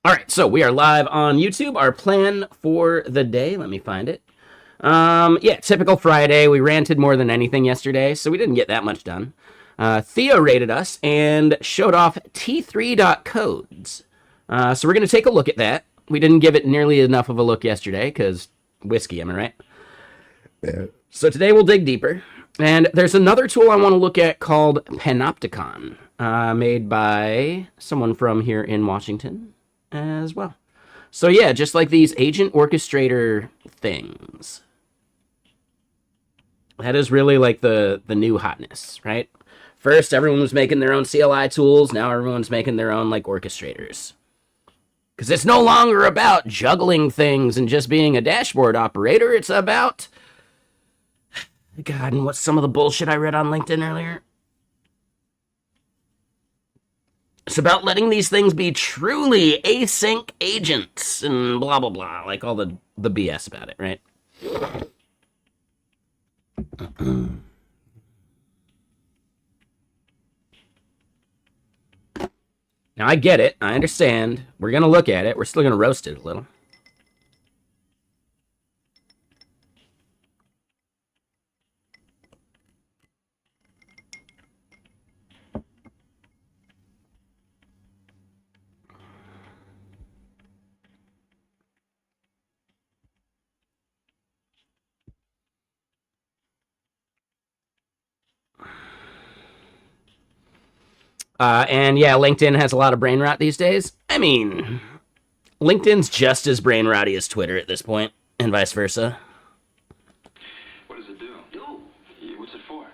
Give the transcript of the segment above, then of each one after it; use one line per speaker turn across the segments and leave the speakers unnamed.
All right, so we are live on YouTube. Our plan for the day, let me find it. Yeah, typical Friday. We ranted more than anything yesterday, so we didn't get that much done. Theo rated us and showed off T3.codes. So we're going to take a look at that. We didn't give it nearly enough of a look yesterday, because whiskey, am I right? Yeah. So today we'll dig deeper. And there's another tool I want to look at called Panopticon, made by someone from here in Washington as well. So yeah, just like these agent orchestrator things. That is really like the new hotness, right? First, everyone was making their own CLI tools. Now everyone's making their own like orchestrators. Because it's no longer about juggling things and just being a dashboard operator. It's about... God, and what's some of the bullshit I read on LinkedIn earlier? It's about letting these things be truly async agents and blah, blah, blah. Like all the BS about it, right? Now, I get it. I understand. We're going to look at it. We're still going to roast it a little. And yeah, LinkedIn has a lot of brain rot these days. I mean, LinkedIn's just as brain rotty as Twitter at this point, and vice versa.
What does it do? What's it for?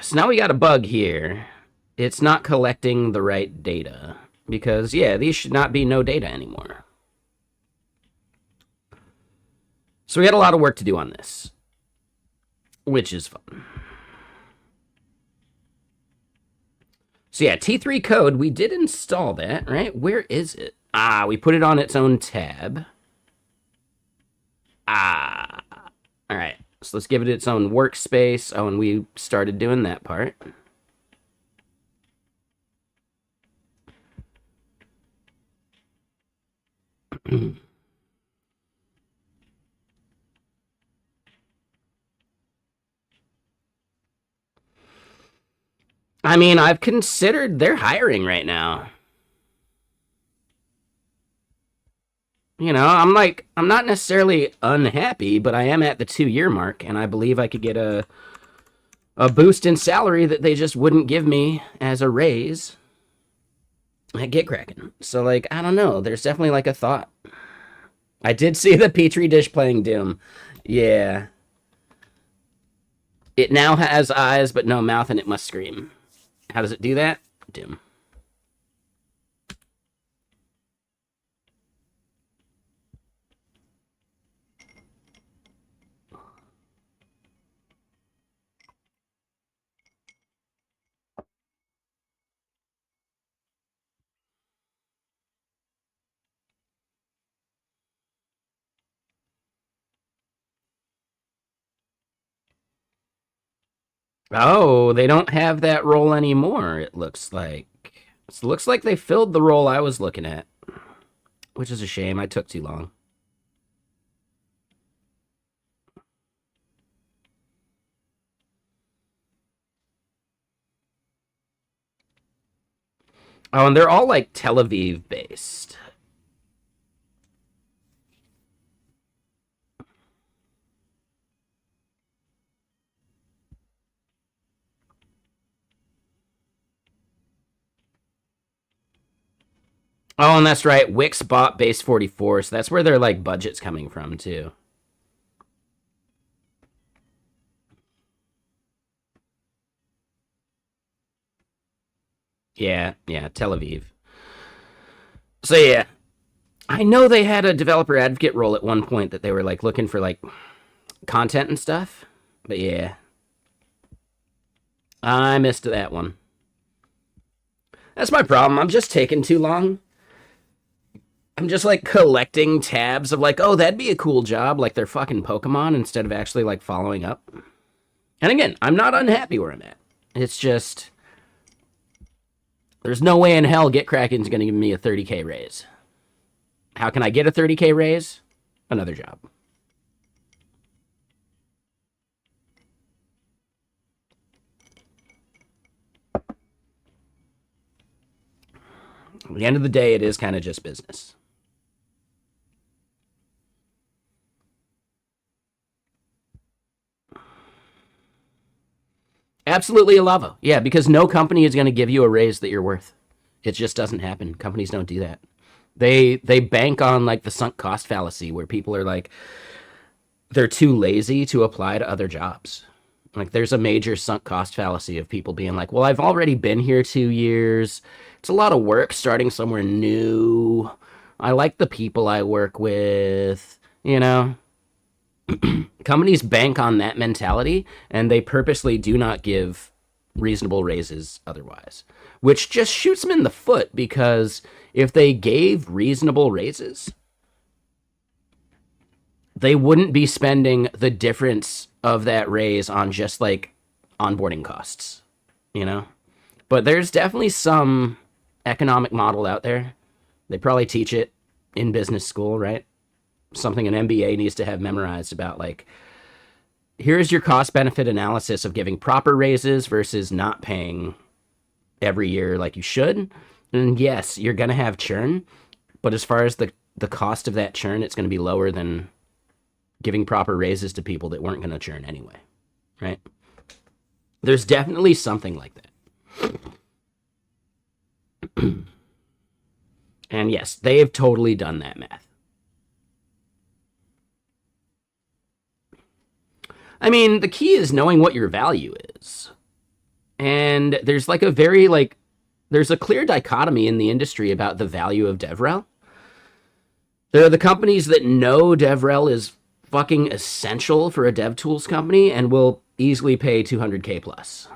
So now we got a bug here. It's not collecting the right data. Because, yeah, these should not be no data anymore. So we got a lot of work to do on this. Which is fun. So yeah, T3 code, we did install that, right? Where is it? We put it on its own tab. All right. So let's give it its own workspace. Oh, and we started doing that part. I mean, I've considered they're hiring right now. You know, I'm not necessarily unhappy, but I am at the 2-year mark, and I believe I could get a boost in salary that they just wouldn't give me as a raise at GitKraken. So, like, I don't know. There's definitely, like, a thought. I did see the Petri dish playing Doom. Yeah. It now has eyes, but no mouth, and it must scream. How does it do that? Doom. Oh, they don't have that role anymore, it looks like. It looks like they filled the role I was looking at. Which is a shame. I took too long. Oh, and they're all, like, Tel Aviv based. Oh, and that's right. Wix bought Base 44, so that's where their, like, budget's coming from, too. Yeah, Tel Aviv. So, yeah. I know they had a developer advocate role at one point that they were, like, looking for, like, content and stuff. But yeah, I missed that one. That's my problem. I'm just taking too long. I'm just like collecting tabs of like, oh, that'd be a cool job, like they're fucking Pokemon, instead of actually like following up. And again, I'm not unhappy where I'm at. It's just there's no way in hell GitKraken's going to give me a 30K raise. How can I get a 30K raise? Another job. At the end of the day, it is kind of just business. Absolutely, Alava. Yeah, because no company is going to give you a raise that you're worth. It just doesn't happen. Companies don't do that. They bank on like the sunk cost fallacy where people are like they're too lazy to apply to other jobs. Like there's a major sunk cost fallacy of people being like, "Well, I've already been here 2 years. It's a lot of work starting somewhere new. I like the people I work with, you know." Companies bank on that mentality and they purposely do not give reasonable raises otherwise, which just shoots them in the foot because if they gave reasonable raises, they wouldn't be spending the difference of that raise on just like onboarding costs, you know? But there's definitely some economic model out there. They probably teach it in business school, right? Something an MBA needs to have memorized about like, here's your cost benefit analysis of giving proper raises versus not paying every year like you should. And yes, you're going to have churn, but as far as the cost of that churn, it's going to be lower than giving proper raises to people that weren't going to churn anyway, right? There's definitely something like that. And yes, they've totally done that math. I mean, the key is knowing what your value is. And there's like a very like there's a clear dichotomy in the industry about the value of DevRel. There are the companies that know DevRel is fucking essential for a DevTools company and will easily pay 200K plus.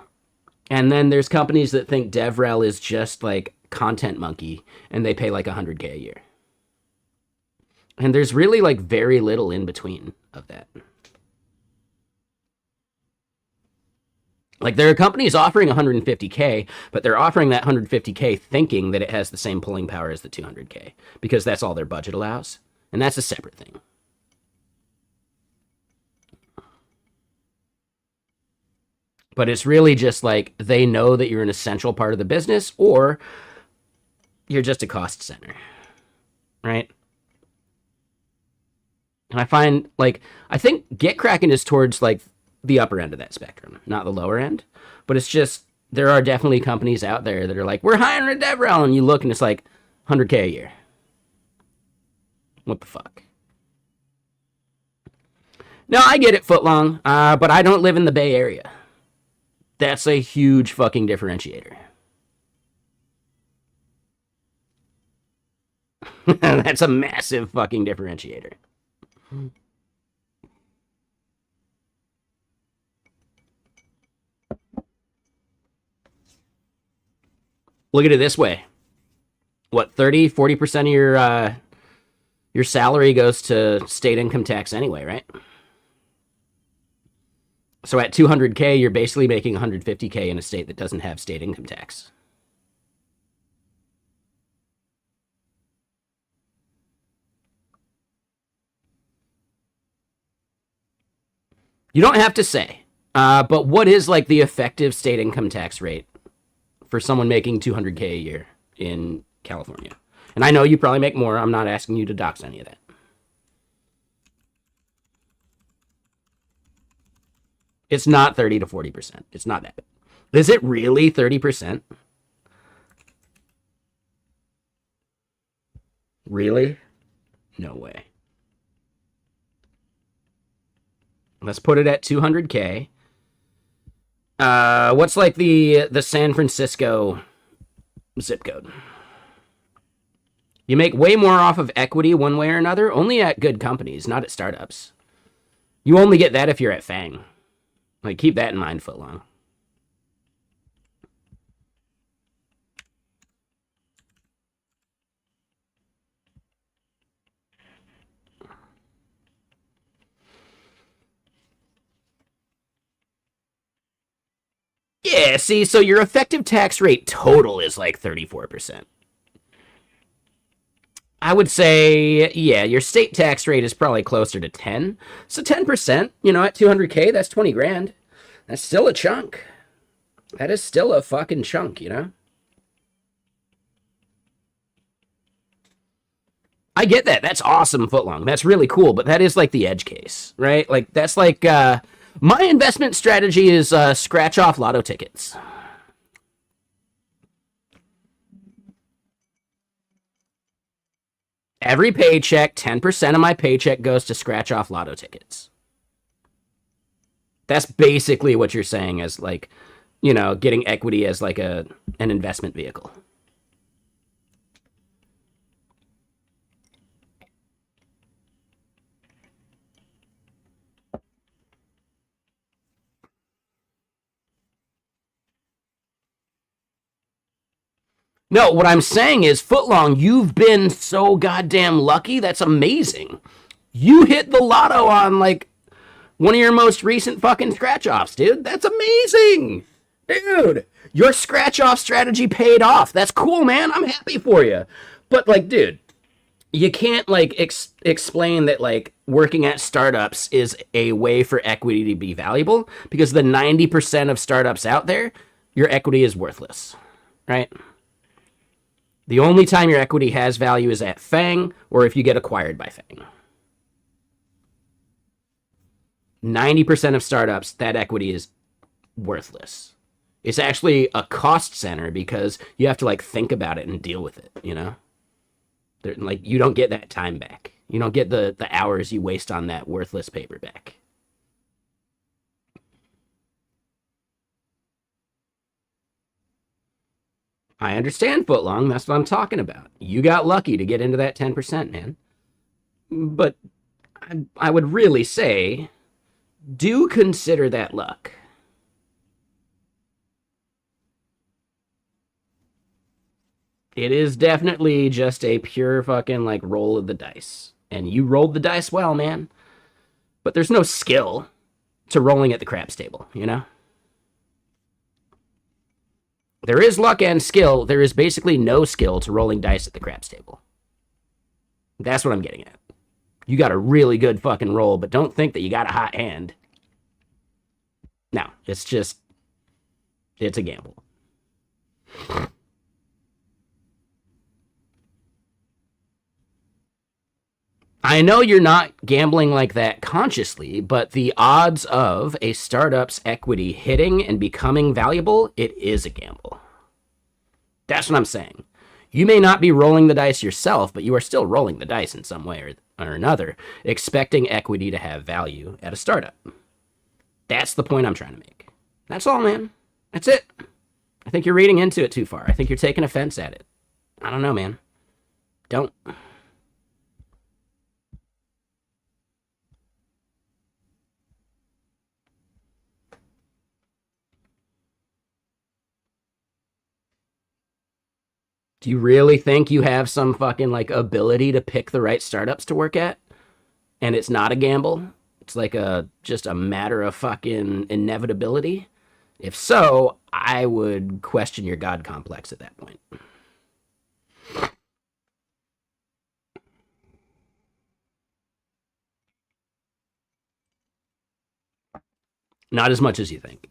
And then there's companies that think DevRel is just like Content Monkey and they pay like 100K a year. And there's really like very little in between of that. Like there are companies offering 150K, but they're offering that 150K thinking that it has the same pulling power as the 200K because that's all their budget allows. And that's a separate thing. But it's really just like they know that you're an essential part of the business or you're just a cost center, right? And I find like, I think GitKraken is towards like the upper end of that spectrum, not the lower end. But it's just, there are definitely companies out there that are like, we're hiring a DevRel, and you look and it's like 100K a year. What the fuck? No, I get it, Footlong, but I don't live in the Bay Area. That's a huge fucking differentiator. That's a massive fucking differentiator. Look at it this way. What, 30, 40% of your salary goes to state income tax anyway, right? So at 200K, you're basically making 150K in a state that doesn't have state income tax. You don't have to say, but what is like the effective state income tax rate for someone making 200K a year in California? And I know you probably make more. I'm not asking you to dox any of that. It's not 30 to 40%. It's not that bad. Is it really 30%? Really? No way. Let's put it at 200K. What's like the San Francisco zip code? You make way more off of equity one way or another, only at good companies, not at startups. You only get that if you're at Fang. Like, keep that in mind, Footlong. Yeah, see, so your effective tax rate total is like 34%. I would say, yeah, your state tax rate is probably closer to 10. So 10%, at 200K, that's 20 grand. That's still a chunk. That is still a fucking chunk. I get that. That's awesome, Footlong. That's really cool, but that is like the edge case, right? Like, that's like, my investment strategy is scratch off lotto tickets. Every paycheck, 10% of my paycheck goes to scratch off lotto tickets. That's basically what you're saying as like, getting equity as like an investment vehicle. No, what I'm saying is, Footlong, you've been so goddamn lucky. That's amazing. You hit the lotto on like one of your most recent fucking scratch offs, dude. That's amazing. Dude, your scratch off strategy paid off. That's cool, man. I'm happy for you. But like, dude, you can't like explain that like working at startups is a way for equity to be valuable because the 90% of startups out there, your equity is worthless, right? The only time your equity has value is at Fang or if you get acquired by Fang. 90% of startups, that equity is worthless. It's actually a cost center because you have to like think about it and deal with it. Like you don't get that time back. You don't get the hours you waste on that worthless paper back. I understand, Footlong. That's what I'm talking about. You got lucky to get into that 10%, man. But I would really say do consider that luck. It is definitely just a pure fucking like roll of the dice. And you rolled the dice well, man. But there's no skill to rolling at the craps table. There is luck and skill. There is basically no skill to rolling dice at the craps table. That's what I'm getting at. You got a really good fucking roll, but don't think that you got a hot hand. No, it's a gamble. I know you're not gambling like that consciously, but the odds of a startup's equity hitting and becoming valuable, it is a gamble. That's what I'm saying. You may not be rolling the dice yourself, but you are still rolling the dice in some way or another, expecting equity to have value at a startup. That's the point I'm trying to make. That's all, man. That's it. I think you're reading into it too far. I think you're taking offense at it. I don't know, man. Don't. Do you really think you have some fucking like ability to pick the right startups to work at? And it's not a gamble? It's like just a matter of fucking inevitability? If so, I would question your god complex at that point. Not as much as you think.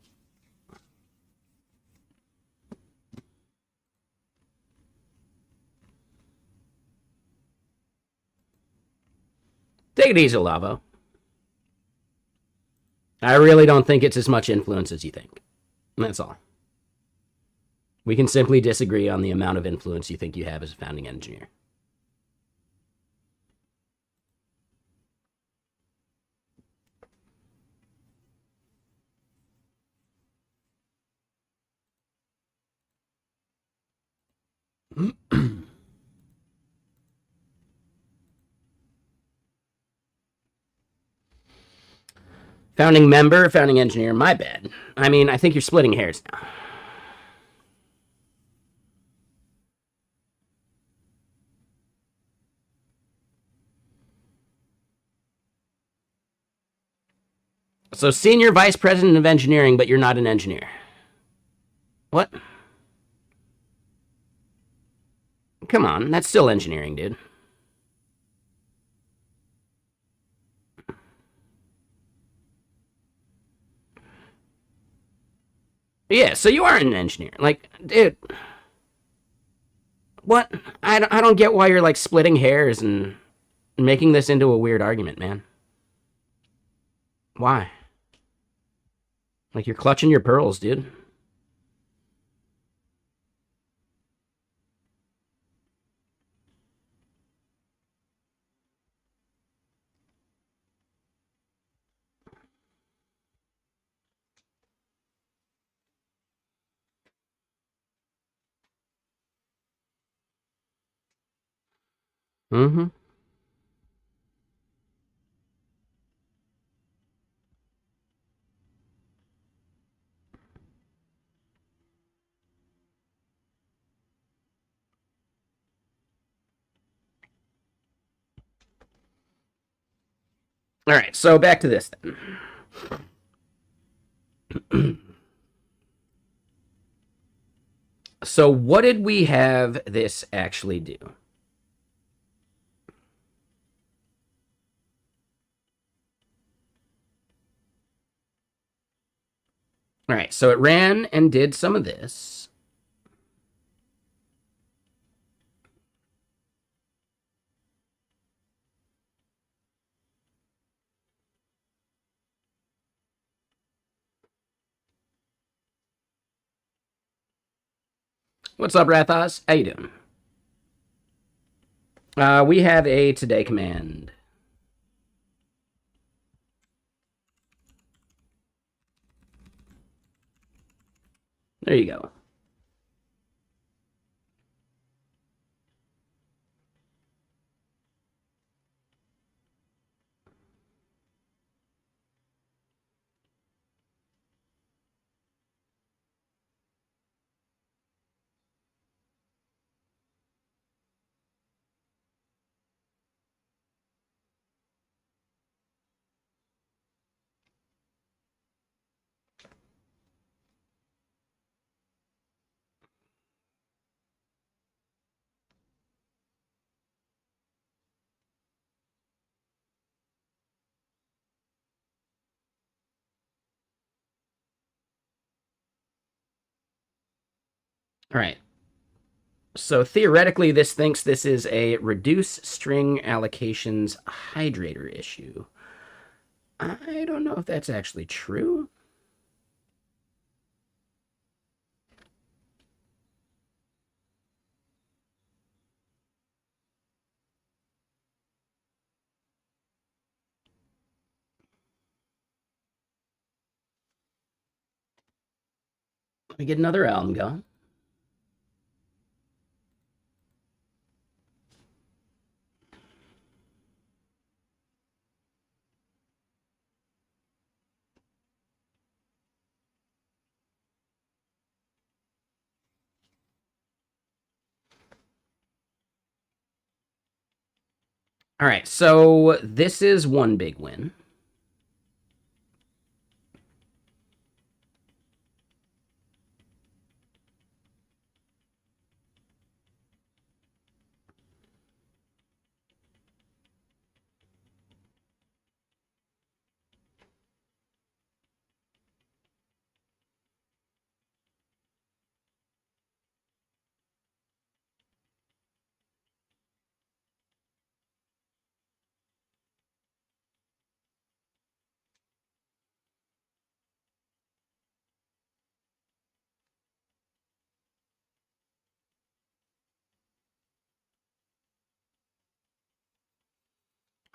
Take it easy, Lavo. I really don't think it's as much influence as you think. That's all. We can simply disagree on the amount of influence you think you have as a founding engineer. Founding member, founding engineer. My bad. I mean, I think you're splitting hairs now. So, senior vice president of engineering, but you're not an engineer. What? Come on, that's still engineering, dude. Yeah, so you are an engineer. Like, dude, what? I don't get why you're like splitting hairs and making this into a weird argument, man. Why? Like, you're clutching your pearls, dude. Mm hmm. All right, so back to this then. So, what did we have this actually do? All right, so it ran and did some of this. What's up, Rathos? How you doing? We have a today command. There you go. All right. So theoretically, this thinks this is a reduce string allocations hydrator issue. I don't know if that's actually true. Let me get another album going. All right, so this is one big win.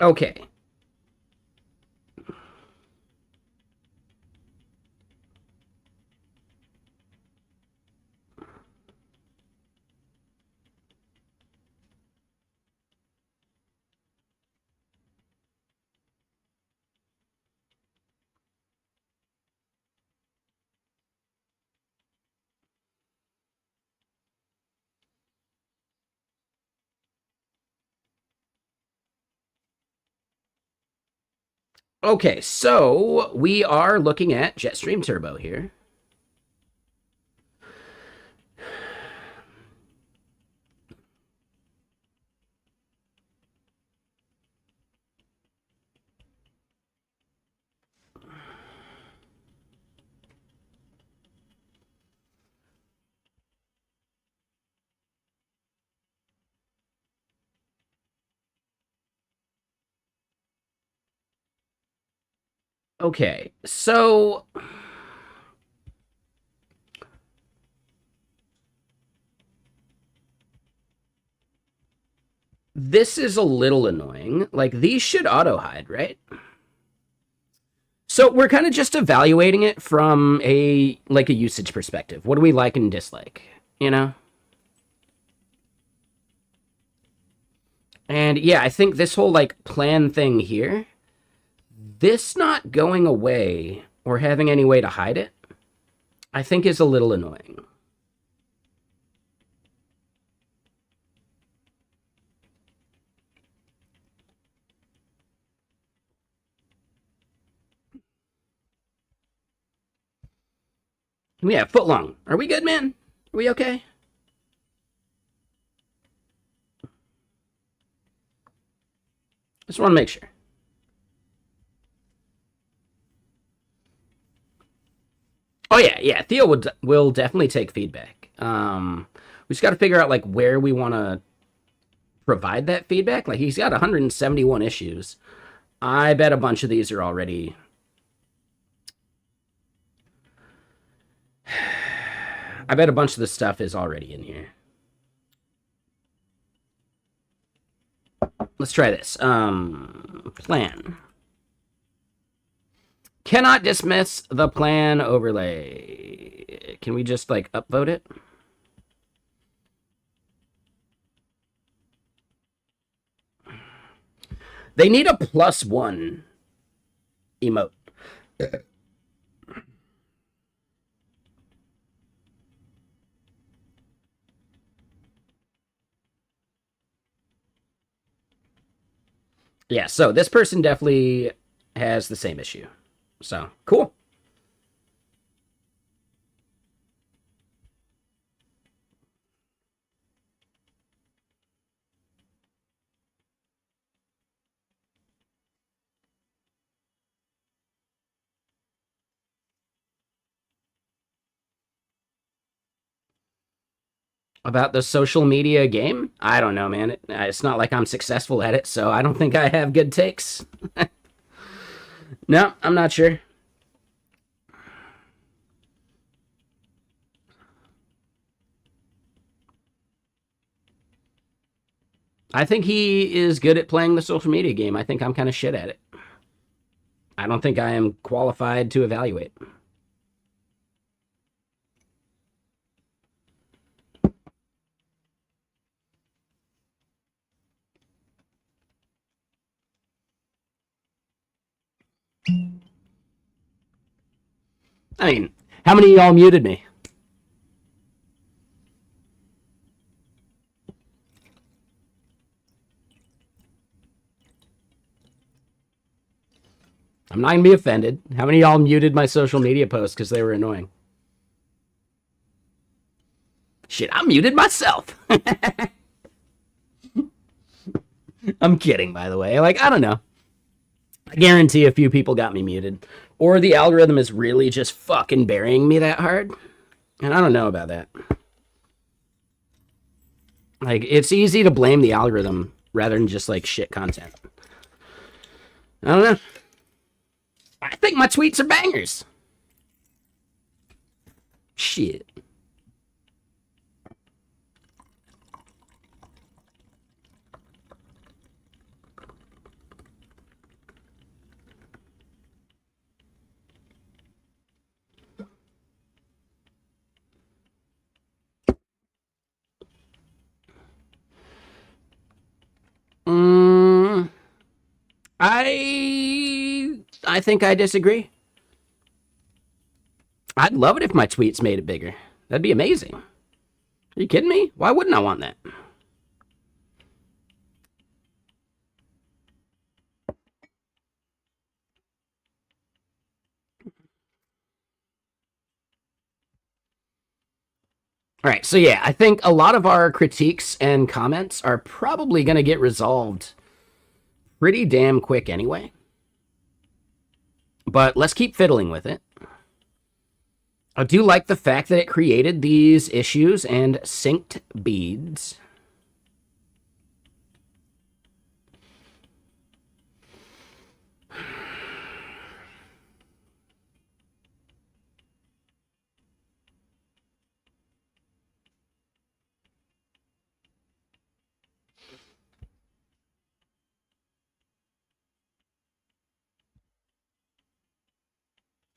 Okay. Okay, so we are looking at Jetstream Turbo here. Okay, so this is a little annoying. Like, these should auto hide, right? So we're kind of just evaluating it from a usage perspective. What do we like and dislike, you know? And yeah, I think this whole like plan thing here, this not going away or having any way to hide it, I think is a little annoying. Yeah, foot long. Are we good, man? Are we okay? Just want to make sure. Oh yeah, yeah. Theo will definitely take feedback. We just got to figure out like where we want to provide that feedback. Like he's got 171 issues. I bet a bunch of these are already. I bet a bunch of the stuff is already in here. Let's try this. Plan. Cannot dismiss the plan overlay. Can we just like upvote it? They need a +1 emote. Yeah, so this person definitely has the same issue. So, cool. About the social media game? I don't know, man. It's not like I'm successful at it, so I don't think I have good takes. No, I'm not sure. I think he is good at playing the social media game. I think I'm kind of shit at it. I don't think I am qualified to evaluate. I mean, how many of y'all muted me? I'm not gonna be offended. How many of y'all muted my social media posts because they were annoying? Shit, I muted myself. I'm kidding, by the way. Like, I don't know. I guarantee a few people got me muted. Or the algorithm is really just fucking burying me that hard. And I don't know about that. Like, it's easy to blame the algorithm rather than just, like, shit content. I don't know. I think my tweets are bangers. Shit. I think I disagree. I'd love it if my tweets made it bigger. That'd be amazing. Are you kidding me? Why wouldn't I want that? All right, so yeah, I think a lot of our critiques and comments are probably going to get resolved pretty damn quick anyway. But let's keep fiddling with it. I do like the fact that it created these issues and synced beads.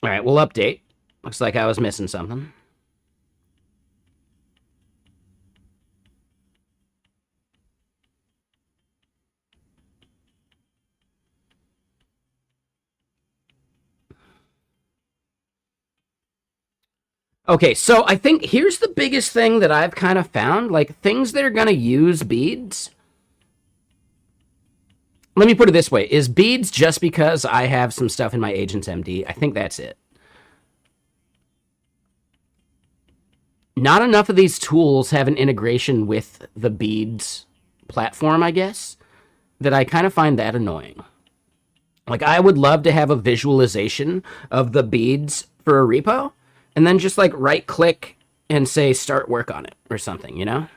All right, we'll update. Looks like I was missing something. Okay, so I think here's the biggest thing that I've kind of found, like things that are going to use beads. Let me put it this way, is beads just because I have some stuff in my Agents MD? I think that's it. Not enough of these tools have an integration with the beads platform, I guess, that I kind of find that annoying. Like, I would love to have a visualization of the beads for a repo, and then just like right click and say start work on it or something, you know?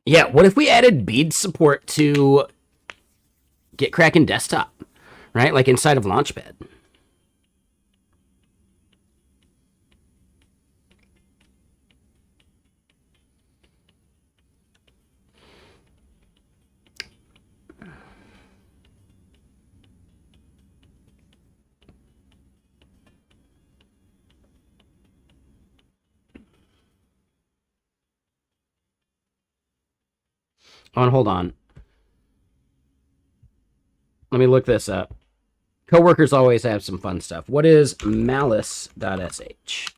Yeah, what if we added bead support to GitKraken Desktop, right? Like inside of Launchpad. Oh, and hold on. Let me look this up. Coworkers always have some fun stuff. What is malice.sh?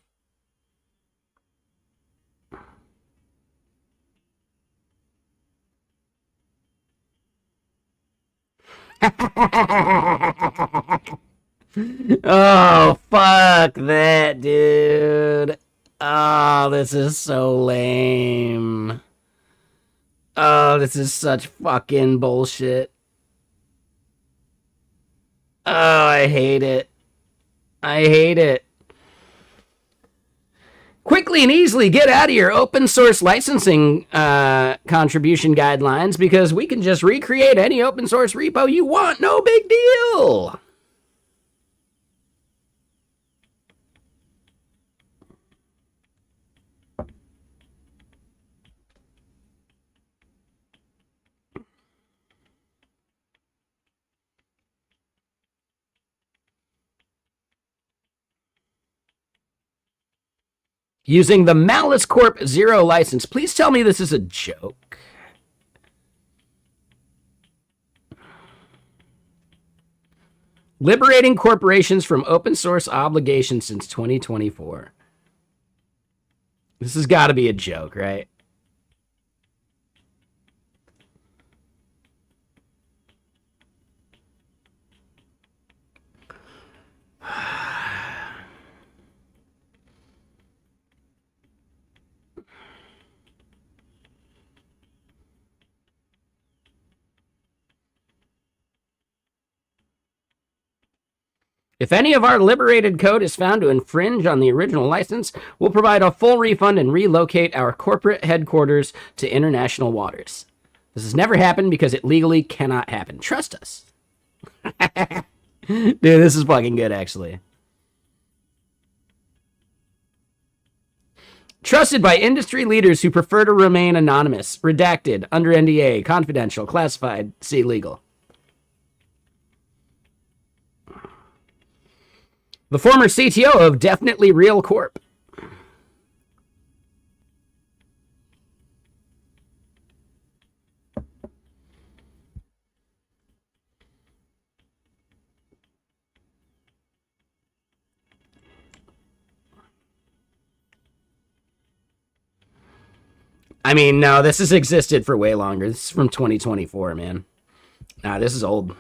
Oh, fuck that, dude. Oh, this is so lame. Oh, this is such fucking bullshit. Oh, I hate it. I hate it. Quickly and easily get out of your open source licensing contribution guidelines because we can just recreate any open source repo you want. No big deal. Using the Malice Corp 0 license. Please tell me this is a joke. Liberating corporations from open source obligations since 2024. This has got to be a joke, right? If any of our liberated code is found to infringe on the original license, we'll provide a full refund and relocate our corporate headquarters to international waters. This has never happened because it legally cannot happen. Trust us. Dude, this is fucking good, actually. Trusted by industry leaders who prefer to remain anonymous, redacted, under NDA, confidential, classified, see legal. The former CTO of Definitely Real Corp. I mean, no, this has existed for way longer. This is from 2024, man. Nah, this is old.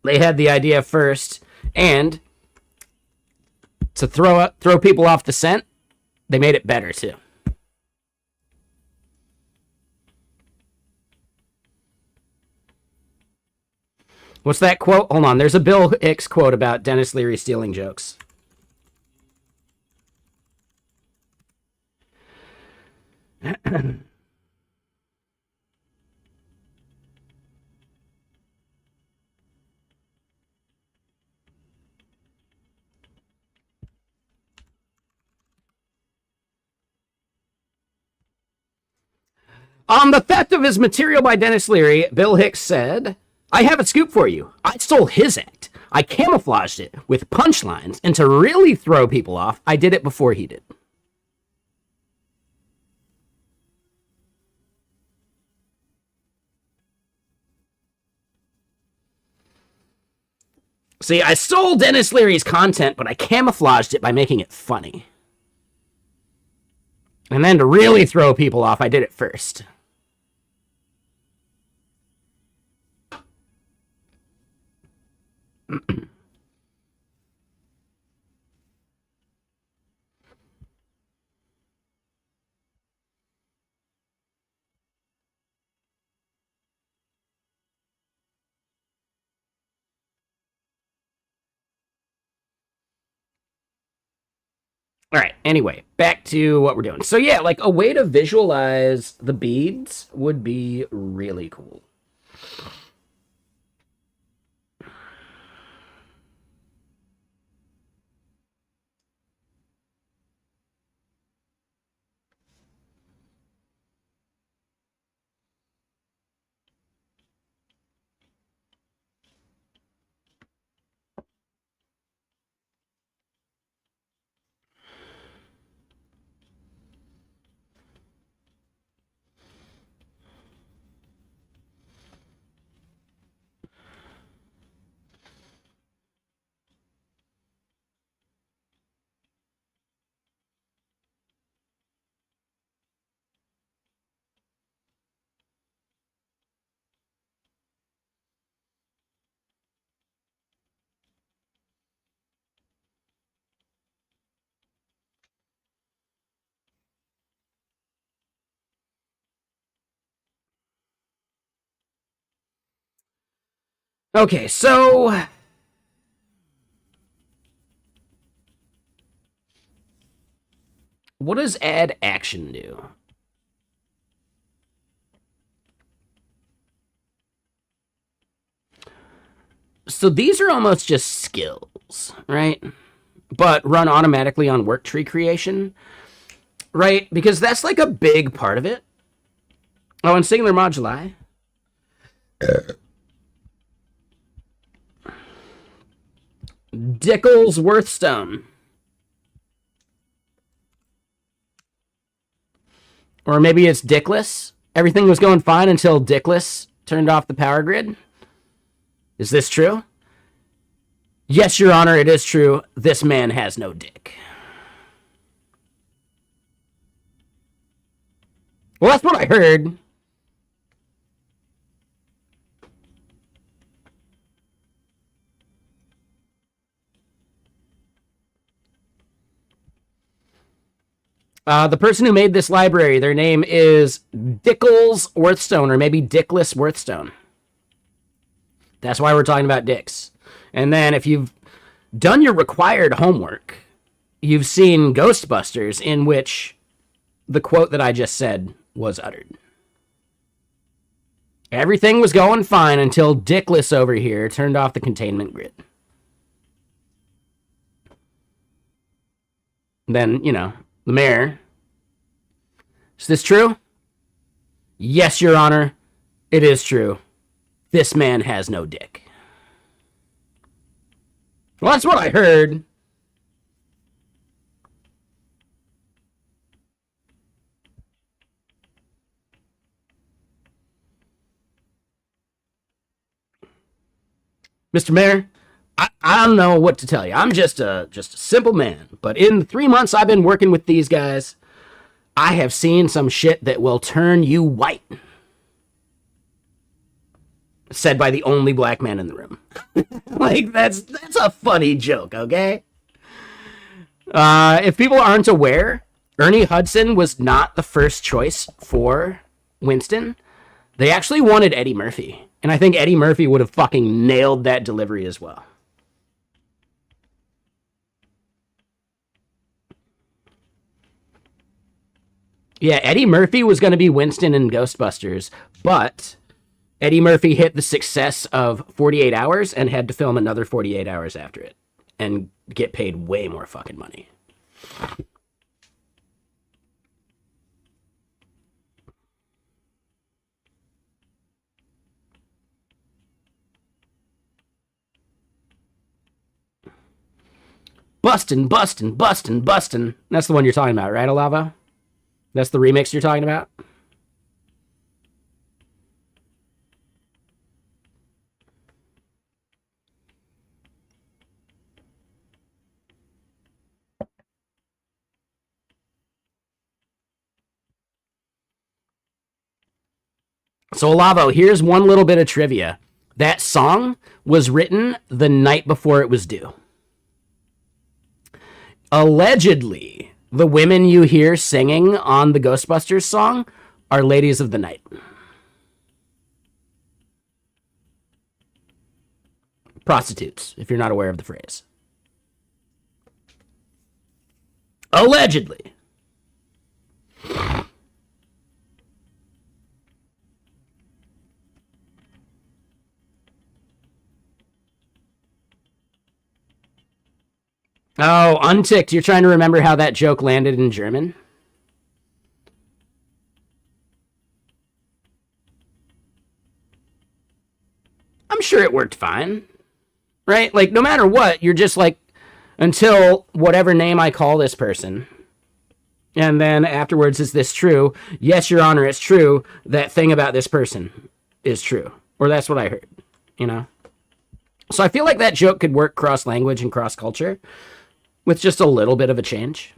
They had the idea first, and to throw people off the scent, they made it better too. What's that quote? Hold on, there's a Bill Hicks quote about Dennis Leary stealing jokes. On the theft of his material by Dennis Leary, Bill Hicks said, I have a scoop for you. I stole his act. I camouflaged it with punchlines, and to really throw people off, I did it before he did. See, I stole Dennis Leary's content, but I camouflaged it by making it funny. And then to really throw people off, I did it first. All right, anyway, back to what we're doing. So yeah, like a way to visualize the beads would be really cool. Okay, so what does add action do? So these are almost just skills, right? But run automatically on work tree creation, right? Because that's like a big part of it. Oh, and singular moduli. Dickles Worthstone. Or maybe it's Dickless. Everything was going fine until Dickless turned off the power grid. Is this true? Yes, Your Honor, it is true. This man has no dick. Well, that's what I heard. The person who made this library, their name is Dickles Worthstone, or maybe Dickless Worthstone. That's why we're talking about dicks. And then if you've done your required homework, you've seen Ghostbusters, in which the quote that I just said was uttered. Everything was going fine until Dickless over here turned off the containment grid. Then, you know, the mayor. Is this true? Yes, Your Honor, it is true. This man has no dick. Well, that's what I heard. Mr. Mayor, I don't know what to tell you. I'm just a simple man. But in the 3 months I've been working with these guys, I have seen some shit that will turn you white. Said by the only black man in the room. Like, that's a funny joke, okay? If people aren't aware, Ernie Hudson was not the first choice for Winston. They actually wanted Eddie Murphy. And I think Eddie Murphy would have fucking nailed that delivery as well. Yeah, Eddie Murphy was going to be Winston in Ghostbusters, but Eddie Murphy hit the success of 48 Hours and had to film another 48 hours after it and get paid way more fucking money. Bustin', bustin', bustin', bustin'. That's the one you're talking about, right, Alava? That's the remix you're talking about? So, Alavo, here's one little bit of trivia. That song was written the night before it was due. Allegedly, the women you hear singing on the Ghostbusters song are ladies of the night. Prostitutes, if you're not aware of the phrase. Allegedly. Oh, Unticked, you're trying to remember how that joke landed in German? I'm sure it worked fine. Right? Like, no matter what, you're just like, until whatever name I call this person. And then afterwards, is this true? Yes, Your Honor, it's true. That thing about this person is true. Or that's what I heard, you know? So I feel like that joke could work cross-language and cross-culture with just a little bit of a change.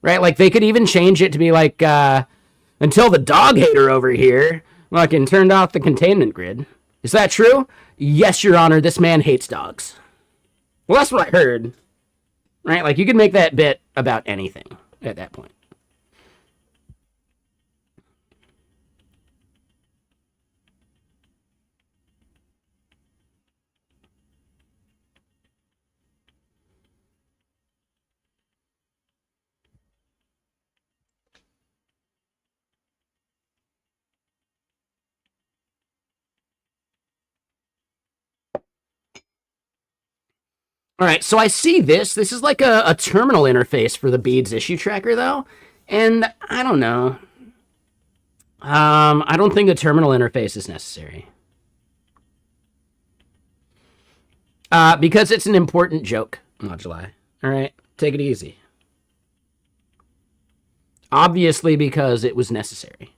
Right? Like, they could even change it to be like, until the dog hater over here fucking turned off the containment grid. Is that true? Yes, Your Honor, this man hates dogs. Well, that's what I heard. Right? Like, you could make that bit about anything at that point. All right, so I see this. This is like a terminal interface for the Beads issue tracker, though. And I don't know. I don't think a terminal interface is necessary. Because it's an important joke, Moduli. All right, take it easy. Obviously, because it was necessary.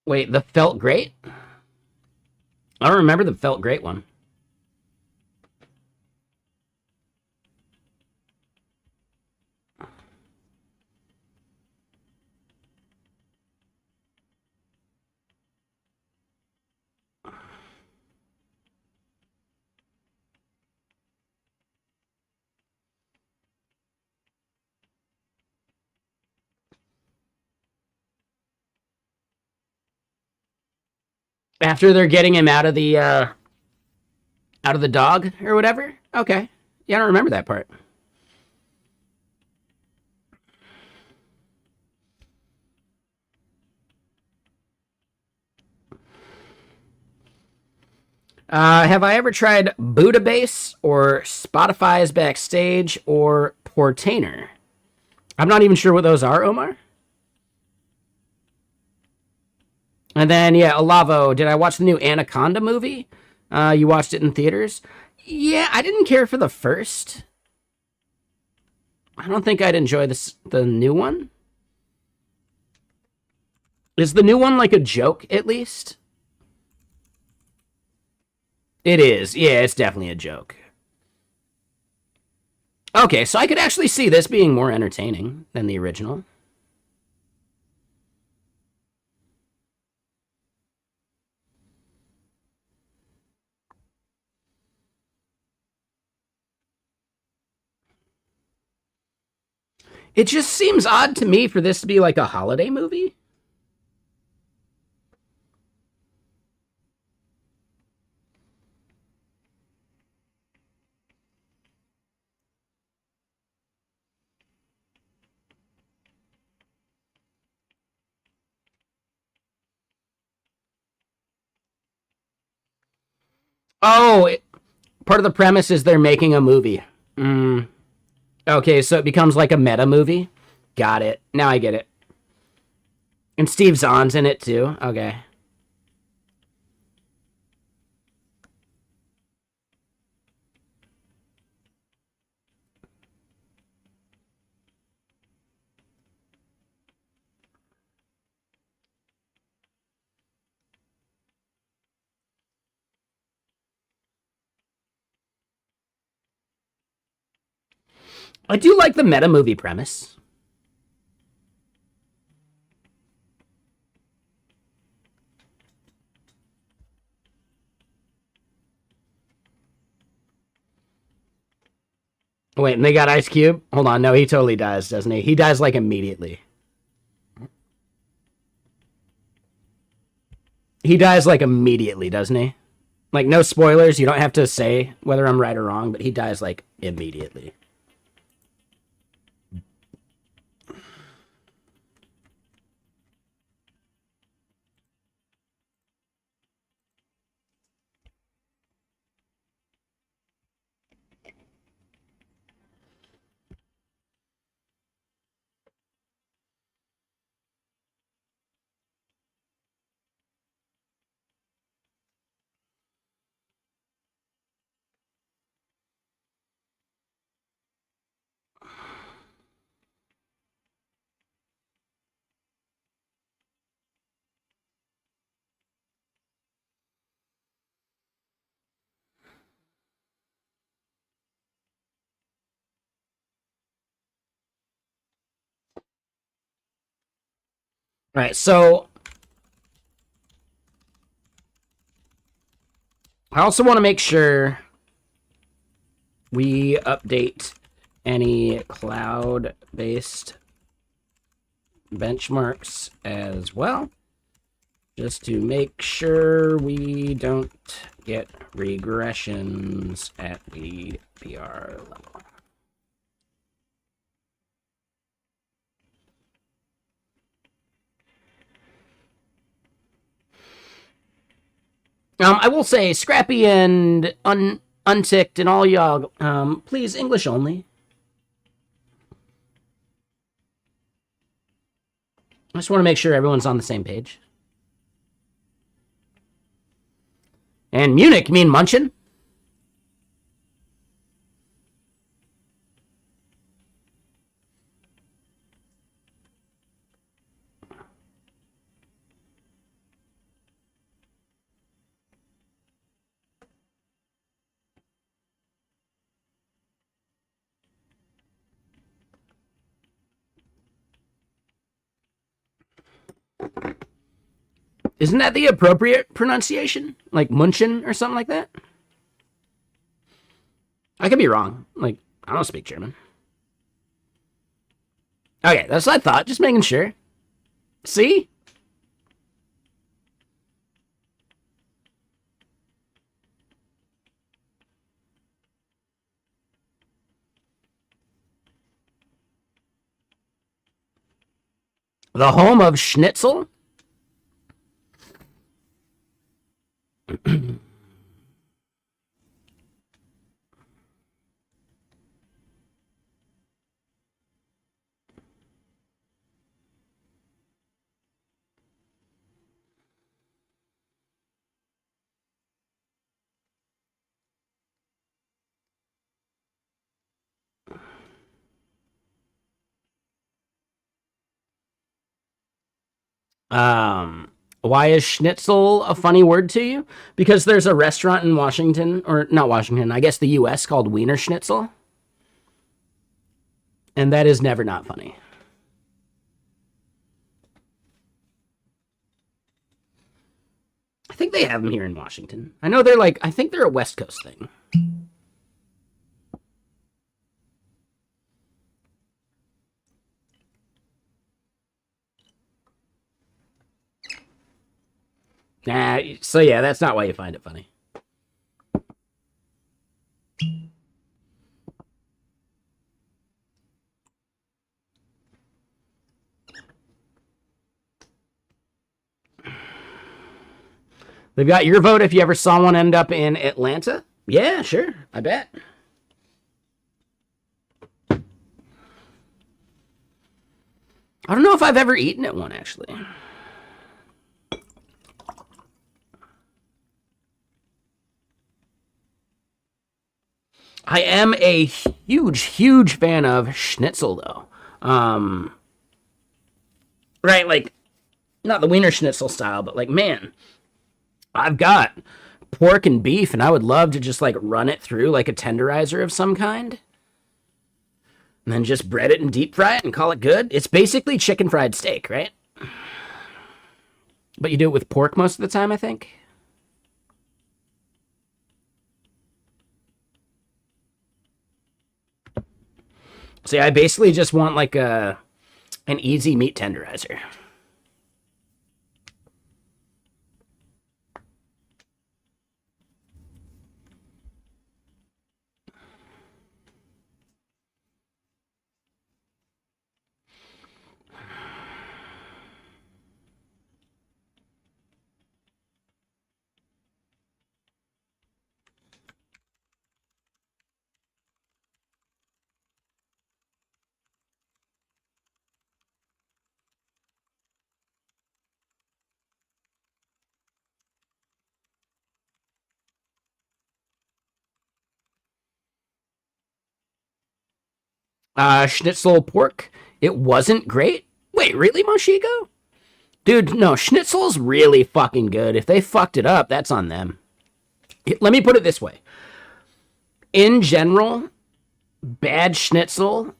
Wait, the felt great? I don't remember the felt great one. After they're getting him out of the dog or whatever. Okay, yeah, I don't remember that part. Have I ever tried Budabase or Spotify's Backstage or Portainer? I'm not even sure what those are, Omar. And then, yeah, Olavo. Did I watch the new Anaconda movie? You watched it in theaters? Yeah, I didn't care for the first. I don't think I'd enjoy the new one. Is the new one like a joke, at least? It is. Yeah, it's definitely a joke. Okay, so I could actually see this being more entertaining than the original. It just seems odd to me for this to be like a holiday movie. Oh, part of the premise is they're making a movie. Mm, okay, so it becomes like a meta movie. Got it. Now I get it. And Steve Zahn's in it too. Okay. I do like the meta movie premise. Wait, and they got Ice Cube? Hold on, no, he totally dies, doesn't he? He dies like immediately. He dies like immediately, doesn't he? Like, no spoilers. You don't have to say whether I'm right or wrong, but he dies like immediately. All right, so I also want to make sure we update any cloud-based benchmarks as well, just to make sure we don't get regressions at the PR level. I will say, Scrappy and Unticked and all y'all, please, English only. I just want to make sure everyone's on the same page. And Munich, you mean Munchin? Isn't that the appropriate pronunciation? Like Munchin or something like that? I could be wrong. Like, I don't speak German. Okay, that's what I thought. Just making sure. See? The home of Schnitzel? Why is schnitzel a funny word to you? Because there's a restaurant in Washington, or not Washington, I guess the US, called Wiener Schnitzel. And that is never not funny. I think they have them here in Washington. I know they're like, I think they're a West Coast thing. Nah, so yeah, that's not why you find it funny. They've got your vote if you ever saw one end up in Atlanta. Yeah, sure, I bet. I don't know if I've ever eaten at one, actually. I am a huge fan of schnitzel, though. Right, like, not the Wiener Schnitzel style, but like, man, I've got pork and beef, and I would love to just like run it through like a tenderizer of some kind. And then just bread it and deep fry it and call it good. It's basically chicken fried steak, right? But you do it with pork most of the time, I think. See, I basically just want like an easy meat tenderizer. Schnitzel pork. It wasn't great. Wait, really, Moshiko? Dude, no, schnitzel's really fucking good. If they fucked it up, that's on them. Let me put it this way. In general, bad schnitzel,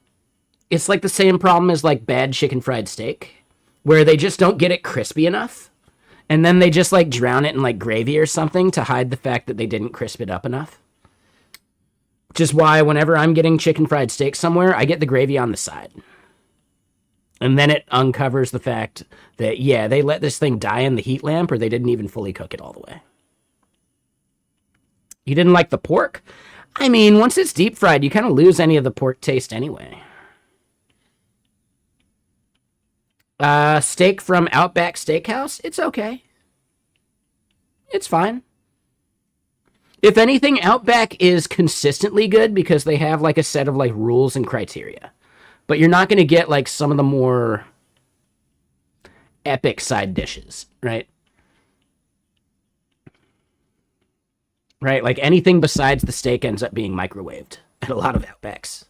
it's like the same problem as like bad chicken fried steak. where they just don't get it crispy enough. And then they just like drown it in like gravy or something to hide the fact that they didn't crisp it up enough. Which is why whenever I'm getting chicken fried steak somewhere, I get the gravy on the side. And then it uncovers the fact that, yeah, they let this thing die in the heat lamp or they didn't even fully cook it all the way. You didn't like the pork? I mean, once it's deep fried, you kind of lose any of the pork taste anyway. Steak from Outback Steakhouse? It's okay. It's fine. If anything, Outback is consistently good because they have like a set of like rules and criteria. But you're not going to get like some of the more epic side dishes, right? Right? Like anything besides the steak ends up being microwaved at a lot of Outbacks.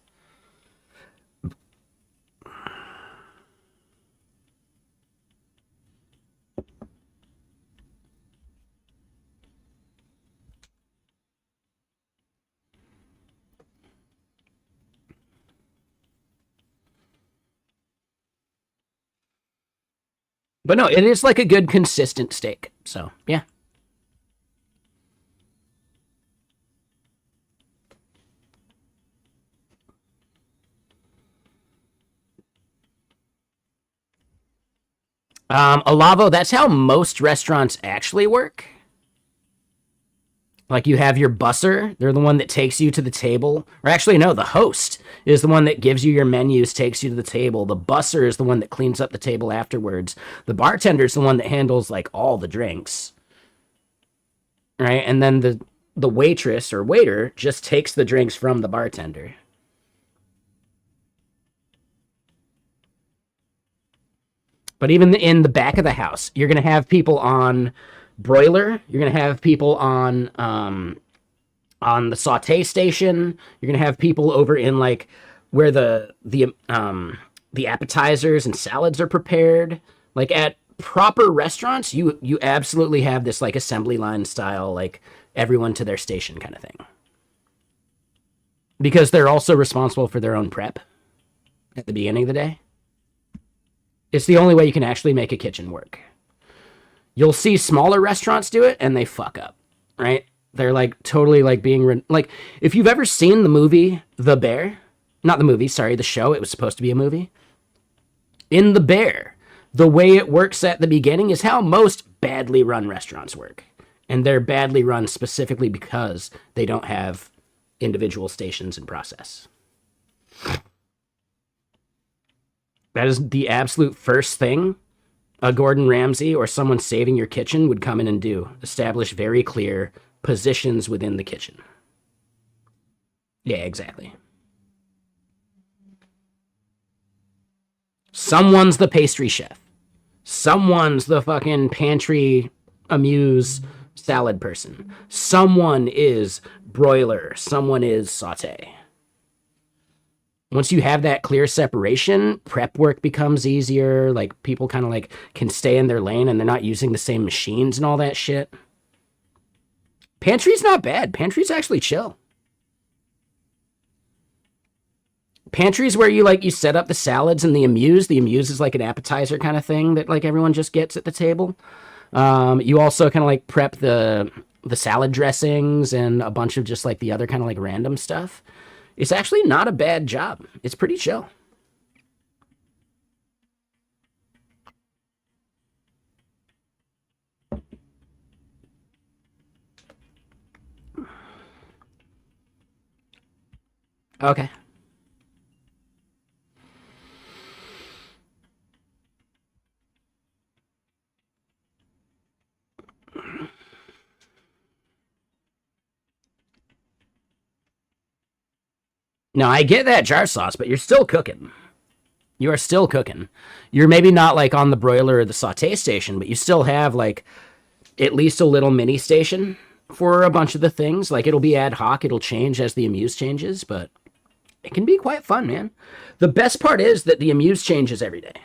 But no, it is like a good consistent steak. So, yeah. Alavo, that's how most restaurants actually work. Like you have your busser, they're the one that takes you to the table. Or actually, no, the host is the one that gives you your menus, takes you to the table. The busser is the one that cleans up the table afterwards. The bartender is the one that handles like all the drinks. Right? And then the waitress or waiter just takes the drinks from the bartender. But even in the back of the house, you're going to have people on broiler. You're going to have people on the saute station. You're going to have people over in like where the appetizers and salads are prepared. Like at proper restaurants, you absolutely have this like assembly line style, like everyone to their station kind of thing. Because they're also responsible for their own prep at the beginning of the day. It's the only way you can actually make a kitchen work. You'll see smaller restaurants do it and they fuck up, right? They're like totally like being like if you've ever seen the movie The Bear, not the movie, sorry, the show, it was supposed to be a movie. In The Bear, the way it works at the beginning is how most badly run restaurants work. And they're badly run specifically because they don't have individual stations and process. That is the absolute first thing a Gordon Ramsay or someone saving your kitchen would come in and do. Establish very clear positions within the kitchen. Yeah, exactly. Someone's the pastry chef. Someone's the fucking pantry amuse salad person. Someone is broiler. Someone is saute. Once you have that clear separation, prep work becomes easier. Like people kind of like can stay in their lane and they're not using the same machines and all that shit. Pantry's not bad. Pantry's actually chill. Pantry's where you set up the salads and the amuse. The amuse is like an appetizer kind of thing that like everyone just gets at the table. You also kind of like prep the salad dressings and a bunch of just like the other kind of like random stuff. It's actually not a bad job. It's pretty chill. Okay. No, I get that jar sauce, but you're still cooking. You are still cooking. You're maybe not like on the broiler or the saute station, but you still have like at least a little mini station for a bunch of the things. Like it'll be ad hoc, it'll change as the amuse changes, but it can be quite fun, man. The best part is that the amuse changes every day.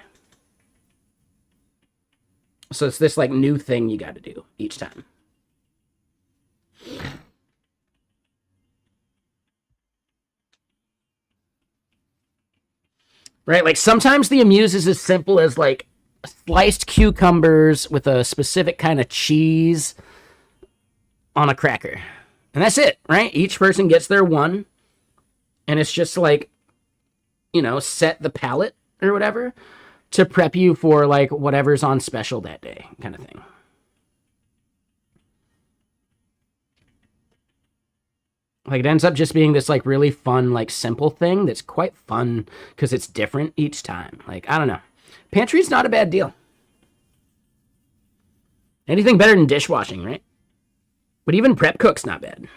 So it's this like new thing you got to do each time. Right? Like sometimes the amuse is as simple as like sliced cucumbers with a specific kind of cheese on a cracker. And that's it, right? Each person gets their one. And it's just like, set the palate or whatever to prep you for like whatever's on special that day kind of thing. Like it ends up just being this like really fun, like simple thing that's quite fun because it's different each time. Like, I don't know. Pantry's not a bad deal. Anything better than dishwashing, right? But even prep cook's not bad.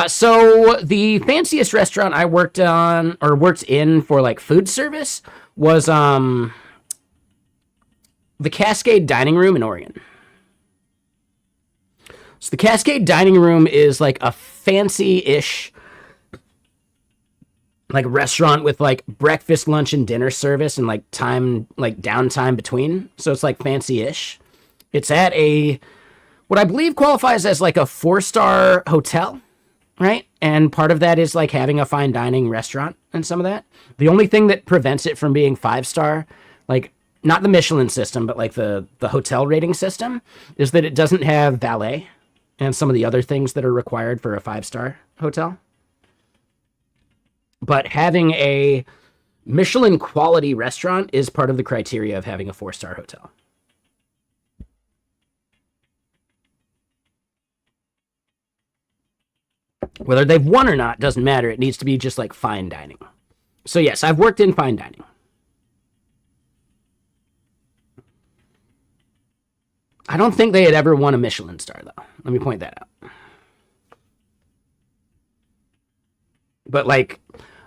So the fanciest restaurant I worked in for like food service was the Cascade Dining Room in Oregon. So the Cascade Dining Room is like a fancy-ish like restaurant with like breakfast, lunch, and dinner service and like downtime between. So it's like fancy-ish. It's at what I believe qualifies as like a 4-star hotel, right? And part of that is like having a fine dining restaurant and some of that. The only thing that prevents it from being 5-star, like not the Michelin system, but like the hotel rating system, is that it doesn't have valet and some of the other things that are required for a 5-star hotel. But having a Michelin quality restaurant is part of the criteria of having a 4-star hotel. Whether they've won or not doesn't matter. It needs to be just like fine dining. So yes, I've worked in fine dining. I don't think they had ever won a Michelin star, though. Let me point that out. But, like,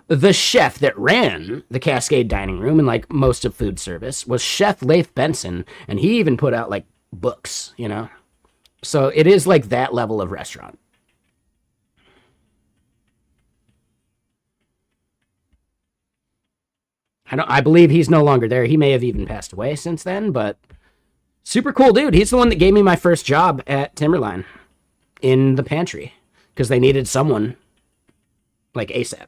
the chef that ran the Cascade Dining Room and, like, most of food service was Chef Leif Benson, and he even put out, like, books, So it is, like, that level of restaurant. I believe he's no longer there. He may have even passed away since then, but super cool dude. He's the one that gave me my first job at Timberline in the pantry because they needed someone like ASAP.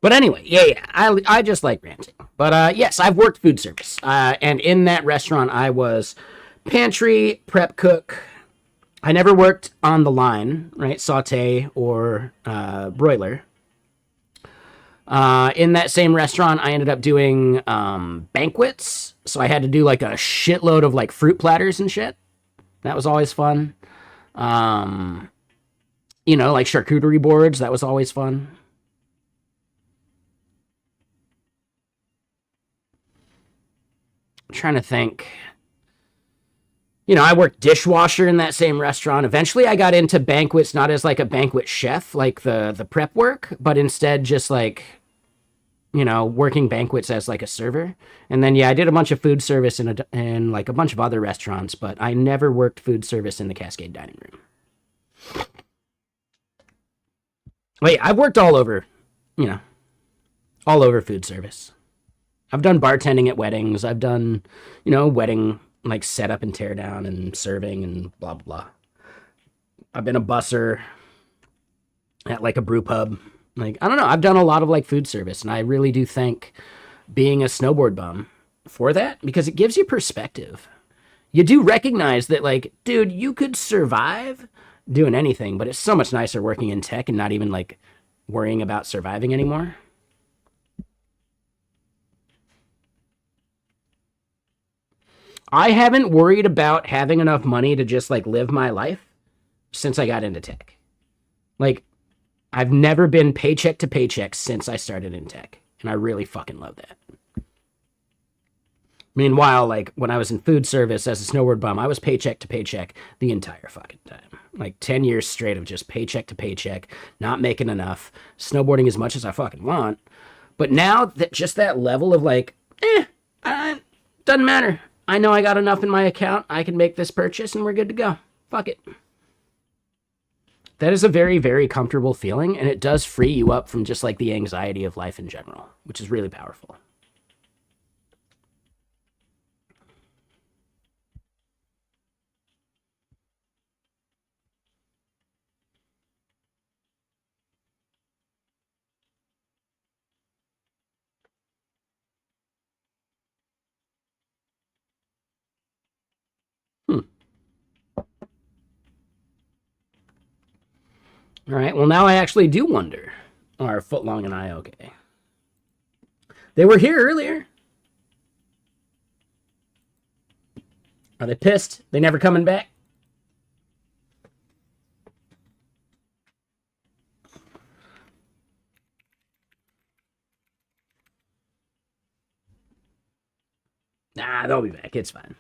But anyway, yeah, I just like ranting. But yes, I've worked food service. And in that restaurant, I was pantry, prep cook. I never worked on the line, right? Saute or broiler. In that same restaurant, I ended up doing banquets. So I had to do like a shitload of like fruit platters and shit. That was always fun. Like charcuterie boards. That was always fun. I'm trying to think. I worked dishwasher in that same restaurant. Eventually, I got into banquets, not as like a banquet chef, like the prep work, but instead just like, working banquets as like a server. And then, I did a bunch of food service in like a bunch of other restaurants, but I never worked food service in the Cascade Dining Room. Wait, I've worked all over food service. I've done bartending at weddings. I've done, wedding like setup and tear down and serving and blah, blah, blah. I've been a busser at like a brew pub. Like, I don't know. I've done a lot of like food service, and I really do thank being a snowboard bum for that because it gives you perspective. You do recognize that, like, dude, you could survive doing anything, but it's so much nicer working in tech and not even like worrying about surviving anymore. I haven't worried about having enough money to just like live my life since I got into tech. Like, I've never been paycheck to paycheck since I started in tech, and I really fucking love that. Meanwhile, like when I was in food service as a snowboard bum, I was paycheck to paycheck the entire fucking time. Like 10 years straight of just paycheck to paycheck, not making enough, snowboarding as much as I fucking want. But now that just that level of like, doesn't matter. I know I got enough in my account. I can make this purchase and we're good to go. Fuck it. That is a very, very comfortable feeling, and it does free you up from just like the anxiety of life in general, which is really powerful. All right, well, now I actually do wonder, are Footlong and I okay? They were here earlier. Are they pissed? They never coming back? Nah, they'll be back. It's fine.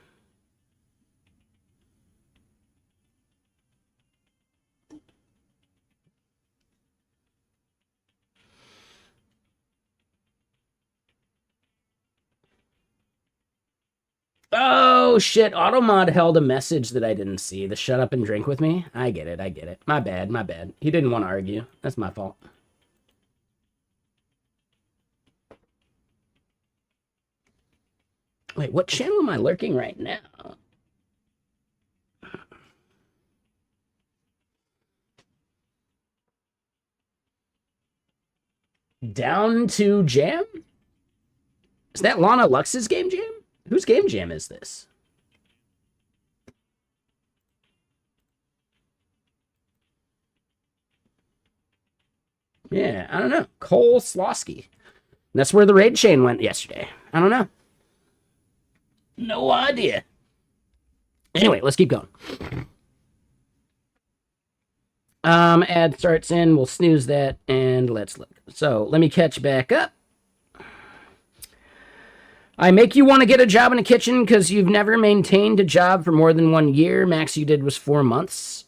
Oh, shit. Automod held a message that I didn't see. The shut up and drink with me. I get it. I get it. My bad. My bad. He didn't want to argue. That's my fault. Wait, what channel am I lurking right now? Down to Jam? Is that Lana Lux's Game Jam? Whose Game Jam is this? Yeah, I don't know. Cole Slosky. That's where the raid chain went yesterday. I don't know. No idea. Anyway, let's keep going. Ad starts in. We'll snooze that, and let's look. So let me catch back up. I make you want to get a job in a kitchen because you've never maintained a job for more than 1 year. Max you did was 4 months.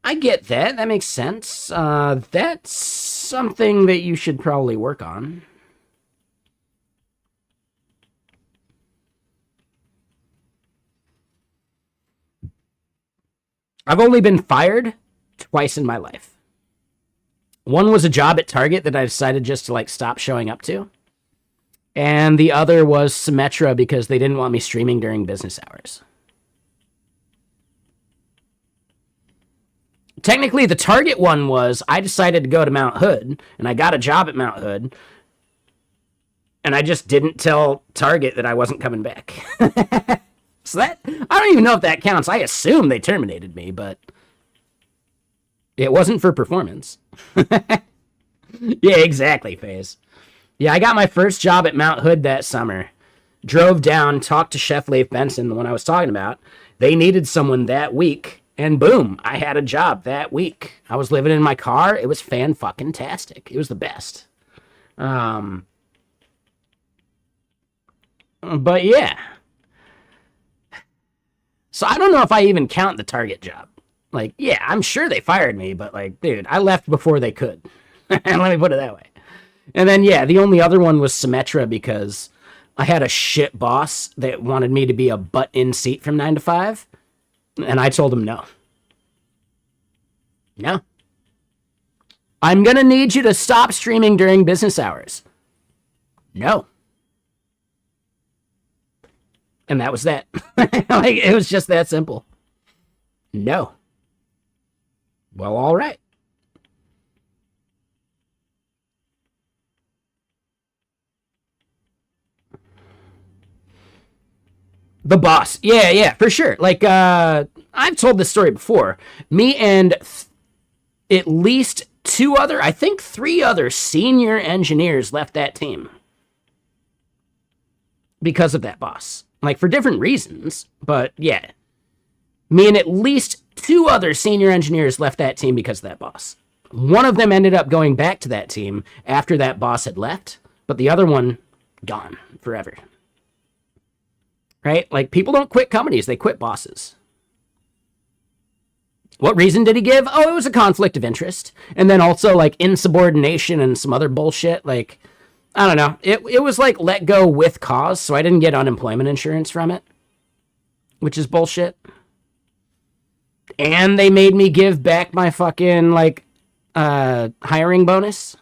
I get that. That makes sense. That's something that you should probably work on. I've only been fired twice in my life. One was a job at Target that I decided just to like stop showing up to. And the other was Symmetra because they didn't want me streaming during business hours. Technically, the Target one was I decided to go to Mount Hood, and I got a job at Mount Hood, and I just didn't tell Target that I wasn't coming back. So that, I don't even know if that counts. I assume they terminated me, but it wasn't for performance. Yeah, exactly, FaZe. Yeah, I got my first job at Mount Hood that summer. Drove down, talked to Chef Leif Benson, the one I was talking about. They needed someone that week, and boom, I had a job that week. I was living in my car. It was fan-fucking-tastic. It was the best. But yeah. So I don't know if I even count the Target job. Like, yeah, I'm sure they fired me, but like, dude, I left before they could. Let me put it that way. And then, yeah, the only other one was Symmetra because I had a shit boss that wanted me to be a butt-in seat from 9 to 5. And I told him no. No. I'm going to need you to stop streaming during business hours. No. And that was that. Like, it was just that simple. No. Well, all right. The boss. Yeah, for sure. Like, I've told this story before. Me and at least 2 other, I think 3 other senior engineers left that team because of that boss. Like, for different reasons, but yeah. Me and at least 2 other senior engineers left that team because of that boss. One of them ended up going back to that team after that boss had left, but the other one, gone forever. Right? Like, people don't quit companies, they quit bosses. What reason did he give? Oh, it was a conflict of interest. And then also, like, insubordination and some other bullshit. Like, I don't know. It was, like, let go with cause, so I didn't get unemployment insurance from it. Which is bullshit. And they made me give back my fucking, like, hiring bonus.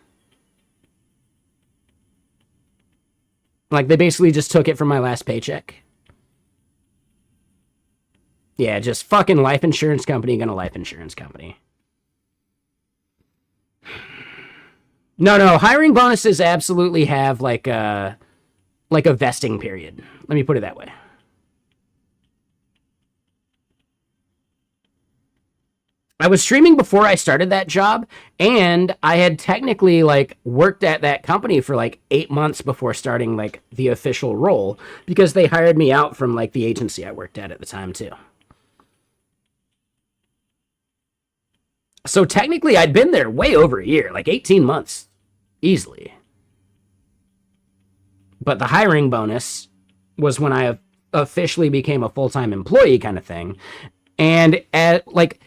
Like, they basically just took it from my last paycheck. Yeah, just fucking life insurance company gonna life insurance company. No, hiring bonuses absolutely have, like a vesting period. Let me put it that way. I was streaming before I started that job, and I had technically, like, worked at that company for, like, 8 months before starting, like, the official role, because they hired me out from, like, the agency I worked at the time, too. So technically, I'd been there way over a year, like 18 months, easily. But the hiring bonus was when I officially became a full-time employee kind of thing. And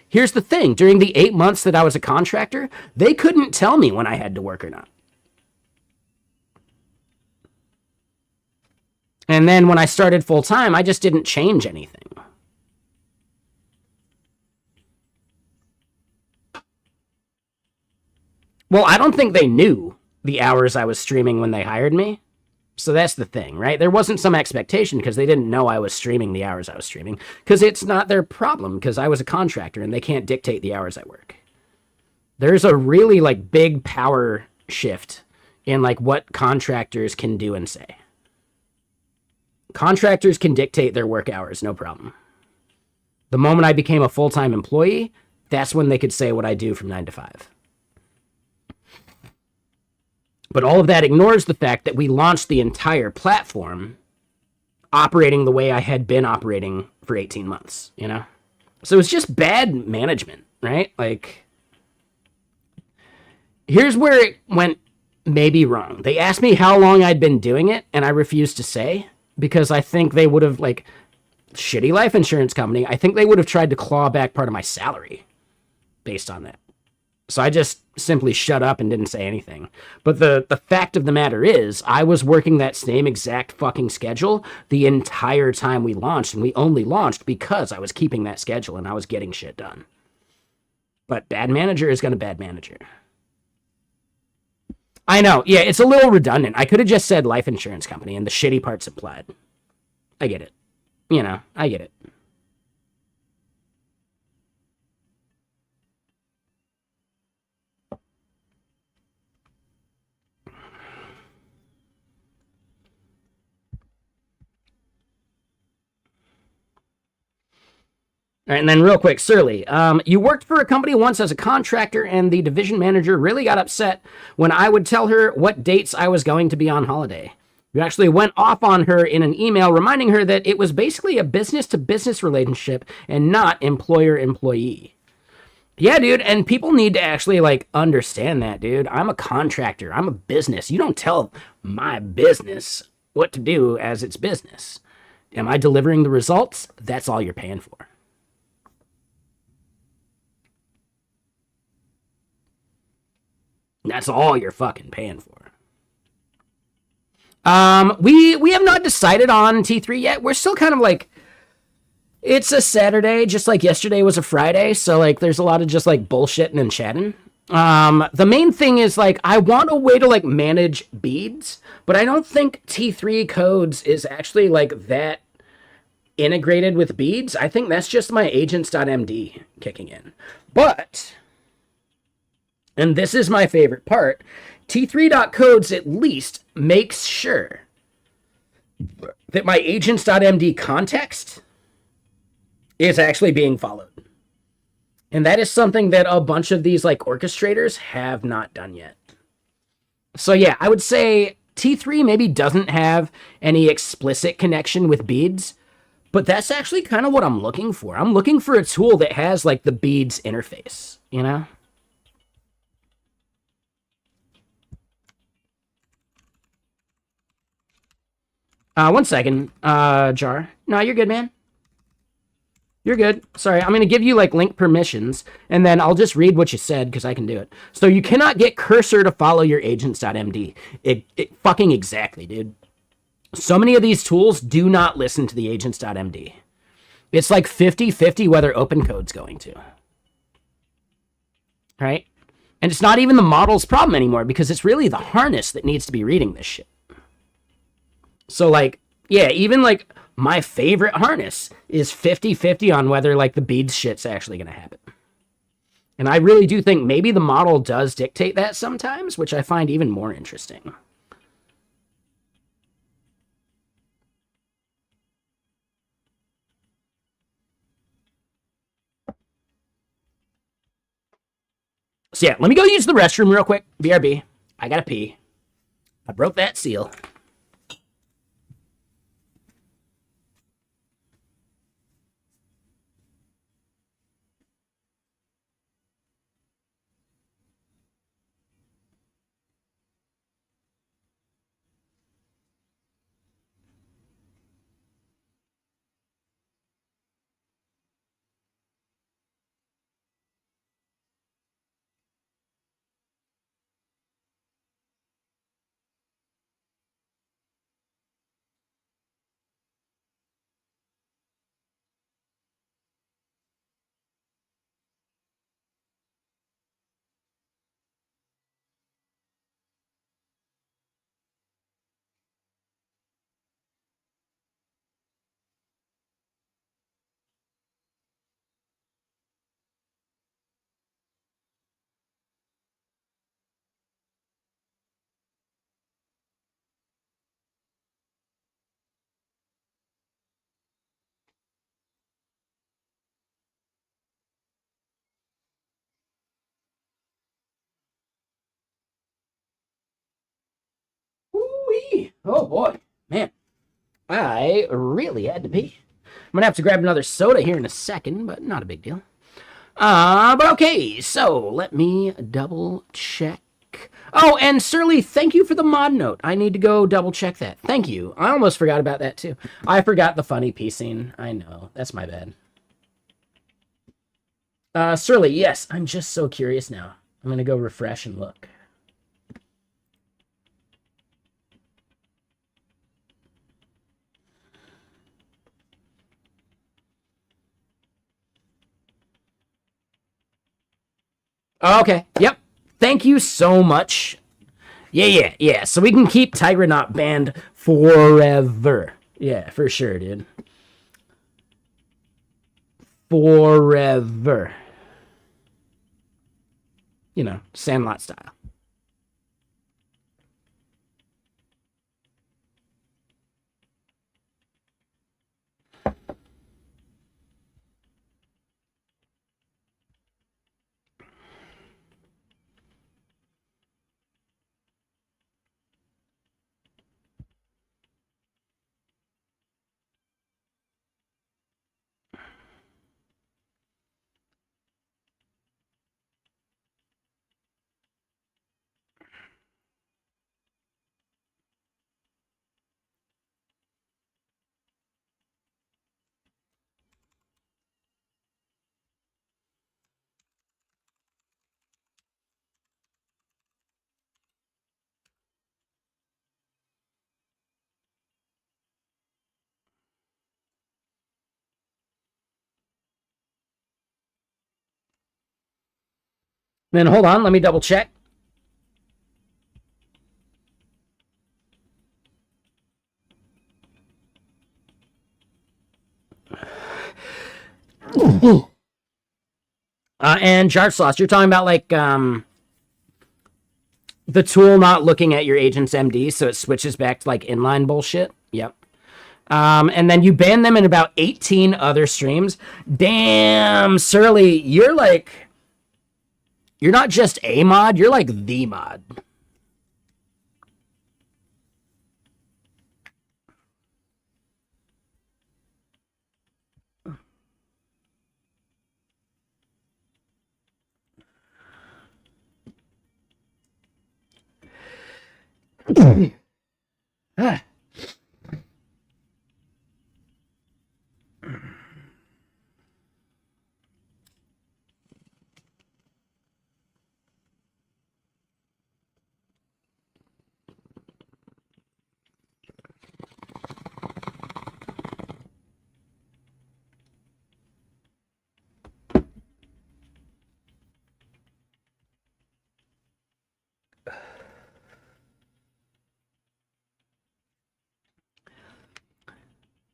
here's the thing, during the 8 months that I was a contractor, they couldn't tell me when I had to work or not. And then when I started full-time, I just didn't change anything. Well, I don't think they knew the hours I was streaming when they hired me. So that's the thing, right? There wasn't some expectation because they didn't know I was streaming the hours I was streaming, because it's not their problem, because I was a contractor and they can't dictate the hours I work. There's a really, like, big power shift in, like, what contractors can do and say. Contractors can dictate their work hours, no problem. The moment I became a full-time employee, that's when they could say what I do from 9 to 5. But all of that ignores the fact that we launched the entire platform operating the way I had been operating for 18 months, you know? So it's just bad management, right? Like, here's where it went maybe wrong. They asked me how long I'd been doing it, and I refused to say, because I think they would have, like, shitty life insurance company, I think they would have tried to claw back part of my salary based on that. So I just simply shut up and didn't say anything. But the fact of the matter is, I was working that same exact fucking schedule the entire time we launched, and we only launched because I was keeping that schedule and I was getting shit done. But bad manager is gonna bad manager. I know, yeah, it's a little redundant. I could have just said life insurance company and the shitty part's implied. I get it. You know, I get it. All right, and then real quick, Surly, you worked for a company once as a contractor, and the division manager really got upset when I would tell her what dates I was going to be on holiday. You actually went off on her in an email reminding her that it was basically a business-to-business relationship and not employer-employee. Yeah, dude, and people need to actually, like, understand that, dude. I'm a contractor. I'm a business. You don't tell my business what to do as its business. Am I delivering the results? That's all you're paying for. That's all you're fucking paying for. We have not decided on T3 yet. We're still kind of like, it's a Saturday, just like yesterday was a Friday, so like there's a lot of just like bullshitting and chatting. The main thing is like I want a way to like manage beads, but I don't think T3 codes is actually like that integrated with beads. I think that's just my agents.md kicking in. But, and this is my favorite part, T3.codes at least makes sure that my agents.md context is actually being followed. And that is something that a bunch of these like orchestrators have not done yet. So yeah, I would say T3 maybe doesn't have any explicit connection with beads, but that's actually kind of what I'm looking for. I'm looking for a tool that has like the beads interface, you know? One second, Jar. No, you're good, man. You're good. Sorry, I'm going to give you, like, link permissions, and then I'll just read what you said, because I can do it. So you cannot get cursor to follow your agents.md. It fucking exactly, dude. So many of these tools do not listen to the agents.md. It's like 50-50 whether open code's going to. Right? And it's not even the model's problem anymore because it's really the harness that needs to be reading this shit. So, like, yeah, even like my favorite harness is 50-50 on whether like the beads shit's actually going to happen. And I really do think maybe the model does dictate that sometimes, which I find even more interesting. So yeah, let me go use the restroom real quick. BRB. I gotta pee. I broke that seal. Ooh-wee. Oh boy, man, I really had to pee. I'm gonna have to grab another soda here in a second, but not a big deal. But okay, so let me double check. Oh, and Surly, thank you for the mod note. I need to go double check that. Thank you. I almost forgot about that too. I forgot the funny pee scene. I know. That's my bad. Surly, yes, I'm just so curious now. I'm gonna go refresh and look. Okay, yep. Thank you so much. Yeah. So we can keep Tigernaut banned forever. Yeah, for sure, dude. Forever. You know, Sandlot style. Then hold on, let me double check. And Jartsloss, you're talking about like the tool not looking at your agent's MD, so it switches back to like inline bullshit. Yep. And then you ban them in about 18 other streams. Damn, Surly, you're not just a mod, you're like the mod. Ah.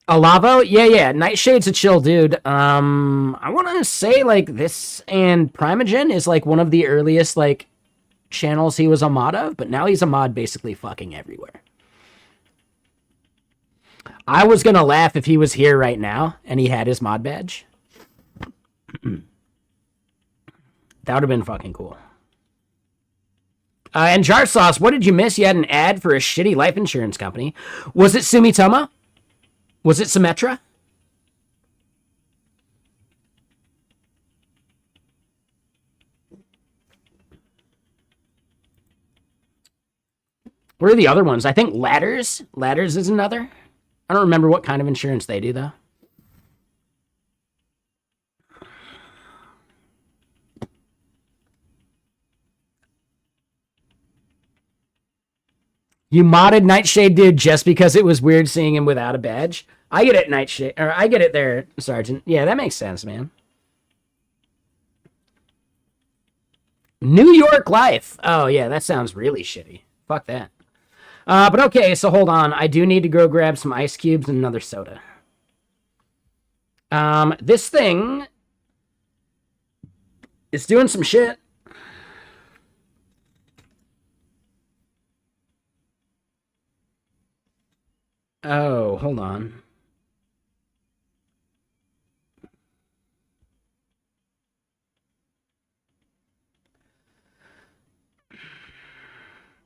Alavo? Yeah. Nightshade's a chill dude. I want to say like this and Primogen is like one of the earliest like channels he was a mod of, but now he's a mod basically fucking everywhere. I was gonna laugh if he was here right now and he had his mod badge. That would have been fucking cool. And Jar Sauce, what did you miss? You had an ad for a shitty life insurance company. Was it Sumitomo? Was it Symmetra? What are the other ones? I think Ladders. Ladders is another. I don't remember what kind of insurance they do, though. You modded Nightshade, dude, just because it was weird seeing him without a badge. I get it, Nightshade. Or I get it there, Sergeant. Yeah, that makes sense, man. New York Life. Oh, yeah, that sounds really shitty. Fuck that. But okay, so hold on. I do need to go grab some ice cubes and another soda. This thing is doing some shit. Oh, hold on.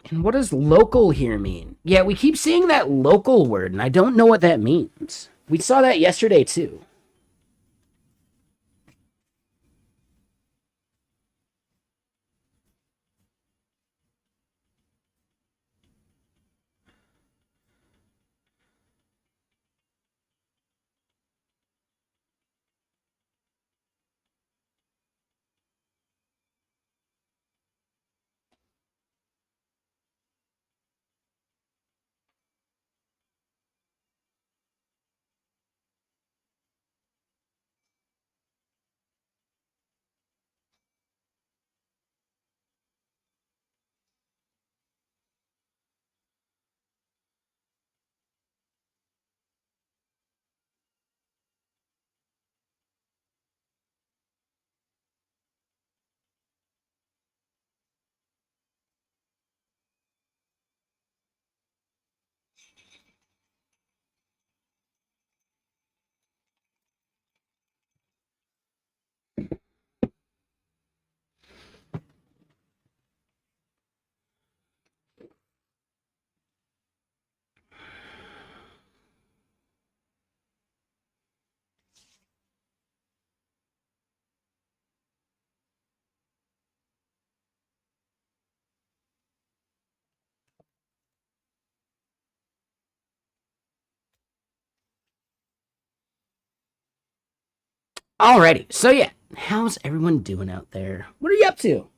And what does local here mean? Yeah, we keep seeing that local word, and I don't know what that means. We saw that yesterday, too. Alrighty, so yeah, how's everyone doing out there? What are you up to?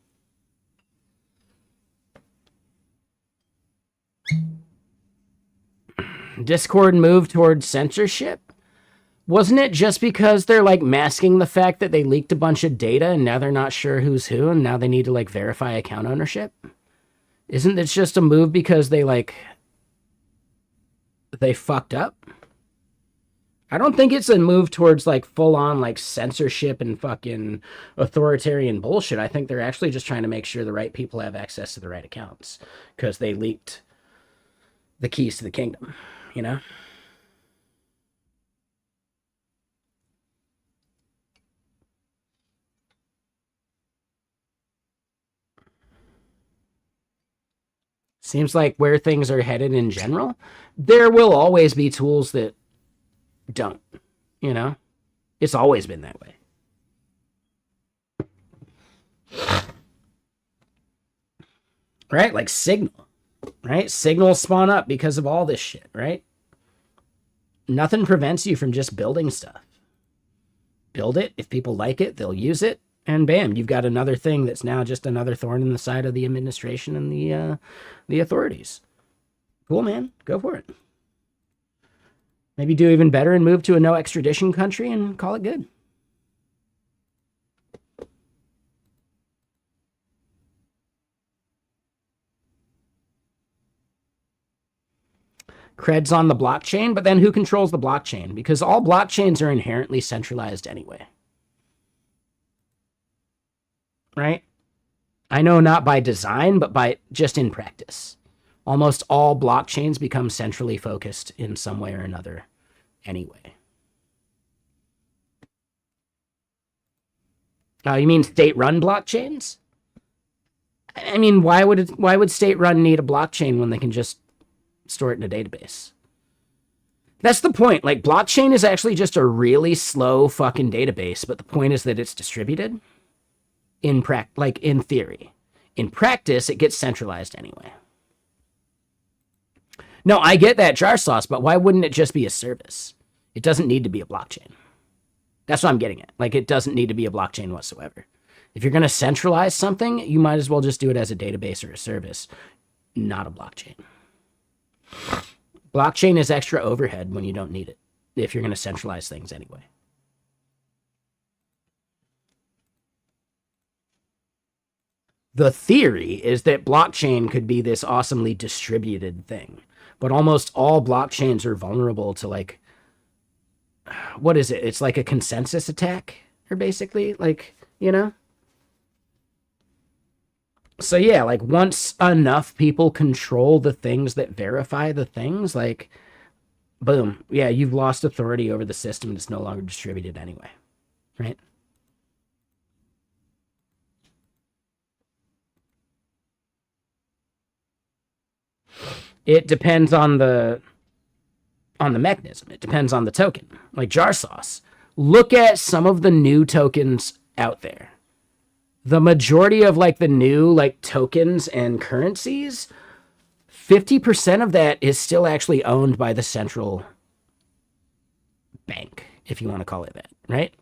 Discord moved towards censorship? Wasn't it just because they're like masking the fact that they leaked a bunch of data and now they're not sure who's who and now they need to like verify account ownership? Isn't this just a move because they fucked up? I don't think it's a move towards like full on like censorship and fucking authoritarian bullshit. I think they're actually just trying to make sure the right people have access to the right accounts because they leaked the keys to the kingdom, you know? Seems like where things are headed in general, there will always be tools that don't, you know? It's always been that way. Right? Like Signal, right? Signal spawn up because of all this shit, right? Nothing prevents you from just building stuff. Build it. If people like it, they'll use it. And bam, you've got another thing that's now just another thorn in the side of the administration and the authorities. Cool, man. Go for it. Maybe do even better and move to a no extradition country and call it good. creds on the blockchain, but then who controls the blockchain? Because all blockchains are inherently centralized anyway. Right? I know not by design, but by just in practice. Almost all blockchains become centrally focused in some way or another anyway. You mean state-run blockchains? I mean, why would state-run need a blockchain when they can just store it in a database? That's the point. Like, blockchain is actually just a really slow fucking database, but the point is that it's distributed in theory. In practice, it gets centralized anyway. No, I get that, jar sauce, but why wouldn't it just be a service? It doesn't need to be a blockchain. That's what I'm getting at. Like, it doesn't need to be a blockchain whatsoever. If you're going to centralize something, you might as well just do it as a database or a service, not a blockchain. Blockchain is extra overhead when you don't need it, if you're going to centralize things anyway. The theory is that blockchain could be this awesomely distributed thing, but almost all blockchains are vulnerable to, like, what is it? It's like a consensus attack, or basically, like, you know? So yeah, like, once enough people control the things that verify the things, like, boom, yeah, you've lost authority over the system and it's no longer distributed anyway, right? It depends on the mechanism. It depends on the token. Like jar sauce. Look at some of the new tokens out there. The majority of like the new like tokens and currencies, 50% of that is still actually owned by the central bank, if you want to call it that, right?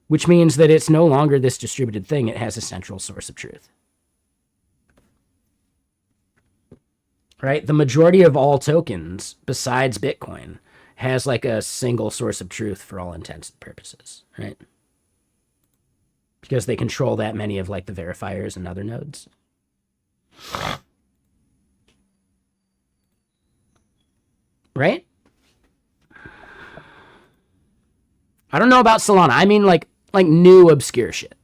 Which means that it's no longer this distributed thing. It has a central source of truth. Right? The majority of all tokens, besides Bitcoin, has like a single source of truth for all intents and purposes, right? Because they control that many of like the verifiers and other nodes. Right? I don't know about Solana. I mean like new obscure shit.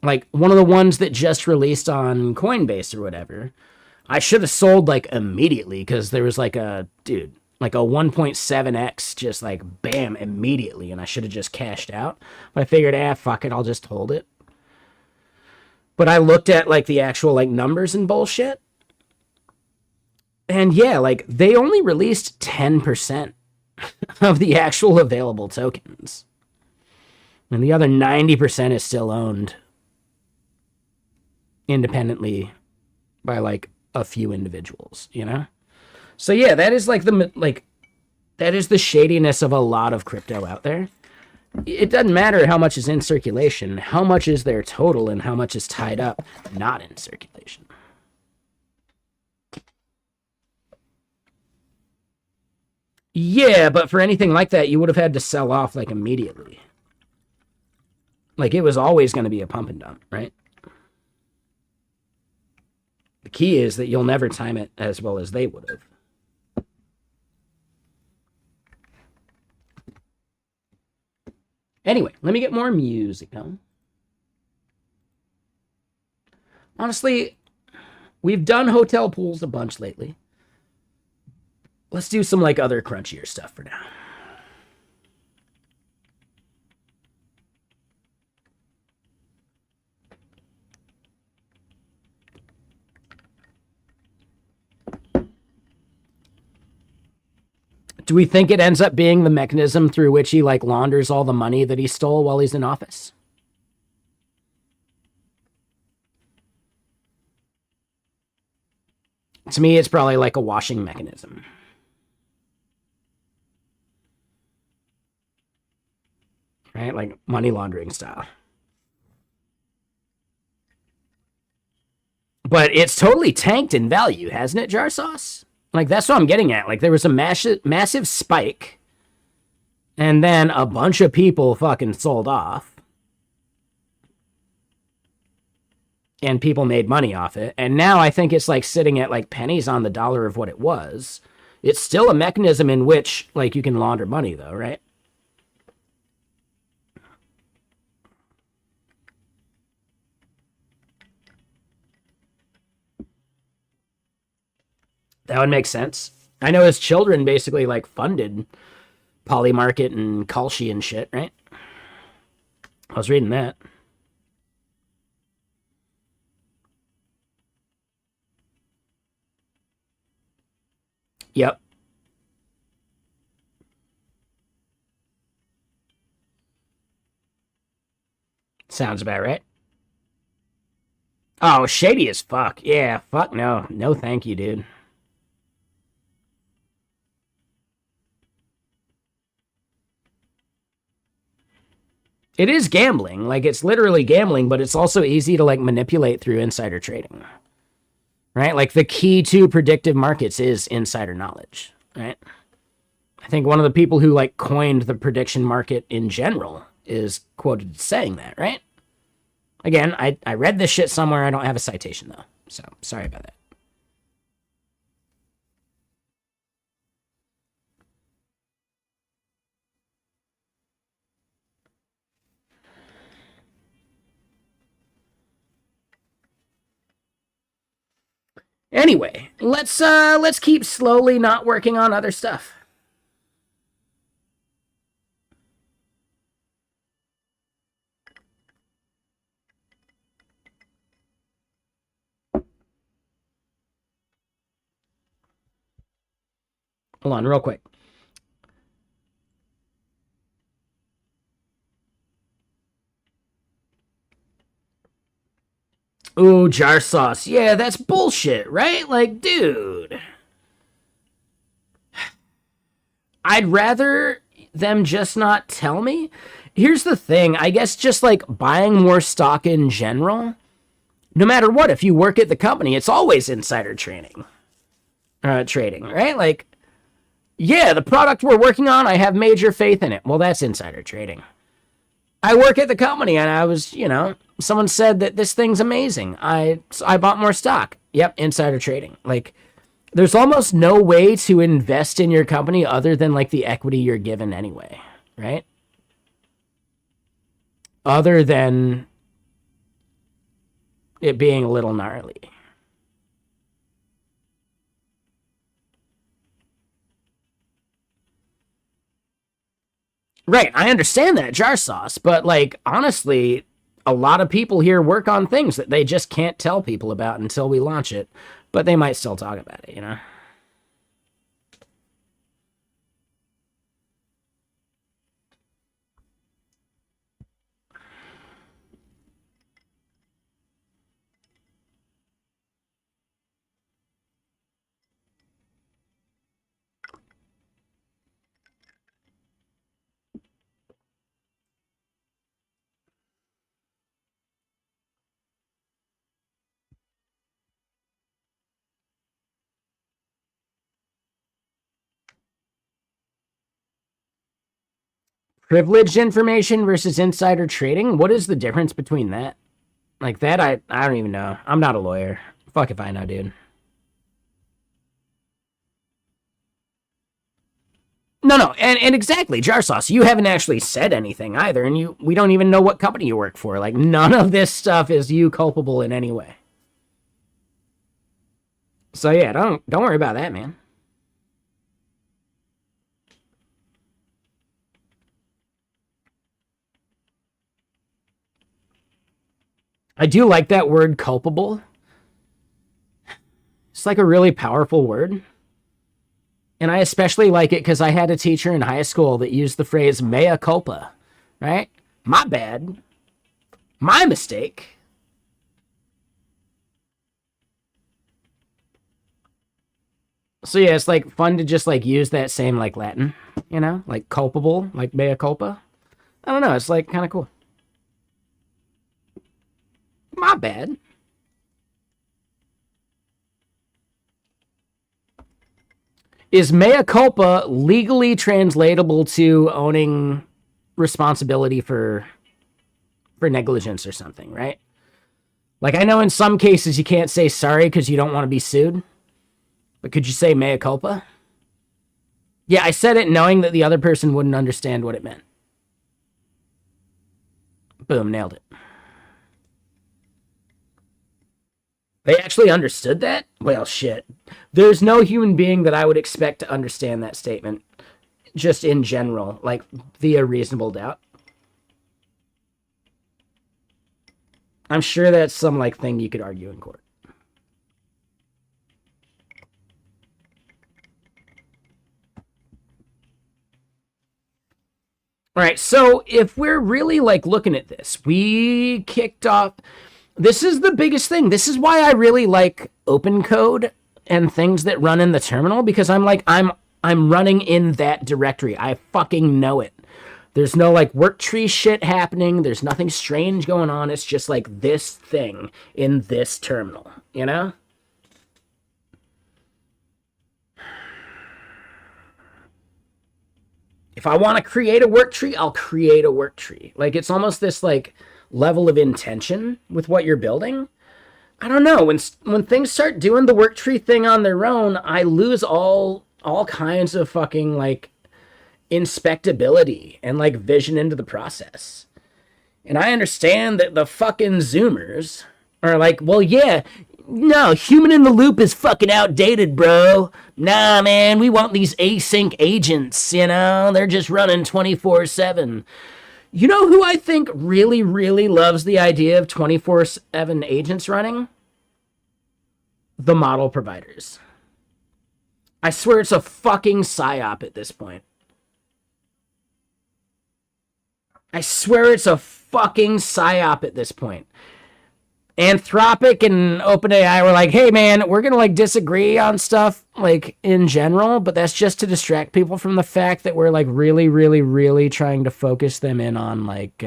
Like one of the ones that just released on Coinbase or whatever, I should have sold like immediately because there was like a 1.7x just like bam immediately, and I should have just cashed out. But I figured, fuck it, I'll just hold it. But I looked at like the actual like numbers and bullshit, and yeah, like they only released 10% of the actual available tokens, and the other 90% is still owned independently by like a few individuals, you know? So yeah, that is like that is the shadiness of a lot of crypto out there. It doesn't matter how much is in circulation, how much is there total and how much is tied up not in circulation. Yeah, but for anything like that, you would have had to sell off like immediately. Like it was always going to be a pump and dump, right? The key is that you'll never time it as well as they would have. Anyway, let me get more music going. Honestly, we've done hotel pools a bunch lately. Let's do some like other crunchier stuff for now. Do we think it ends up being the mechanism through which he like launders all the money that he stole while he's in office? To me, it's probably like a washing mechanism. Right? Like money laundering style. But it's totally tanked in value, hasn't it, jar sauce? Like, that's what I'm getting at. Like, there was a massive spike, and then a bunch of people fucking sold off. and people made money off it. And now I think it's like sitting at like pennies on the dollar of what it was. It's still a mechanism in which like you can launder money though, right? That would make sense. I know his children basically like funded Polymarket and Kalshi and shit, right? I was reading that. Yep. Sounds about right. Oh, shady as fuck. Yeah, fuck no. No thank you, dude. It is gambling. Like, it's literally gambling, but it's also easy to, like, manipulate through insider trading. Right? Like, the key to predictive markets is insider knowledge, right? I think one of the people who, like, coined the prediction market in general is quoted saying that, right? Again, I read this shit somewhere. I don't have a citation, though. So, sorry about that. Anyway, let's keep slowly not working on other stuff. Hold on, real quick. Ooh, jar sauce. Yeah, that's bullshit, right? Like, dude. I'd rather them just not tell me. Here's the thing. I guess just like buying more stock in general, no matter what, if you work at the company, it's always insider trading, right? Like, yeah, the product we're working on, I have major faith in it. Well, that's insider trading. I work at the company and I was, someone said that this thing's amazing. I bought more stock. Yep, insider trading. Like, there's almost no way to invest in your company other than like the equity you're given anyway, right? Other than it being a little gnarly. Right, I understand that, jar sauce, but like honestly, a lot of people here work on things that they just can't tell people about until we launch it, but they might still talk about it. Privileged information versus insider trading? What is the difference between that? Like that, I don't even know. I'm not a lawyer. Fuck if I know, dude. No, and exactly, jar sauce. You haven't actually said anything either, and we don't even know what company you work for. Like none of this stuff is you culpable in any way. So yeah, don't worry about that, man. I do like that word culpable. It's like a really powerful word. And I especially like it because I had a teacher in high school that used the phrase mea culpa, right? My bad. My mistake. So yeah, it's like fun to just like use that same like Latin, like culpable, like mea culpa. I don't know, it's like kind of cool. My bad. Is mea culpa legally translatable to owning responsibility for negligence or something, right? Like, I know in some cases you can't say sorry because you don't want to be sued, but could you say mea culpa? Yeah, I said it knowing that the other person wouldn't understand what it meant. Boom, nailed it. They actually understood that? Well, shit. There's no human being that I would expect to understand that statement, just in general, like via reasonable doubt. I'm sure that's some like thing you could argue in court. All right, so if we're really like looking at this, we kicked off. This is the biggest thing. This is why I really like open code and things that run in the terminal, because I'm running in that directory. I fucking know it. There's no like work tree shit happening. There's nothing strange going on. It's just like this thing in this terminal, you know? If I want to create a work tree, I'll create a work tree. Like, it's almost this like level of intention with what you're building. I don't know. When things start doing the work tree thing on their own, I lose all kinds of fucking like inspectability and like vision into the process. And I understand that the fucking Zoomers are like, well, yeah, no, human in the loop is fucking outdated, bro. Nah, man, we want these async agents, you know? They're just running 24/7. You know who I think really, really loves the idea of 24/7 agents running? The model providers. I swear it's a fucking psyop at this point. I swear it's a fucking psyop at this point. Anthropic and OpenAI were like, hey man, we're gonna like disagree on stuff like in general, but that's just to distract people from the fact that we're like really, really, really trying to focus them in on like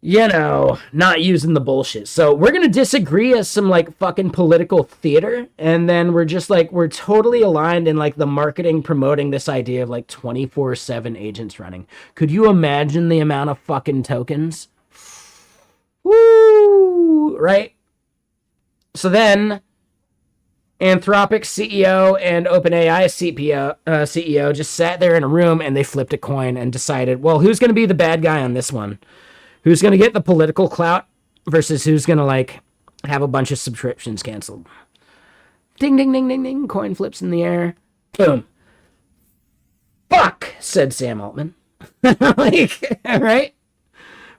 you know, not using the bullshit. So we're gonna disagree as some like fucking political theater, and then we're just like we're totally aligned in like the marketing promoting this idea of like 24/7 agents running. Could you imagine the amount of fucking tokens? Woo! Right? So then, Anthropic CEO and OpenAI CEO just sat there in a room and they flipped a coin and decided, well, who's going to be the bad guy on this one? Who's going to get the political clout versus who's going to, like, have a bunch of subscriptions canceled? Ding, ding, ding, ding, ding. Coin flips in the air. Boom. Fuck, said Sam Altman. Like, right?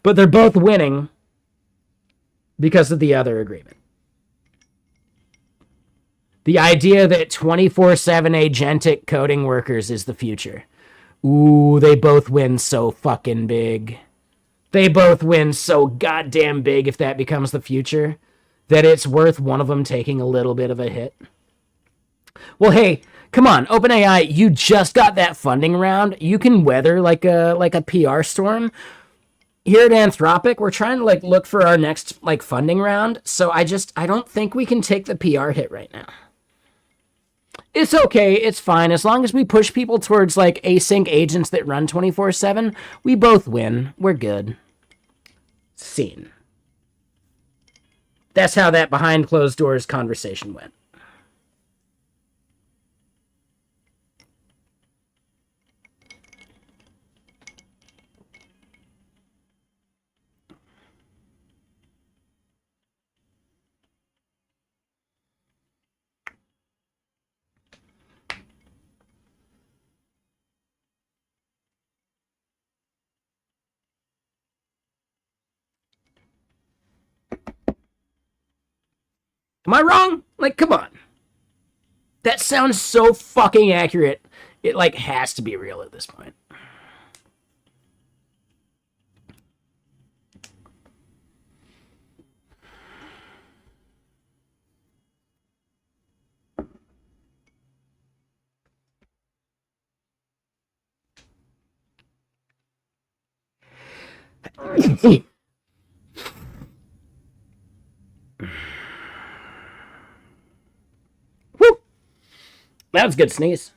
But they're both winning because of the other agreement. The idea that 24/7 agentic coding workers is the future. Ooh, they both win so fucking big. They both win so goddamn big if that becomes the future, that it's worth one of them taking a little bit of a hit. Well, hey, come on, OpenAI, you just got that funding round. You can weather like a PR storm. Here at Anthropic, we're trying to like look for our next like funding round. So I don't think we can take the PR hit right now. It's okay, it's fine. As long as we push people towards like async agents that run 24/7, we both win. We're good. Scene. That's how that behind closed doors conversation went. Am I wrong? Like, come on. That sounds so fucking accurate. It, like, has to be real at this point. Woo! That was a good sneeze.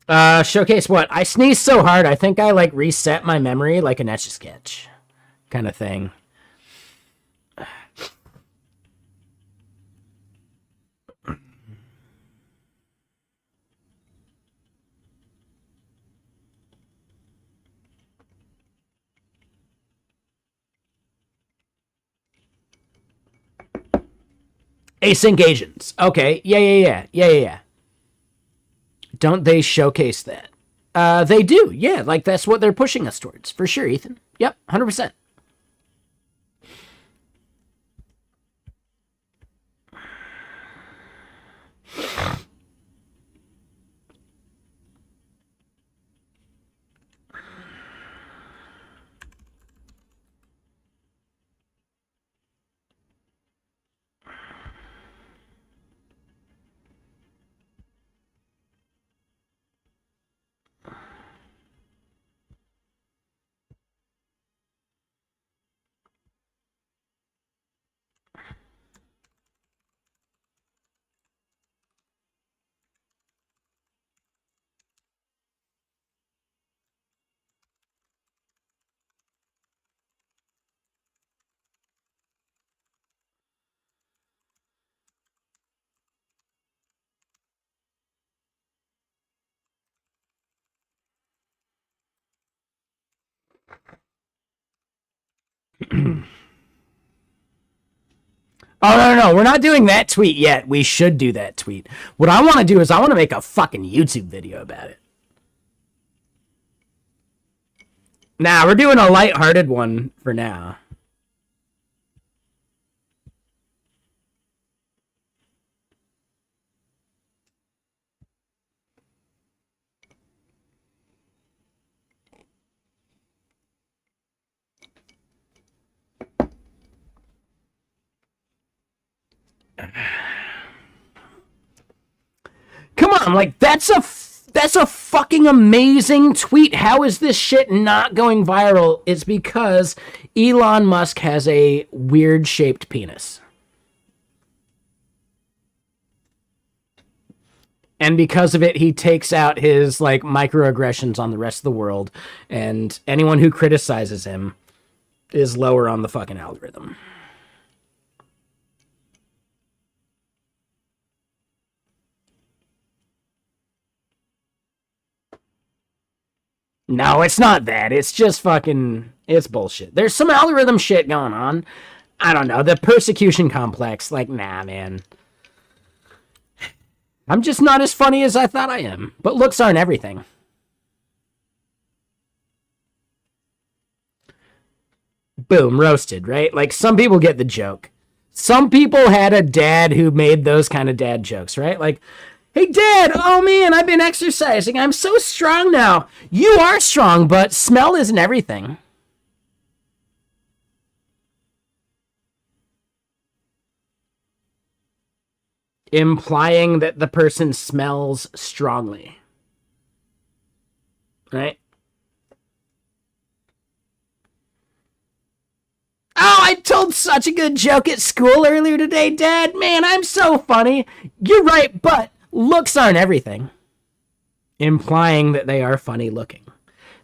Showcase what? I sneezed so hard, I think I, like, reset my memory like an Etch-a-Sketch kind of thing. Async agents. Okay. Yeah. Don't they showcase that? They do. Yeah, like that's what they're pushing us towards. For sure, Ethan. Yep, 100%. Oh, no. We're not doing that tweet yet. We should do that tweet. What I want to do is I want to make a fucking YouTube video about it. Nah, we're doing a lighthearted one for now. Come on, like that's a fucking amazing tweet. How is this shit not going viral? It's because Elon Musk has a weird shaped penis. And because of it, he takes out his like microaggressions on the rest of the world, and anyone who criticizes him is lower on the fucking algorithm. No, it's not that. It's just fucking, it's bullshit. There's some algorithm shit going on. I don't know. The persecution complex, like, nah, man. I'm just not as funny as I thought I am. But looks aren't everything. Boom, roasted, right? Like, some people get the joke. Some people had a dad who made those kind of dad jokes, right? Like, hey, Dad, oh man, I've been exercising. I'm so strong now. You are strong, but smell isn't everything. Implying that the person smells strongly. Right? Oh, I told such a good joke at school earlier today, Dad. Man, I'm so funny. You're right, but looks aren't everything. Implying that they are funny looking.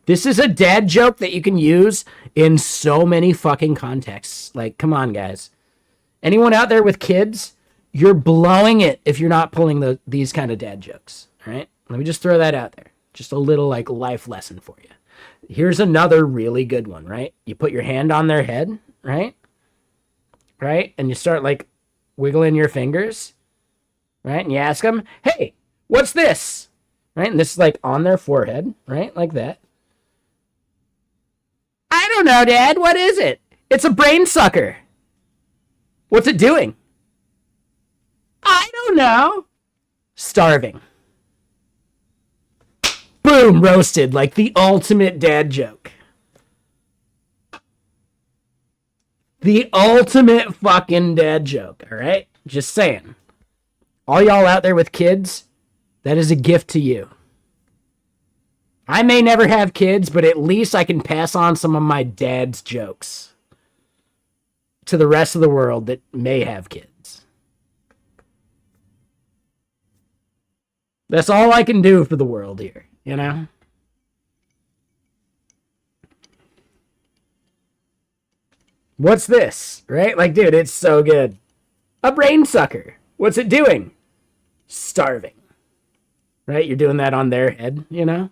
This is a dad joke that you can use in so many fucking contexts. Like, come on, guys. Anyone out there with kids, you're blowing it if you're not pulling these kind of dad jokes. All right? Let me just throw that out there. Just a little, like, life lesson for you. Here's another really good one, right? You put your hand on their head, right? Right? And you start, like, wiggling your fingers, right? And you ask them, hey, what's this? Right? And this is, like, on their forehead, right? Like that. I don't know, Dad. What is it? It's a brain sucker. What's it doing? I don't know. Starving. Boom, roasted, like the ultimate dad joke. The ultimate fucking dad joke, all right? Just saying. All y'all out there with kids, that is a gift to you. I may never have kids, but at least I can pass on some of my dad's jokes to the rest of the world that may have kids. That's all I can do for the world here. you know? What's this? Right? Like, dude, it's so good. A brain sucker. What's it doing? Starving. Right? You're doing that on their head, you know?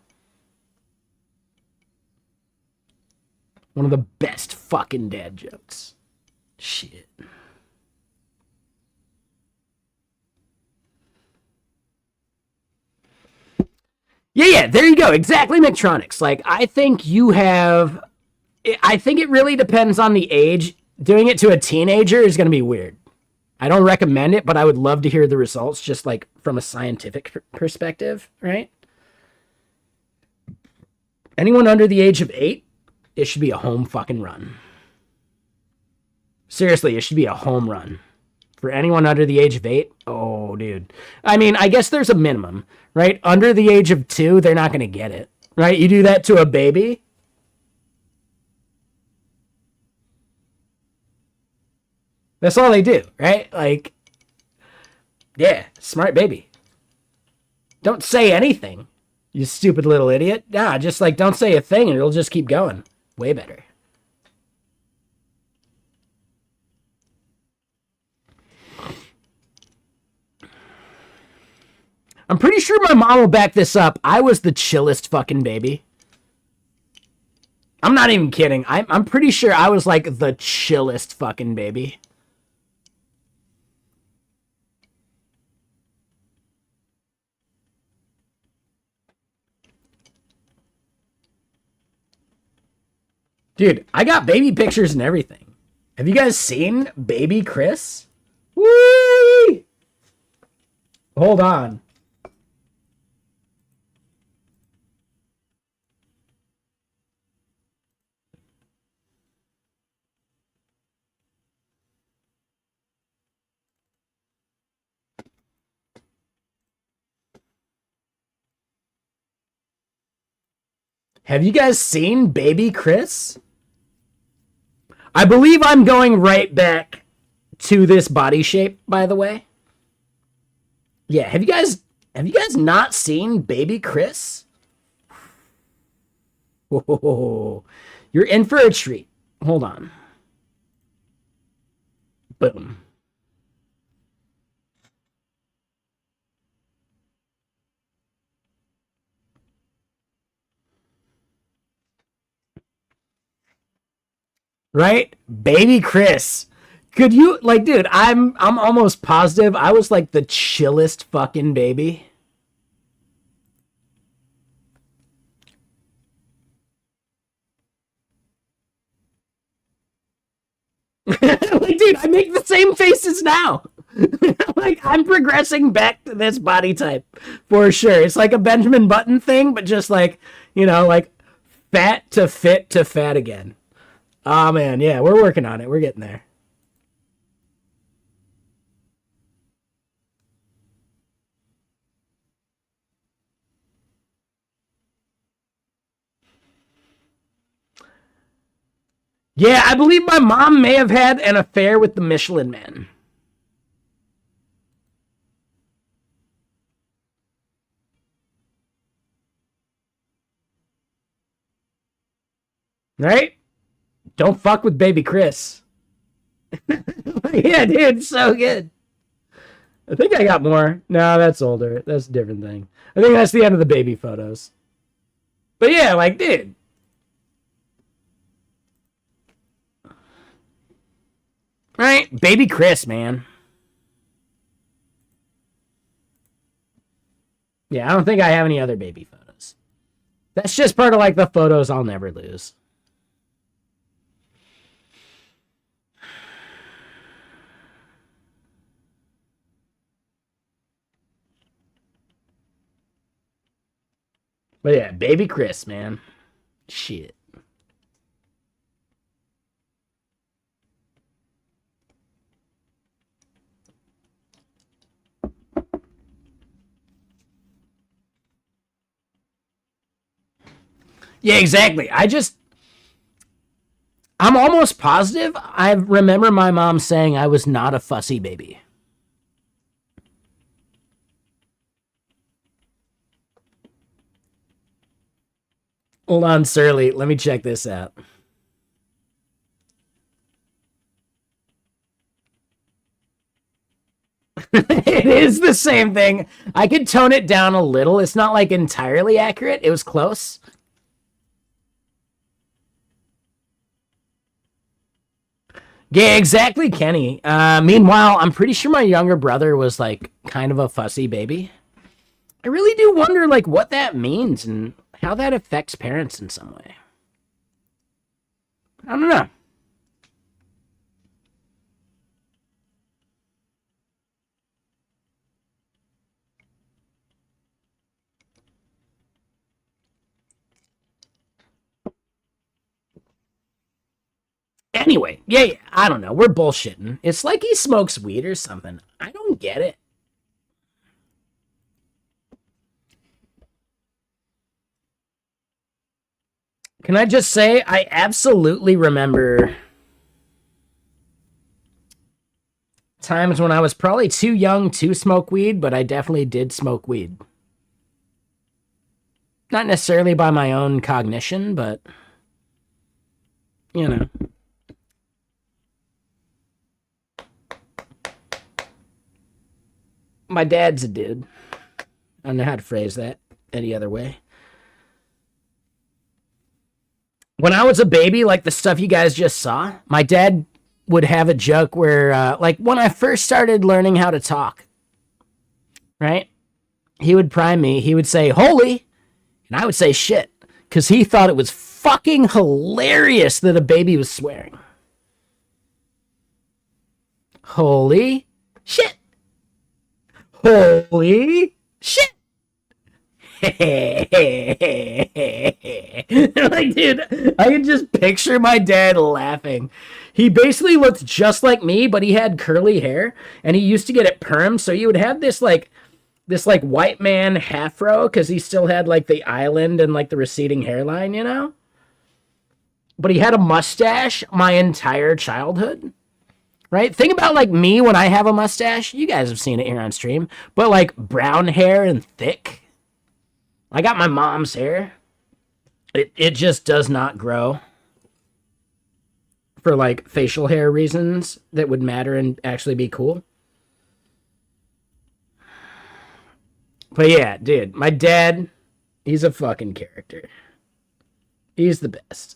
One of the best fucking dad jokes. Shit. Yeah, there you go. Exactly, Mctronics. Like, I think you have... I think it really depends on the age. Doing it to a teenager is going to be weird. I don't recommend it, but I would love to hear the results just like from a scientific perspective, right? Anyone under the age of 8, it should be a home fucking run. Seriously, it should be a home run. For anyone under the age of 8, oh, dude. I mean, I guess there's a minimum, right? Under the age of 2, they're not going to get it, right? You do that to a baby... That's all they do, right? Like, yeah, smart baby. Don't say anything, you stupid little idiot. Nah, just like don't say a thing and it'll just keep going. Way better. I'm pretty sure my mom will back this up. I was the chillest fucking baby. I'm not even kidding. I'm pretty sure I was like the chillest fucking baby. Dude, I got baby pictures and everything. Have you guys seen baby Chris? Whee! Hold on. Have you guys seen baby Chris? I believe I'm going right back to this body shape, by the way. Yeah, have you guys not seen baby Chris? Whoa, you're in for a treat. Hold on. Boom. Right? Baby Chris. Could you like, dude, I'm almost positive I was like the chillest fucking baby. Like, dude, I make the same faces now. Like, I'm progressing back to this body type for sure. It's like a Benjamin Button thing, but just like, you know, like fat to fit to fat again. Oh man, yeah, we're working on it. We're getting there. Yeah, I believe my mom may have had an affair with the Michelin Man. Right? Don't fuck with baby Chris. Yeah, dude, so good. I think I got more. No, that's older. That's a different thing. I think that's the end of the baby photos. But yeah, like, dude. Right? Baby Chris, man. Yeah, I don't think I have any other baby photos. That's just part of like the photos I'll never lose. But yeah, baby Chris, man. Shit. Yeah, exactly. I'm almost positive I remember my mom saying I was not a fussy baby. Hold on, Surly. Let me check this out. It is the same thing. I could tone it down a little. It's not like entirely accurate. It was close. Yeah, exactly, Kenny. Meanwhile, I'm pretty sure my younger brother was like kind of a fussy baby. I really do wonder like what that means and how that affects parents in some way. I don't know. Anyway, yeah, I don't know. We're bullshitting. It's like he smokes weed or something. I don't get it. Can I just say, I absolutely remember times when I was probably too young to smoke weed, but I definitely did smoke weed. Not necessarily by my own cognition, but, you know. My dad's a dude. I don't know how to phrase that any other way. When I was a baby, like the stuff you guys just saw, my dad would have a joke where, like, when I first started learning how to talk, right? He would prime me. He would say, holy, and I would say shit, because he thought it was fucking hilarious that a baby was swearing. Holy shit. Holy shit. Like, dude, I can just picture my dad laughing. He basically looked just like me, but he had curly hair, and he used to get it permed, so you would have this white man half-fro, because he still had like the island and like the receding hairline, you know? But he had a mustache my entire childhood. Right? Think about like me when I have a mustache. You guys have seen it here on stream. But like brown hair and thick. I got my mom's hair. It just does not grow. For like facial hair reasons that would matter and actually be cool. But yeah, dude, my dad, he's a fucking character. He's the best.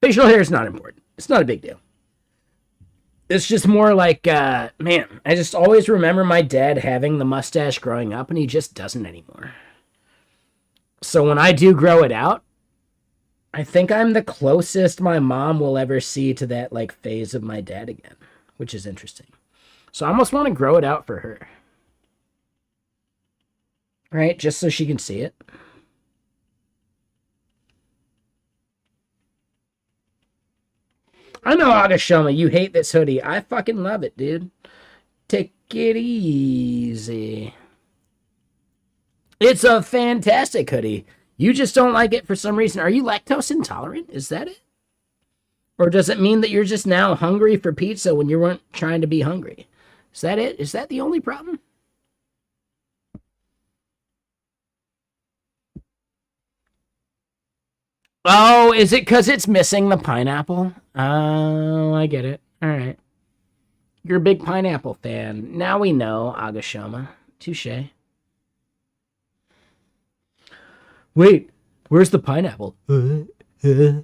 Facial hair is not important. It's not a big deal. It's just more like, man, I just always remember my dad having the mustache growing up, and he just doesn't anymore. So when I do grow it out, I think I'm the closest my mom will ever see to that like phase of my dad again, which is interesting. So I almost want to grow it out for her. Right? Just so she can see it. I know, Agashoma, you hate this hoodie. I fucking love it, dude. Take it easy. It's a fantastic hoodie. You just don't like it for some reason. Are you lactose intolerant? Is that it? Or does it mean that you're just now hungry for pizza when you weren't trying to be hungry? Is that it? Is that the only problem? Oh, is it because it's missing the pineapple? Oh, I get it. All right. You're a big pineapple fan. Now we know, Agashoma. Touche. Wait, where's the pineapple? Yeah,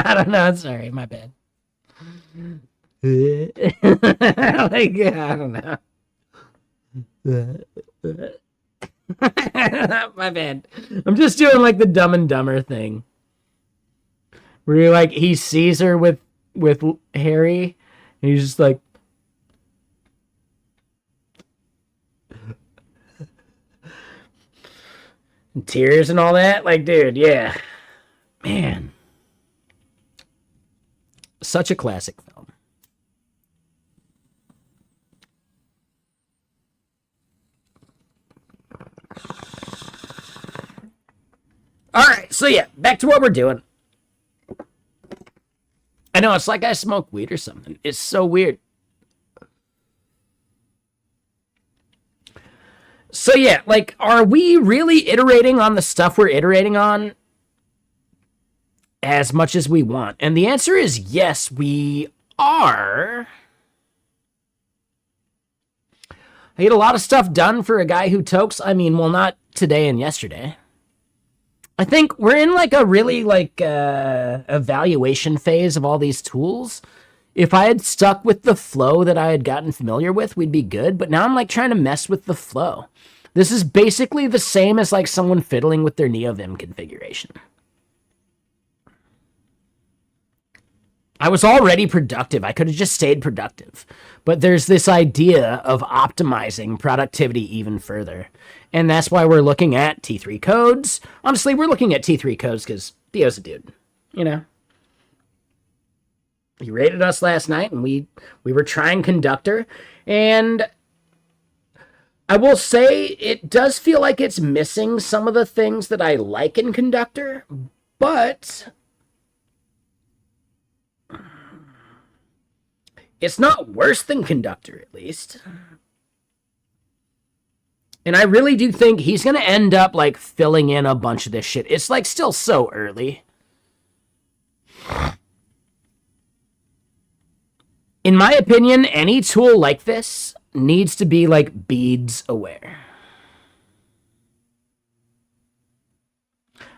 I don't know. Sorry, my bad. Like, I don't know. My bad. I'm just doing like the Dumb and Dumber thing, where you're like he sees her with Harry, and he's just like, and tears and all that. Like, dude, yeah, man, such a classic film. All right. So yeah, back to what we're doing. I know, it's like I smoke weed or something. It's so weird. So yeah, like, are we really iterating on the stuff we're iterating on as much as we want? And the answer is yes, we are. I get a lot of stuff done for a guy who tokes. I mean, well, not today and yesterday. I think we're in like a really like evaluation phase of all these tools. If I had stuck with the flow that I had gotten familiar with, we'd be good. But now I'm like trying to mess with the flow. This is basically the same as like someone fiddling with their NeoVim configuration. I was already productive. I could have just stayed productive. But there's this idea of optimizing productivity even further. And that's why we're looking at T3 codes. Honestly, we're looking at T3 codes because Theo's a dude, you know? He rated us last night, and we were trying Conductor. And I will say it does feel like it's missing some of the things that I like in Conductor, but it's not worse than Conductor, at least. And I really do think he's going to end up, like, filling in a bunch of this shit. It's, like, still so early. In my opinion, any tool like this needs to be, like, beads aware.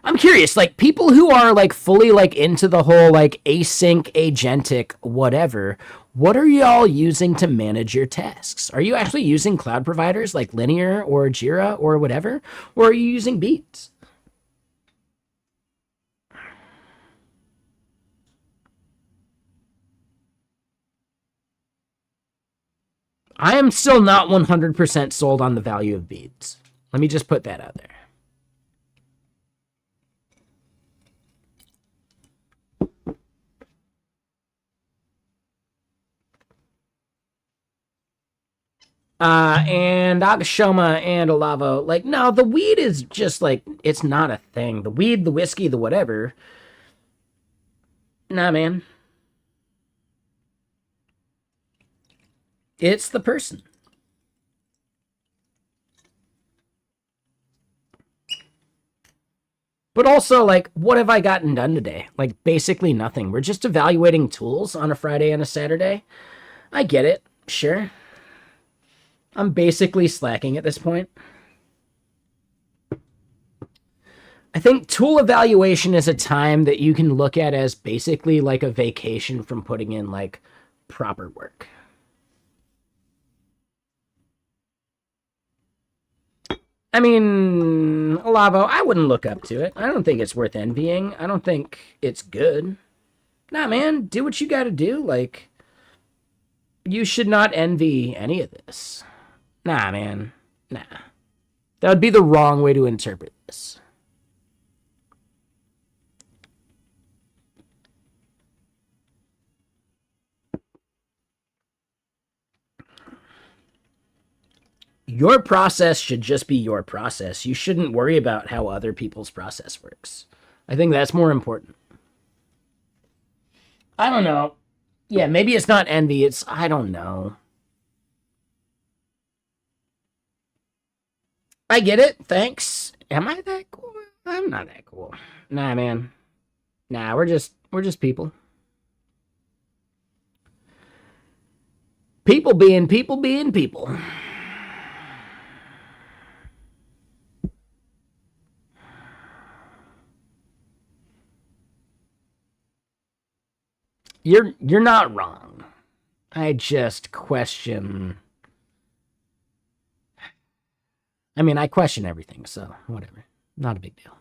I'm curious, like, people who are, like, fully, like, into the whole, like, async, agentic, whatever, what are y'all using to manage your tasks? Are you actually using cloud providers like Linear or Jira or whatever? Or are you using Beats? I am still not 100% sold on the value of Beats. Let me just put that out there. And Agashoma and Olavo, like, no, the weed is just, like, it's not a thing. The weed, the whiskey, the whatever. Nah, man. It's the person. But also, like, what have I gotten done today? Like, basically nothing. We're just evaluating tools on a Friday and a Saturday. I get it. Sure. I'm basically slacking at this point. I think tool evaluation is a time that you can look at as basically like a vacation from putting in like proper work. I mean, Olavo, I wouldn't look up to it. I don't think it's worth envying. I don't think it's good. Nah, man, do what you gotta do. Like, you should not envy any of this. Nah, man. Nah. That would be the wrong way to interpret this. Your process should just be your process. You shouldn't worry about how other people's process works. I think that's more important. I don't know. Yeah, maybe it's not envy. It's, I don't know. I get it. Thanks. Am I that cool? I'm not that cool. Nah, man. Nah, we're just people. People being people being people. You're not wrong. I just question. I mean, I question everything, so whatever. Not a big deal.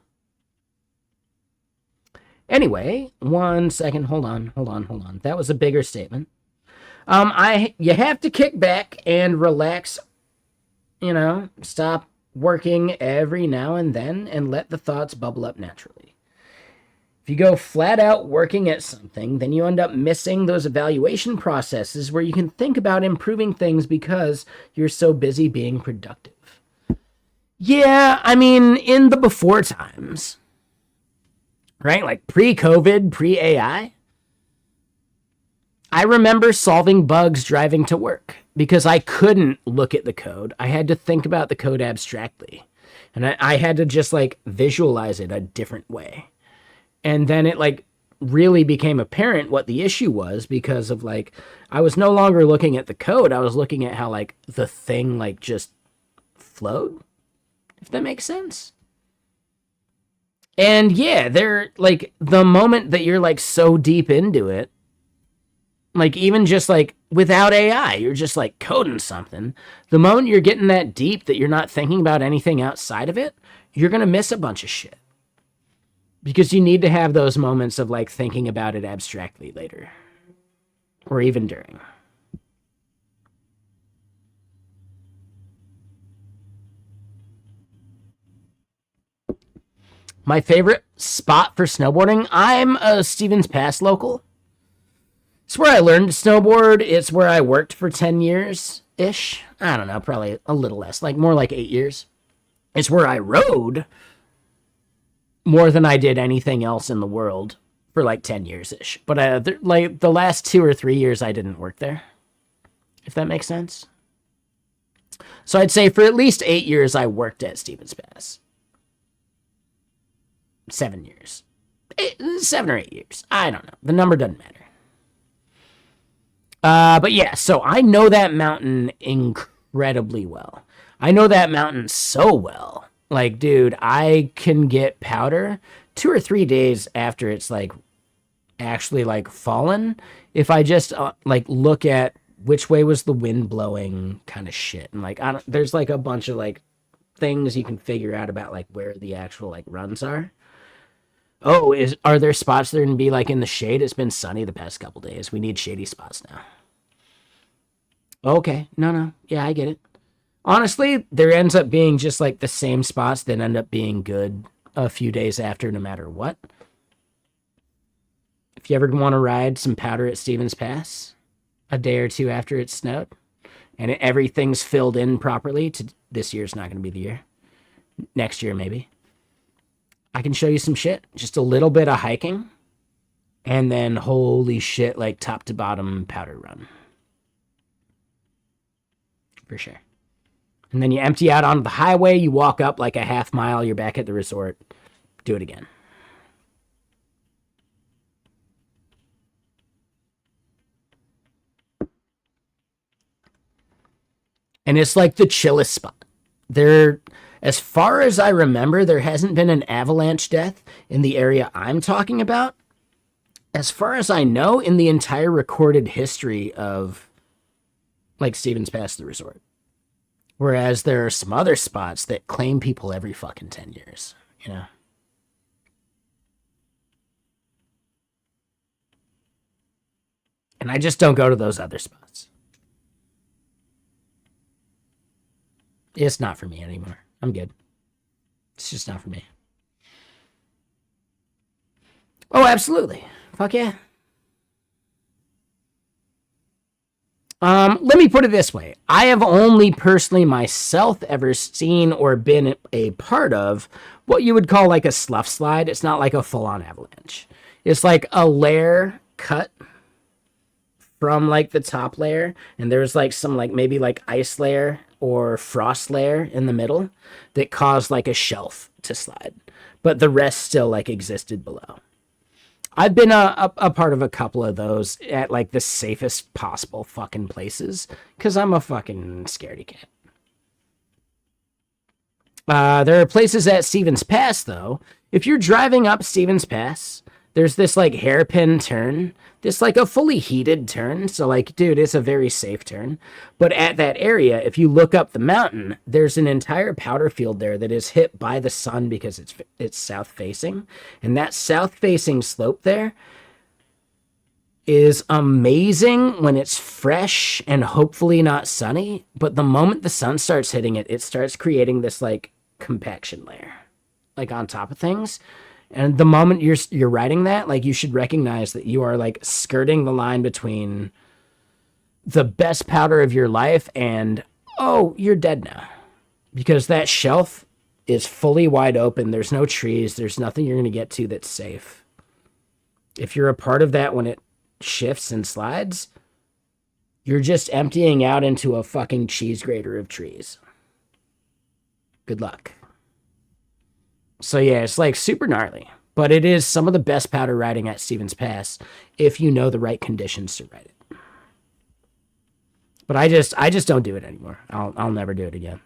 Anyway, 1 second. Hold on. That was a bigger statement. You have to kick back and relax. You know, stop working every now and then and let the thoughts bubble up naturally. If you go flat out working at something, then you end up missing those evaluation processes where you can think about improving things because you're so busy being productive. Yeah, I mean, in the before times, right? Like pre-COVID, pre-AI. I remember solving bugs driving to work because I couldn't look at the code. I had to think about the code abstractly. And I had to just like visualize it a different way. And then it like really became apparent what the issue was because of like, I was no longer looking at the code. I was looking at how like the thing like just flowed, if that makes sense. And yeah, they're like the moment that you're like so deep into it, like even just like without AI, you're just like coding something. The moment you're getting that deep that you're not thinking about anything outside of it, you're going to miss a bunch of shit. Because you need to have those moments of like thinking about it abstractly later. Or even during. My favorite spot for snowboarding, I'm a Stevens Pass local. It's where I learned to snowboard. It's where I worked for 10 years-ish. I don't know, probably a little less, like more like 8 years. It's where I rode more than I did anything else in the world for like 10 years-ish. But like the last 2 or 3 years, I didn't work there, if that makes sense. So I'd say for at least 8 years, I worked at Stevens Pass. 7 years. 7 or 8 years. I don't know. The number doesn't matter. But yeah, so I know that mountain incredibly well. I know that mountain so well. Like, dude, I can get powder 2 or 3 days after it's like actually like fallen. If I just like look at which way was the wind blowing kind of shit. And like, there's like a bunch of like things you can figure out about like where the actual like runs are. Oh, are there spots that are going to be like in the shade? It's been sunny the past couple days. We need shady spots now. Okay. No. Yeah, I get it. Honestly, there ends up being just like the same spots that end up being good a few days after, no matter what. If you ever want to ride some powder at Stevens Pass a day or two after it snowed and everything's filled in properly, this year's not going to be the year. Next year, maybe. I can show you some shit. Just a little bit of hiking. And then, holy shit, like top to bottom powder run. For sure. And then you empty out onto the highway. You walk up like a half mile. You're back at the resort. Do it again. And it's like the chillest spot. As far as I remember, there hasn't been an avalanche death in the area I'm talking about. As far as I know, in the entire recorded history of like Stevens Pass, the resort. Whereas there are some other spots that claim people every fucking 10 years, you know? And I just don't go to those other spots. It's not for me anymore. I'm good. It's just not for me. Oh, absolutely. Fuck yeah. Let me put it this way. I have only personally myself ever seen or been a part of what you would call like a slough slide. It's not like a full-on avalanche. It's like a layer cut from like the top layer, and there's like some like maybe like ice layer or frost layer in the middle that caused like a shelf to slide, but the rest still like existed below. I've been a part of a couple of those at like the safest possible fucking places because I'm a fucking scaredy cat. There are places at Stevens Pass though. If you're driving up Stevens Pass, there's this like hairpin turn, this like a fully heated turn. So like, dude, it's a very safe turn. But at that area, if you look up the mountain, there's an entire powder field there that is hit by the sun because it's south facing. And that south facing slope there is amazing when it's fresh and hopefully not sunny. But the moment the sun starts hitting it, it starts creating this like compaction layer, like on top of things. And the moment you're riding that, like you should recognize that you are like skirting the line between the best powder of your life and, oh, you're dead now. Because that shelf is fully wide open. There's no trees. There's nothing you're going to get to that's safe. If you're a part of that when it shifts and slides, you're just emptying out into a fucking cheese grater of trees. Good luck. So yeah, it's like super gnarly, but it is some of the best powder riding at Stevens Pass if you know the right conditions to ride it. But I just don't do it anymore. I'll never do it again.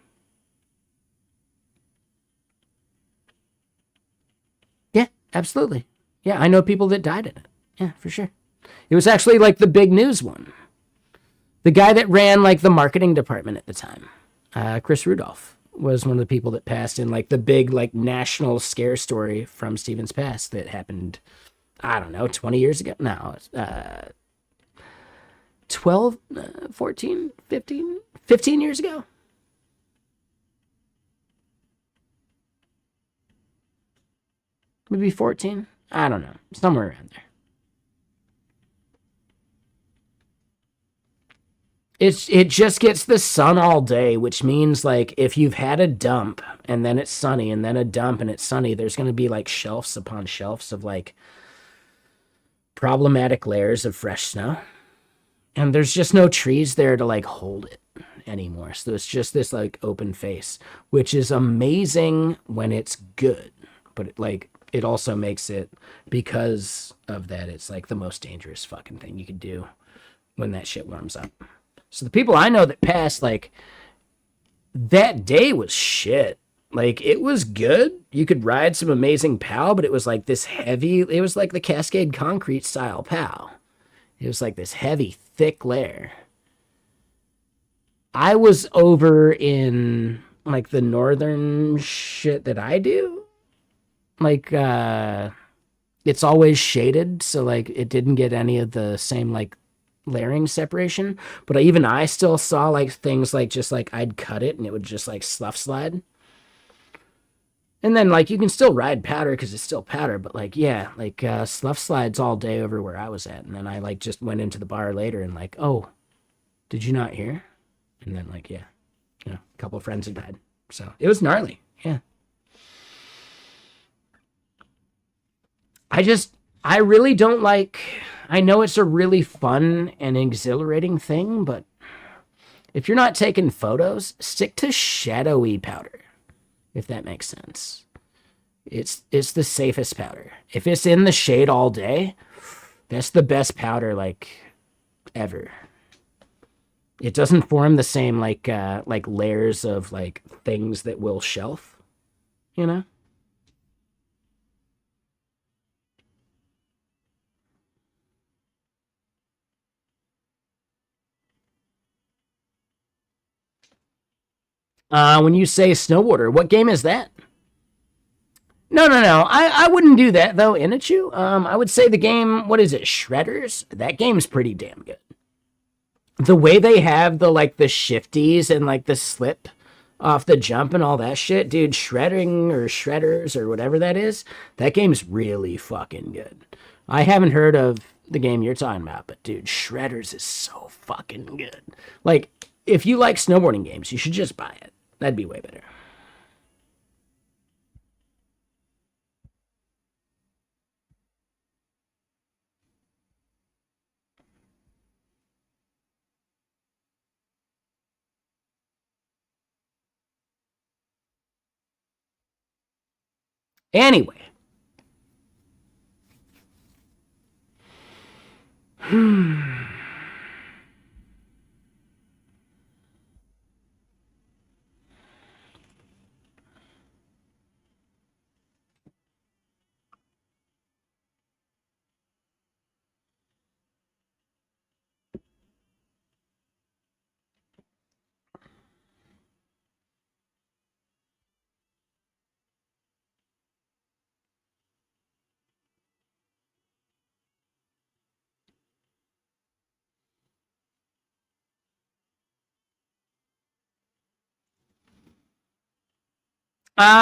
Yeah, absolutely. Yeah, I know people that died in it. Yeah, for sure. It was actually like the big news one. The guy that ran like the marketing department at the time, Chris Rudolph, was one of the people that passed in like the big like national scare story from Stevens Pass that happened, I don't know, 20 years ago. No, 12, 14, 15 years ago. Maybe 14. I don't know. Somewhere around there. It just gets the sun all day, which means like if you've had a dump and then it's sunny and then a dump and it's sunny, there's going to be like shelves upon shelves of like problematic layers of fresh snow. And there's just no trees there to like hold it anymore. So it's just this like open face, which is amazing when it's good. But it also makes it, because of that, it's like the most dangerous fucking thing you could do when that shit warms up. So the people I know that passed, like, that day was shit. Like, it was good. You could ride some amazing POW, but it was like this heavy, it was like the Cascade Concrete style POW. It was like this heavy, thick layer. I was over in, like, the northern shit that I do. Like, it's always shaded, so, like, it didn't get any of the same, like, layering separation, but even I still saw like things like just like I'd cut it and it would just like slough slide. And then like you can still ride powder because it's still powder, but like yeah, like slough slides all day over where I was at. And then I like just went into the bar later and like, oh, did you not hear? And then like yeah, you know, a couple of friends had died, so it was gnarly. Yeah, I really don't like. I know it's a really fun and exhilarating thing, but if you're not taking photos, stick to shadowy powder, if that makes sense. It's the safest powder. If it's in the shade all day, that's the best powder like ever. It doesn't form the same like layers of like things that will shelf, you know? When you say snowboarder, what game is that? No. I wouldn't do that though, Inichu. I would say the game, what is it, Shredders? That game's pretty damn good. The way they have the like the shifties and like the slip off the jump and all that shit, dude, shredding or shredders or whatever that is, that game's really fucking good. I haven't heard of the game you're talking about, but dude, Shredders is so fucking good. Like, if you like snowboarding games, you should just buy it. That'd be way better. Anyway.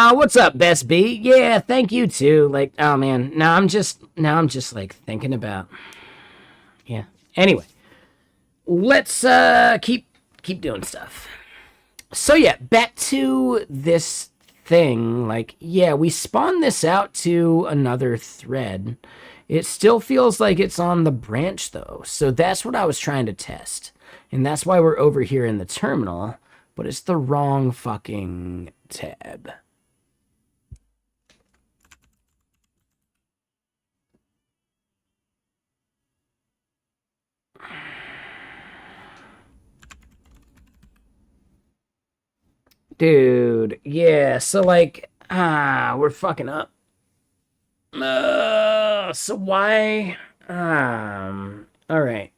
What's up, Best B? Yeah, thank you too. Like, oh man, now I'm just like thinking about, yeah. Anyway, let's keep doing stuff. So yeah, back to this thing, like, yeah, we spawned this out to another thread. It still feels like it's on the branch, though. So that's what I was trying to test. And that's why we're over here in the terminal, but it's the wrong fucking tab. Dude, yeah, so like, we're fucking up. So why? All right.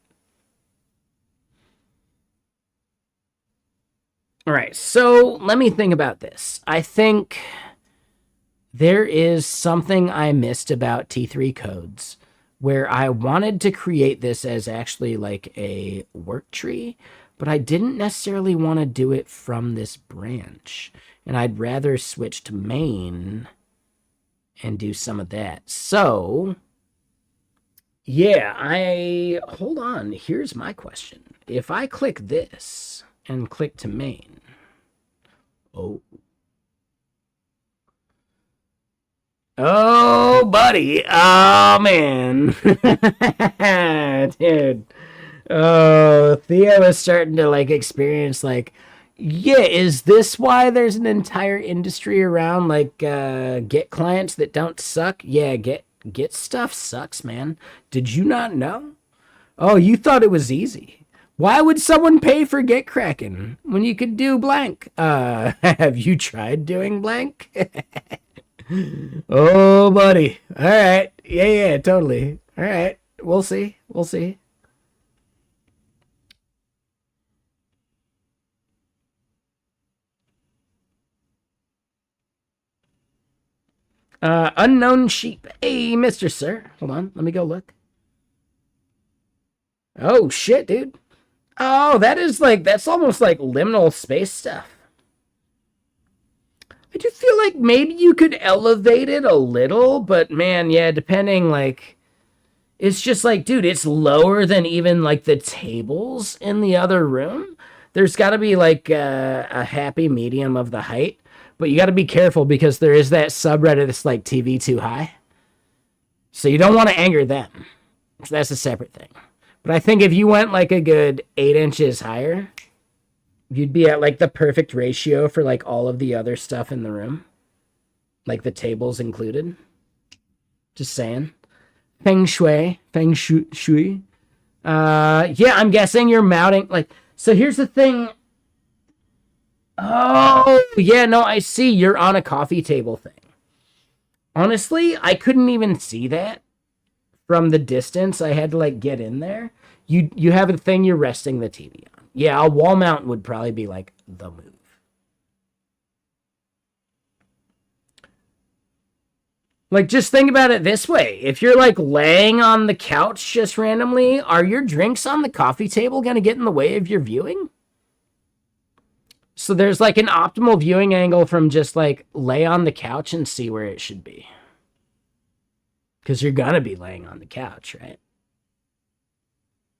All right, so let me think about this. I think there is something I missed about T3 codes where I wanted to create this as actually like a work tree, but I didn't necessarily want to do it from this branch. And I'd rather switch to main and do some of that. So, yeah, hold on. Here's my question. If I click this and click to main, oh, buddy. Oh, man. Dude. Oh, Theo is starting to like experience like, yeah, is this why there's an entire industry around like Git clients that don't suck? Yeah, Git stuff sucks, man. Did you not know? Oh, you thought it was easy. Why would someone pay for Git Kraken when you could do blank? Have you tried doing blank? Oh, buddy. All right. Yeah, totally. All right. We'll see. We'll see. Unknown sheep. Hey, Mr. Sir. Hold on. Let me go look. Oh, shit, dude. Oh, that's almost like liminal space stuff. I do feel like maybe you could elevate it a little, but man, yeah, depending, like, it's just like, dude, it's lower than even like the tables in the other room. There's got to be like a happy medium of the height, but you got to be careful because there is that subreddit that's like TV too high. So you don't want to anger them. So that's a separate thing. But I think if you went like a good 8 inches higher, you'd be at like the perfect ratio for like all of the other stuff in the room. Like the tables included. Just saying. Feng shui. Yeah, I'm guessing you're mounting like, so here's the thing. Oh, yeah, no, I see you're on a coffee table thing. Honestly, I couldn't even see that from the distance. I had to like get in there. You have a thing you're resting the TV on. Yeah, a wall mount would probably be like the move. Like, just think about it this way. If you're like laying on the couch just randomly, are your drinks on the coffee table going to get in the way of your viewing? So there's like an optimal viewing angle from just like lay on the couch and see where it should be. Because you're going to be laying on the couch, right?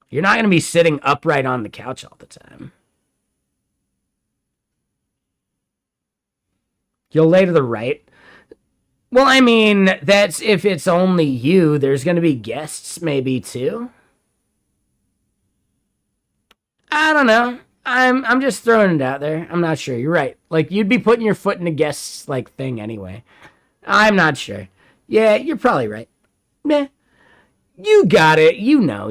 You're not going to be sitting upright on the couch all the time. You'll lay to the right. Well, I mean, that's if it's only you. There's going to be guests maybe too. I don't know. I'm just throwing it out there. I'm not sure. You're right. Like, you'd be putting your foot in a guest's like thing anyway. I'm not sure. Yeah, you're probably right. Meh. You got it. You know.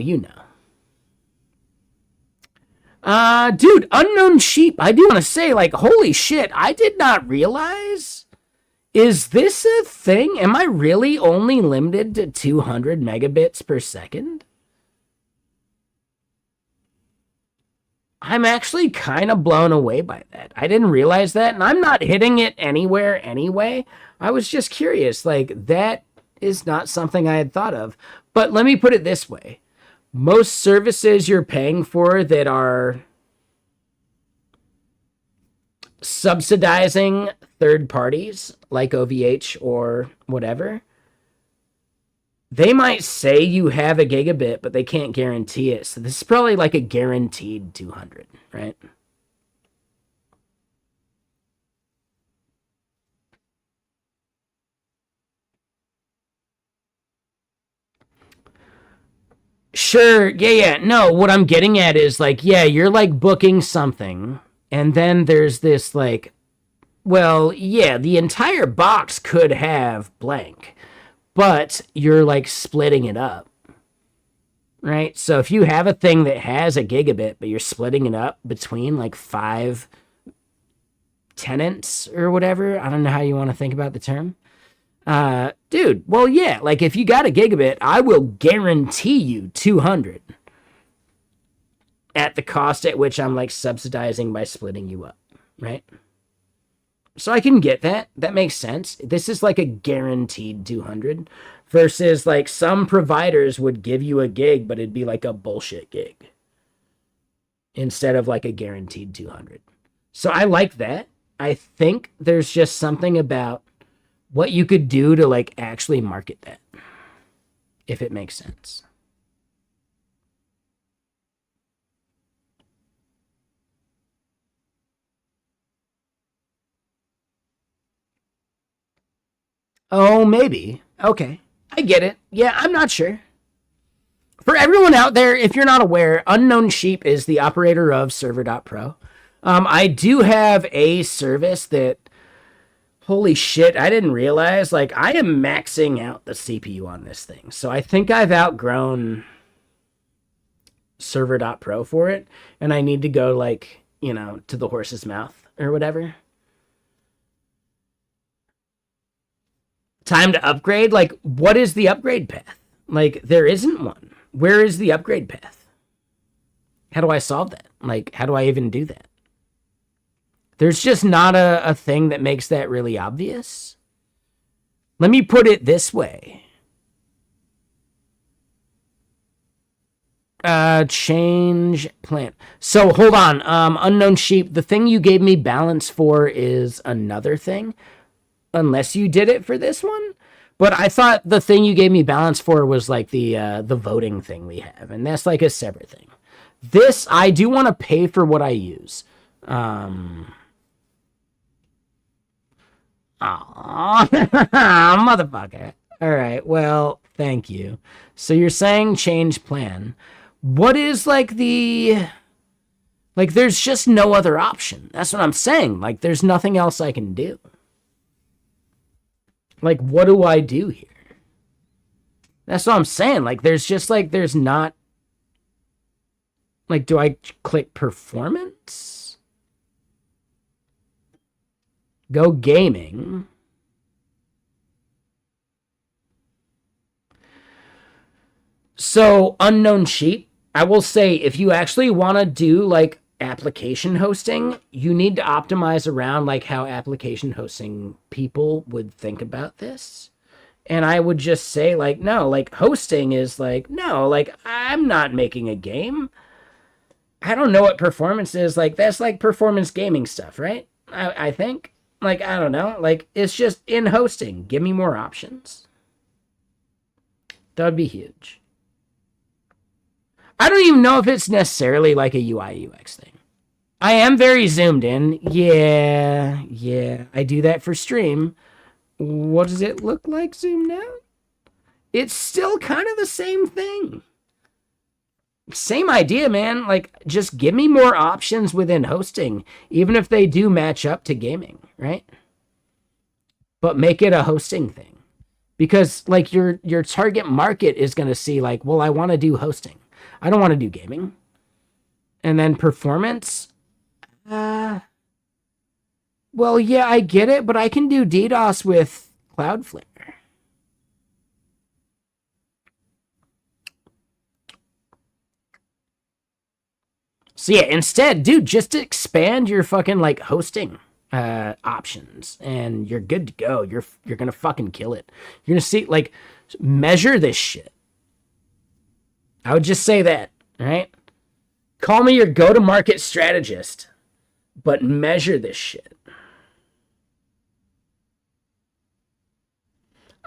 Dude, unknown sheep. I do want to say, like, holy shit, I did not realize. Is this a thing? Am I really only limited to 200 megabits per second? I'm actually kind of blown away by that. I didn't realize that, and I'm not hitting it anywhere anyway. I was just curious. Like, that is not something I had thought of. But let me put it this way. Most services you're paying for that are subsidizing third parties like OVH or whatever, they might say you have a gigabit, but they can't guarantee it. So this is probably like a guaranteed 200, right? Sure, yeah. No, what I'm getting at is like, yeah, you're like booking something, and then there's this like, well, yeah, the entire box could have blank, but you're like splitting it up, right? So if you have a thing that has a gigabit, but you're splitting it up between like five tenants or whatever, I don't know how you want to think about the term. Dude, well, yeah, like if you got a gigabit, I will guarantee you 200 at the cost at which I'm like subsidizing by splitting you up, right? So I can get that. That makes sense. This is like a guaranteed 200 versus like some providers would give you a gig, but it'd be like a bullshit gig instead of like a guaranteed 200. So I like that. I think there's just something about what you could do to like actually market that, if it makes sense. Oh, maybe. Okay. I get it. Yeah, I'm not sure. For everyone out there, if you're not aware, Unknown Sheep is the operator of Server.pro. I do have a service that, holy shit, I didn't realize. Like, I am maxing out the CPU on this thing. So I think I've outgrown Server.pro for it. And I need to go, like, to the horse's mouth or whatever. Time to upgrade? Like, what is the upgrade path? Like, there isn't one. Where is the upgrade path? How do I solve that? Like, how do I even do that? There's just not a thing that makes that really obvious. Let me put it this way. Change plan. So hold on. Unknown Sheep, the thing you gave me balance for is another thing. Unless you did it for this one. But I thought the thing you gave me balance for was like the voting thing we have. And that's like a separate thing. This, I do want to pay for what I use. Motherfucker. All right, well, thank you. So you're saying change plan. What is like the... Like, there's just no other option. That's what I'm saying. Like, there's nothing else I can do. Like, what do I do here? That's what I'm saying. Like, there's just, like, there's not... Like, do I click performance? Go gaming. So, Unknown Sheep, I will say, if you actually want to do, like, application hosting, you need to optimize around, like, how application hosting people would think about this. And I would just say, like, no, like, hosting is, like, no, like, I'm not making a game. I don't know what performance is. Like, that's, like, performance gaming stuff, right? I think. Like, I don't know. Like, it's just in hosting. Give me more options. That would be huge. I don't even know if it's necessarily like a UI UX thing. I am very zoomed in. Yeah. I do that for stream. What does it look like zoomed out? It's still kind of the same thing. Same idea, man. Like, just give me more options within hosting, even if they do match up to gaming, right? But make it a hosting thing. Because, like, your target market is going to see, like, well, I want to do hosting. I don't want to do gaming. And then performance. Well, yeah, I get it, but I can do DDoS with Cloudflare. So yeah, instead, dude, just expand your fucking like hosting options, and you're good to go. You're gonna fucking kill it. You're gonna see like measure this shit. I would just say that, right? Call me your go-to-market strategist, but measure this shit.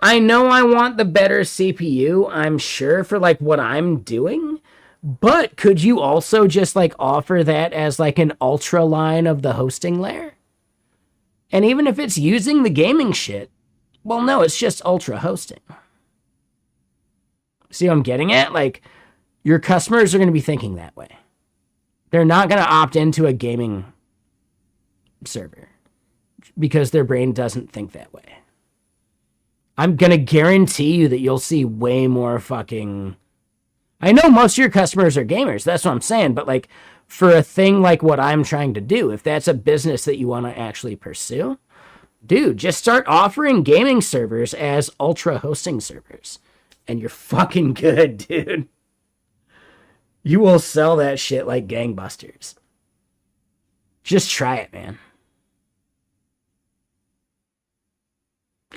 I know I want the better CPU, I'm sure, for like what I'm doing. But could you also just like offer that as like an ultra line of the hosting layer? And even if it's using the gaming shit, well, no, it's just ultra hosting. See what I'm getting at? Like, your customers are going to be thinking that way. They're not going to opt into a gaming server because their brain doesn't think that way. I'm going to guarantee you that you'll see way more fucking... I know most of your customers are gamers. That's what I'm saying. But like for a thing like what I'm trying to do, if that's a business that you want to actually pursue, dude, just start offering gaming servers as ultra hosting servers. And you're fucking good, dude. You will sell that shit like gangbusters. Just try it, man.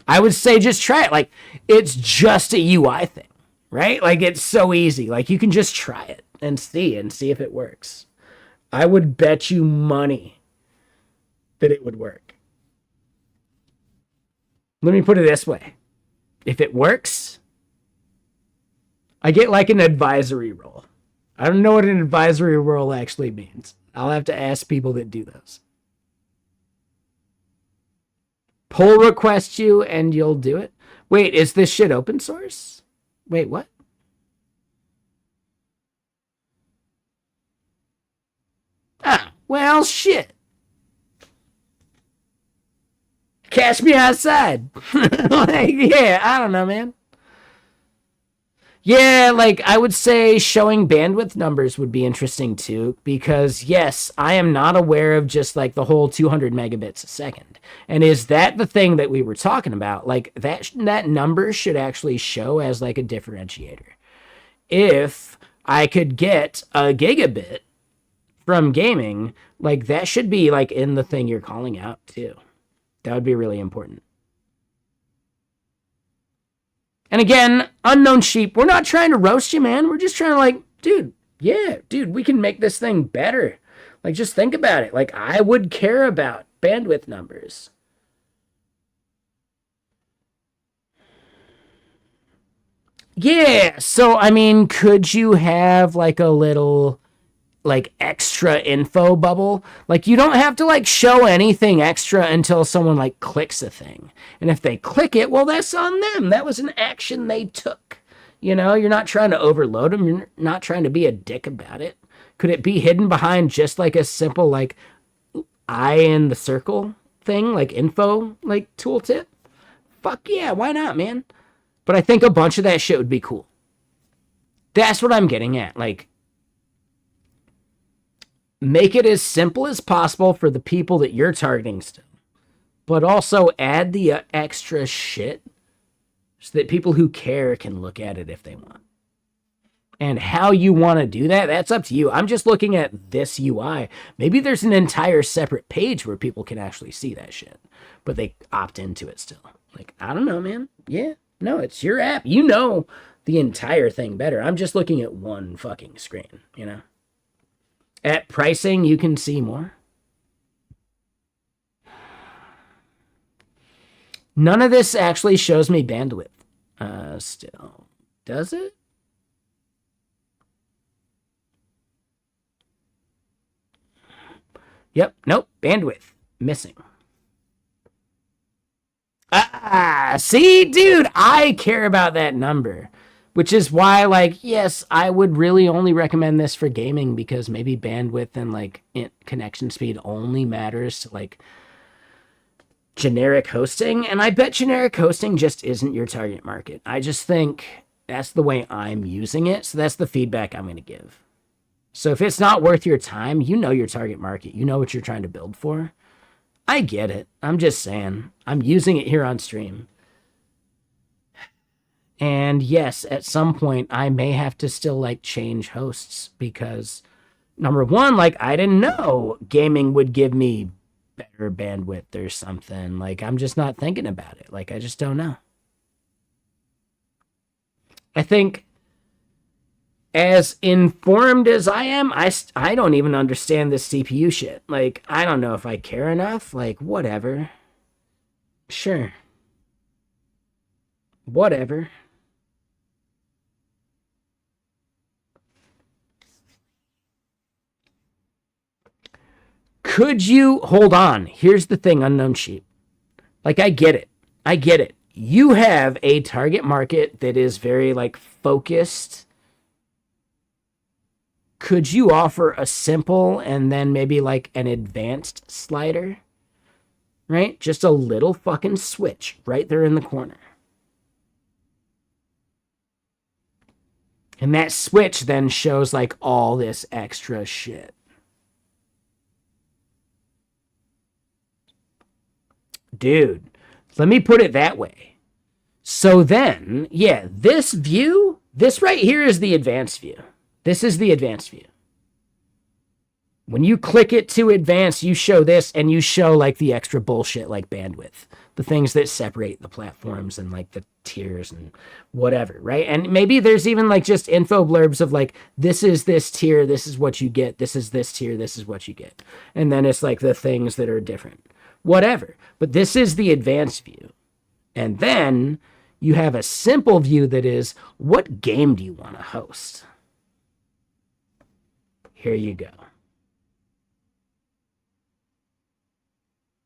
I would say just try it. Like, it's just a UI thing, right? Like, it's so easy. Like, you can just try it and see if it works. I would bet you money that it would work. Let me put it this way. If it works, I get like an advisory role. I don't know what an advisory role actually means. I'll have to ask people that do those. Pull request you and you'll do it. Wait, is this shit open source? Wait, what? Ah, well, shit. Catch me outside. Like, yeah, I don't know, man. Yeah, like, I would say showing bandwidth numbers would be interesting, too, because, yes, I am not aware of just, like, the whole 200 megabits a second. And is that the thing that we were talking about? Like, that number should actually show as, like, a differentiator. If I could get a gigabit from gaming, like, that should be, like, in the thing you're calling out, too. That would be really important. And again, Unknown Sheep, we're not trying to roast you, man. We're just trying to like, dude, we can make this thing better. Like, just think about it. Like, I would care about bandwidth numbers. Yeah, so, I mean, could you have like a little like extra info bubble? Like, you don't have to like show anything extra until someone like clicks a thing. And if they click it, well, that's on them. That was an action they took. You know, you're not trying to overload them. You're not trying to be a dick about it. Could it be hidden behind just like a simple like eye in the circle thing, like info, like tooltip? Fuck yeah, why not, man? But I think a bunch of that shit would be cool. That's what I'm getting at. Like, make it as simple as possible for the people that you're targeting still. But also add the extra shit so that people who care can look at it if they want. And how you want to do that, that's up to you. I'm just looking at this UI. Maybe there's an entire separate page where people can actually see that shit. But they opt into it still. Like, I don't know, man. Yeah, no, it's your app. You know the entire thing better. I'm just looking at one fucking screen, you know? At pricing, you can see more. None of this actually shows me bandwidth. Still. Does it? Yep. Nope. Bandwidth. Missing. See, dude, I care about that number. Which is why, like, yes, I would really only recommend this for gaming because maybe bandwidth and, like, connection speed only matters to, like, generic hosting. And I bet generic hosting just isn't your target market. I just think that's the way I'm using it. So that's the feedback I'm going to give. So if it's not worth your time, you know your target market. You know what you're trying to build for. I get it. I'm just saying. I'm using it here on stream. And yes, at some point, I may have to still, like, change hosts because, number one, like, I didn't know gaming would give me better bandwidth or something. Like, I'm just not thinking about it. Like, I just don't know. I think as informed as I am, I don't even understand this CPU shit. Like, I don't know if I care enough. Like, whatever. Sure. Whatever. Could you hold on? Here's the thing, Unknown Sheep. Like, I get it. I get it. You have a target market that is very, like, focused could you offer a simple and then maybe like an advanced slider? Right? Just a little fucking switch right there in the corner. And that switch then shows like all this extra shit. Dude, let me put it that way. So then, yeah, this view, this right here is the advanced view. This is the advanced view. When you click it to advance, you show this and you show like the extra bullshit like bandwidth, the things that separate the platforms and like the tiers and whatever, right? And maybe there's even like just info blurbs of like, this is this tier, this is what you get, this is this tier, this is what you get. And then it's like the things that are different, whatever. But this is the advanced view. And then you have a simple view that is, what game do you want to host? Here you go.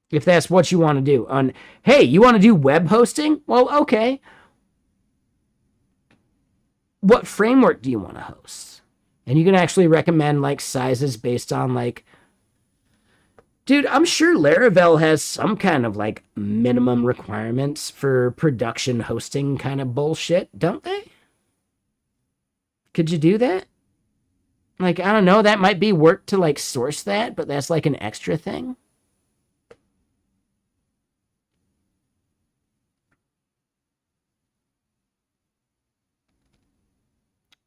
If that's what you want to do. Hey, you want to do web hosting? Well, okay. What framework do you want to host? And you can actually recommend like sizes based on like, dude, I'm sure Laravel has some kind of like minimum requirements for production hosting kind of bullshit, don't they? Could you do that? Like, I don't know, that might be work to like source that, but that's like an extra thing.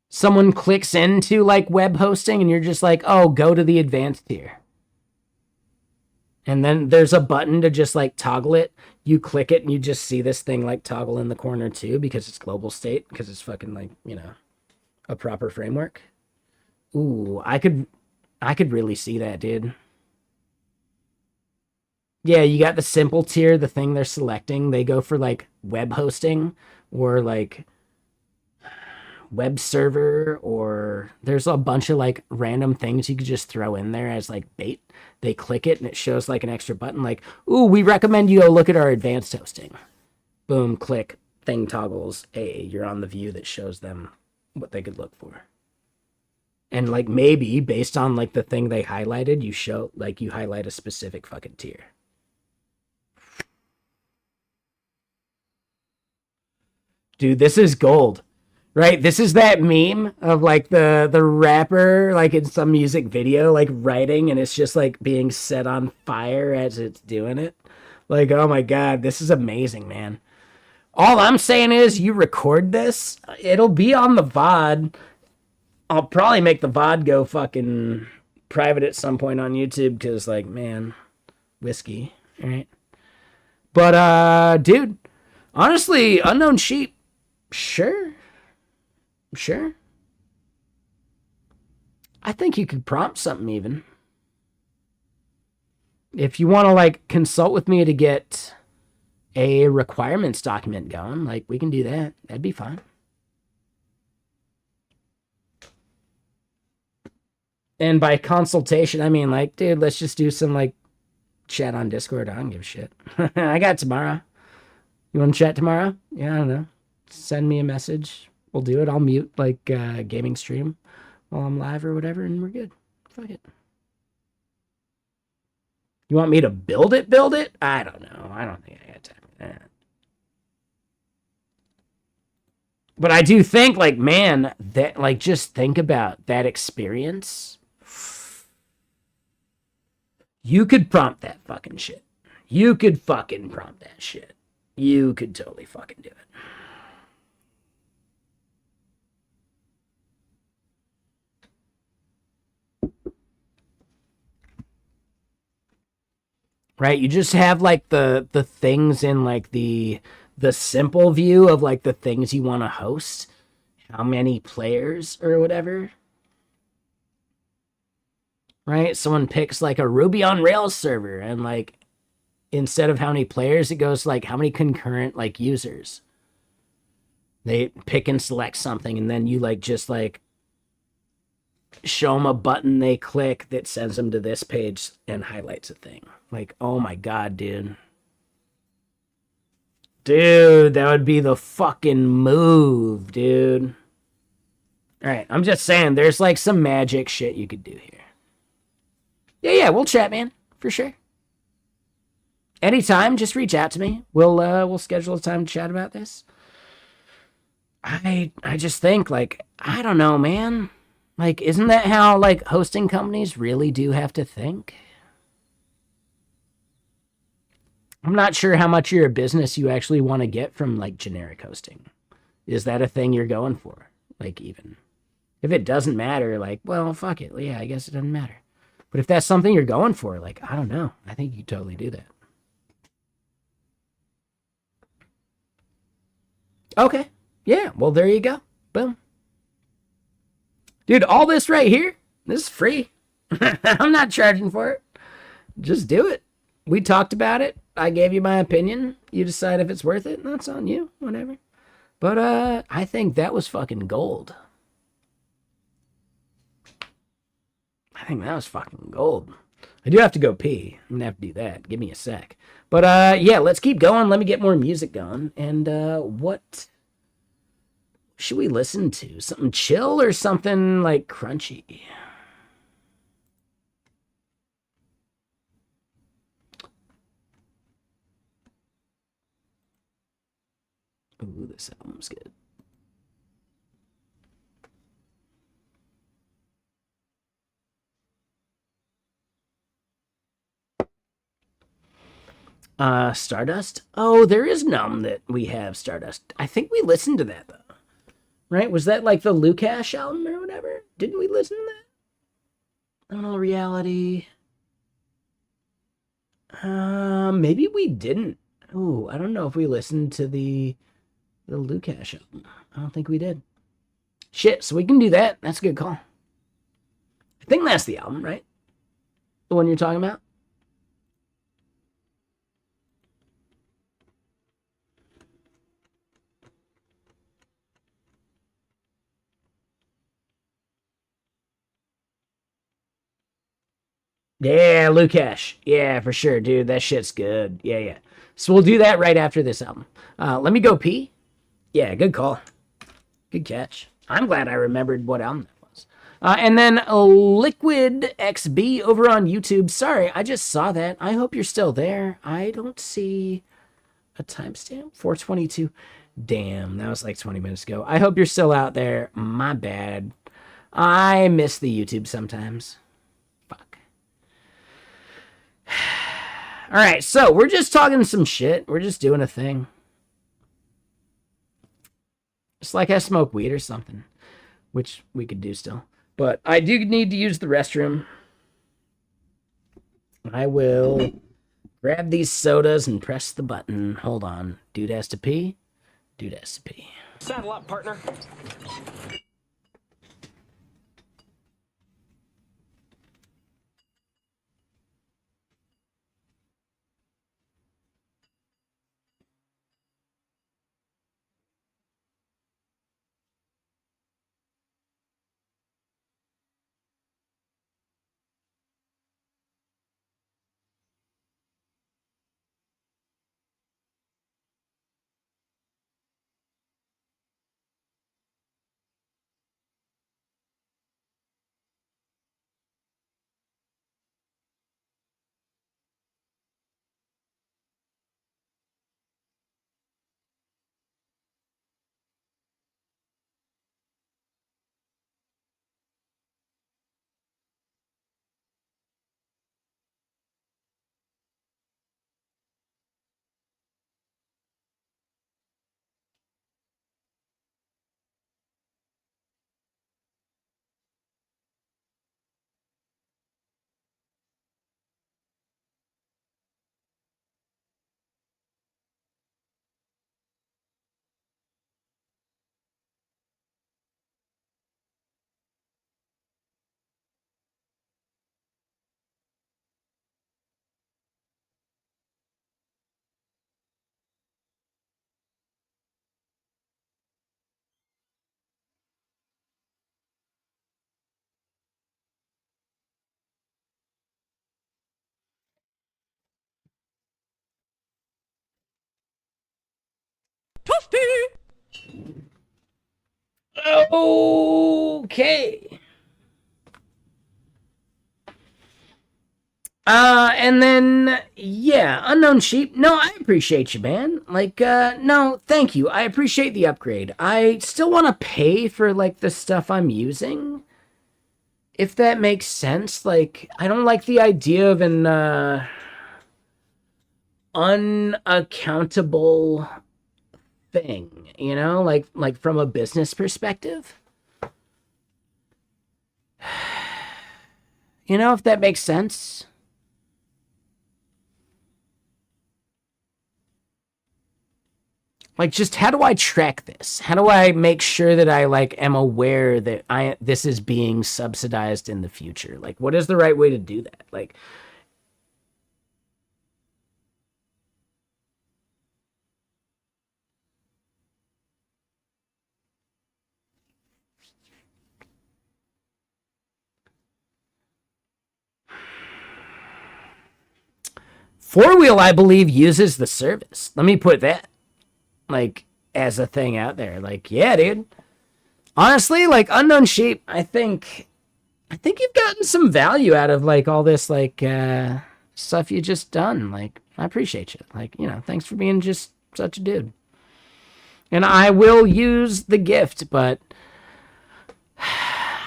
Someone clicks into like web hosting and you're just like, oh, go to the advanced tier. And then there's a button to just like toggle it. You click it and you just see this thing like toggle in the corner too because it's global state, because it's fucking like, you know, a proper framework. Ooh, I could really see that, dude. Yeah, you got the simple tier, the thing they're selecting. They go for like web hosting or like web server, or there's a bunch of like random things you could just throw in there as like bait. They click it and it shows like an extra button like, ooh, we recommend you go look at our advanced hosting. Boom, click, thing toggles. Hey, you're on the view that shows them what they could look for. And like maybe based on like the thing they highlighted, you show like you highlight a specific fucking tier. Dude, this is gold. Right? This is that meme of like the rapper like in some music video like writing and it's just like being set on fire as it's doing it. Like, oh my god, this is amazing, man. All I'm saying is you record this, it'll be on the VOD. I'll probably make the VOD go fucking private at some point on YouTube because like, man, whiskey, all right? But dude, honestly, Unknown Sheep, sure. I think you could prompt something even. If you want to like consult with me to get a requirements document going, like we can do that. That'd be fine. And by consultation, I mean like, dude, let's just do some like chat on Discord. I don't give a shit. I got tomorrow. You want to chat tomorrow? Yeah, I don't know. Send me a message. We'll do it. I'll mute like gaming stream while I'm live or whatever, and we're good. Fuck it. You want me to build it? I don't know. I don't think I got time for that. But I do think, like, man, that like just think about that experience. You could prompt that fucking shit. You could fucking prompt that shit. You could totally fucking do it. Right? You just have like the things in like the simple view of like the things you want to host, how many players or whatever. Right? Someone picks like a Ruby on Rails server and like instead of how many players, it goes like how many concurrent like users. They pick and select something and then you like just like show them a button they click that sends them to this page and highlights a thing. Like, oh my god, dude. Dude, that would be the fucking move, dude. All right, I'm just saying, there's like some magic shit you could do here. Yeah, we'll chat, man, for sure. Anytime, just reach out to me. We'll schedule a time to chat about this. I just think like I don't know, man. Like, isn't that how like hosting companies really do have to think? I'm not sure how much you're a business you actually want to get from like generic hosting. Is that a thing you're going for? Like, even if it doesn't matter, like, well, fuck it. Yeah, I guess it doesn't matter. But if that's something you're going for, like, I don't know. I think you could totally do that. Okay. Yeah. Well, there you go. Boom. Dude, all this right here, this is free. I'm not charging for it. Just do it. We talked about it. I gave you my opinion. You decide if it's worth it. That's on you. Whatever. But I think that was fucking gold. I think that was fucking gold. I do have to go pee. I'm gonna have to do that. Give me a sec. But yeah, let's keep going. Let me get more music going. And what should we listen to? Something chill or something like crunchy? Ooh, this album's good. Stardust? Oh, there is Numb that we have Stardust. I think we listened to that though. Right? Was that like the Lukash album or whatever? Didn't we listen to that? Unreal Reality. Maybe we didn't. Ooh, I don't know if we listened to the Lukash album. I don't think we did. Shit, so we can do that. That's a good call. I think that's the album, right? The one you're talking about? Yeah, Lukash. Yeah, for sure, dude. That shit's good. Yeah. So we'll do that right after this album. Let me go pee. Yeah, good call. Good catch. I'm glad I remembered what album that was. And then Liquid XB over on YouTube. Sorry, I just saw that. I hope you're still there. I don't see a timestamp. 422. Damn, that was like 20 minutes ago. I hope you're still out there. My bad. I miss the YouTube sometimes. Fuck. All right, so we're just talking some shit. We're just doing a thing. It's like I smoke weed or something, which we could do still. But I do need to use the restroom. I will grab these sodas and press the button. Hold on. Dude has to pee. Dude has to pee.
Saddle up, partner.
Toasty!
Okay. And then, yeah, Unknown Sheep. No, I appreciate you, man. Like, no, thank you. I appreciate the upgrade. I still want to pay for, like, the stuff I'm using. If that makes sense. Like, I don't like the idea of an, unaccountable thing, you know? Like from a business perspective. You know, if that makes sense. Like, just how do I track this? How do I make sure that I like am aware that this is being subsidized in the future? Like, what is the right way to do that? Like, Four Wheel, I believe, uses the service. Let me put that like as a thing out there. Like, yeah, dude. Honestly, like Unknown Sheep, I think you've gotten some value out of like all this like stuff you just done. Like, I appreciate you. Like, you know, thanks for being just such a dude. And I will use the gift, but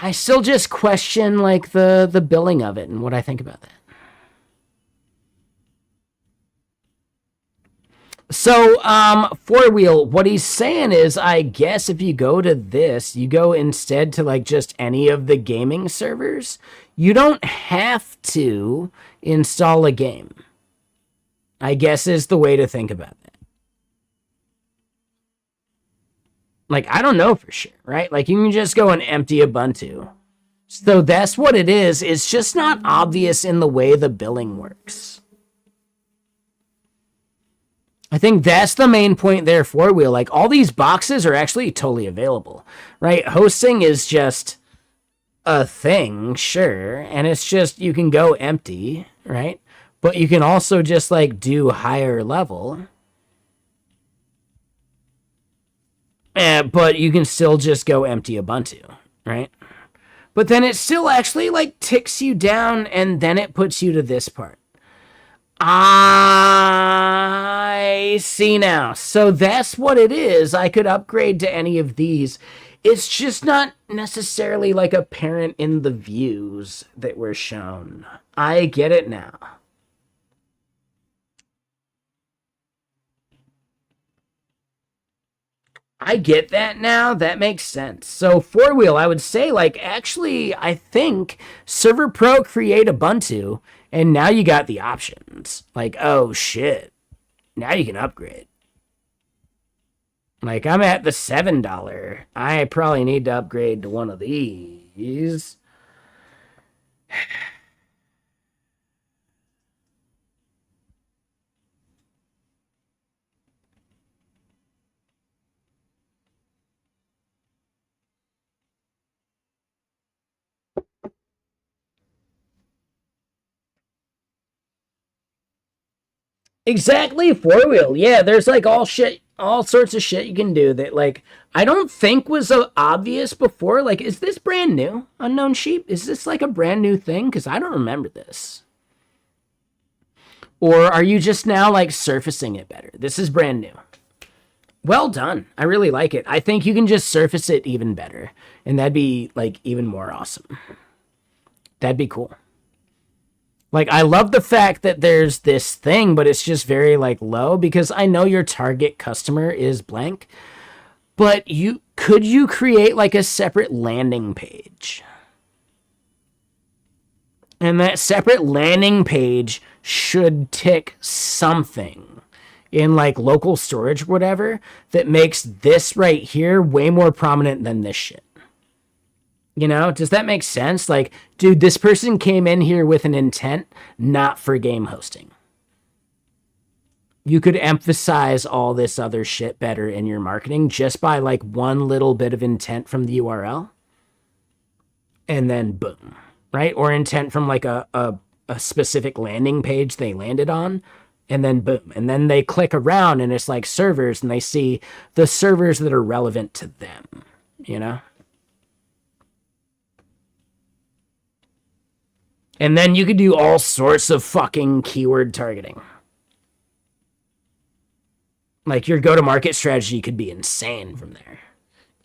I still just question like the billing of it and what I think about that. So, Four Wheel, what he's saying is, I guess if you go to this, you go instead to like just any of the gaming servers, you don't have to install a game. I guess is the way to think about that. Like, I don't know for sure, right? Like, you can just go and empty Ubuntu. So that's what it is. It's just not obvious in the way the billing works. I think that's the main point there, Four Wheel. Like, all these boxes are actually totally available, right? Hosting is just a thing, sure, and it's just you can go empty, right? But you can also just like do higher level. But you can still just go empty Ubuntu, right? But then it still actually like ticks you down and then it puts you to this part. I see now. So that's what it is. I could upgrade to any of these. It's just not necessarily like apparent in the views that were shown. I get it now. I get that now. That makes sense. So Four Wheel, I would say, like, actually, I think Server Pro create Ubuntu, and now you got the options. Like, oh shit, now you can upgrade. Like, I'm at the $7. I probably need to upgrade to one of these. Exactly, Four Wheel. Yeah, there's like all sorts of shit you can do that like I don't think was obvious before. Like, is this brand new? Unknown Sheep? Is this like a brand new thing? Because I don't remember this. Or are you just now like surfacing it better? This is brand new. Well done. I really like it. I think you can just surface it even better, and that'd be like even more awesome. That'd be cool. Like, I love the fact that there's this thing, but it's just very like low because I know your target customer is blank. But you create like a separate landing page? And that separate landing page should tick something in like local storage or whatever that makes this right here way more prominent than this shit. You know, does that make sense? Like, dude, this person came in here with an intent not for game hosting. You could emphasize all this other shit better in your marketing just by like one little bit of intent from the URL. And then boom, right? Or intent from like a specific landing page they landed on. And then boom. And then they click around and it's like servers and they see the servers that are relevant to them. you know? And then you could do all sorts of fucking keyword targeting. Like, your go-to-market strategy could be insane from there.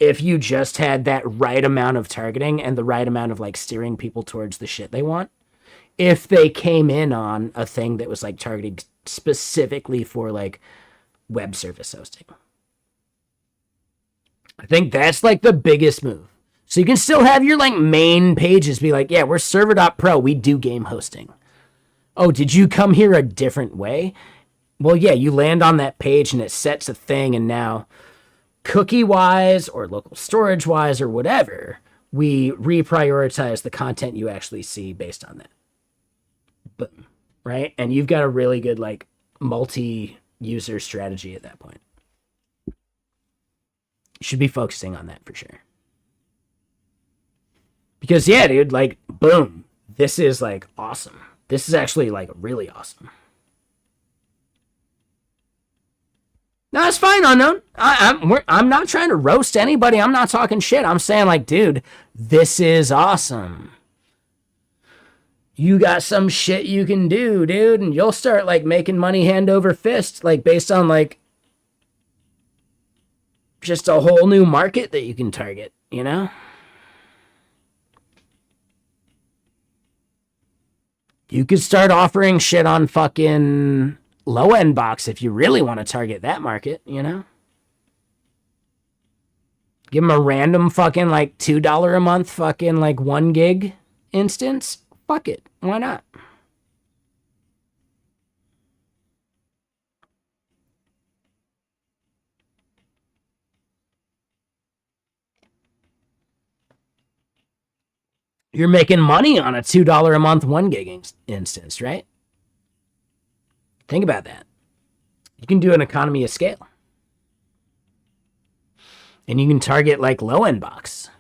If you just had that right amount of targeting and the right amount of, like, steering people towards the shit they want. If they came in on a thing that was, like, targeted specifically for, like, web service hosting. I think that's, like, the biggest move. So you can still have your, like, main pages be like, yeah, we're server.pro, we do game hosting. Oh, did you come here a different way? Well, yeah, you land on that page and it sets a thing, and now cookie-wise or local storage-wise or whatever, we reprioritize the content you actually see based on that. Boom. Right? And you've got a really good, like, multi-user strategy at that point. You should be focusing on that for sure. Because, yeah, dude, like, boom. This is, like, awesome. This is actually, like, really awesome. No, it's fine, Unknown. I'm not trying to roast anybody. I'm not talking shit. I'm saying, like, dude, this is awesome. You got some shit you can do, dude, and you'll start, like, making money hand over fist, like, based on, like, just a whole new market that you can target, you know? You could start offering shit on fucking low-end box if you really want to target that market, you know? Give them a random fucking, like, $2 a month fucking, like, 1 gig instance. Fuck it. Why not? You're making money on a $2 a month 1 gig instance, right? Think about that. You can do an economy of scale. And you can target, like, low-end box.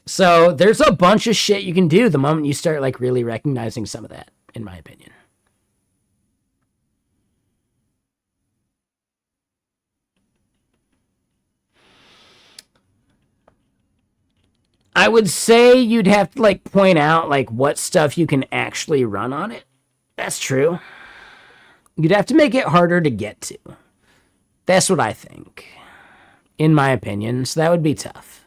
So there's a bunch of shit you can do the moment you start, like, really recognizing some of that, in my opinion. I would say you'd have to, like, point out, like, what stuff you can actually run on it. That's true. You'd have to make it harder to get to. That's what I think, in my opinion. So that would be tough.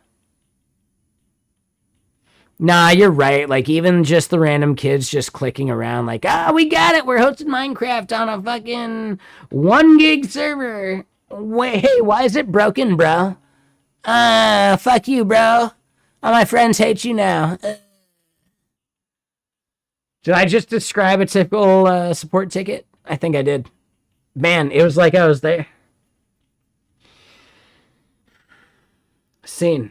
Nah, you're right. Like, even just the random kids just clicking around like, we got it. We're hosting Minecraft on a fucking 1 gig server. Wait, hey, why is it broken, bro? Fuck you, bro. All my friends hate you now. Did I just describe a typical support ticket? I think I did. Man, it was like I was there. Scene.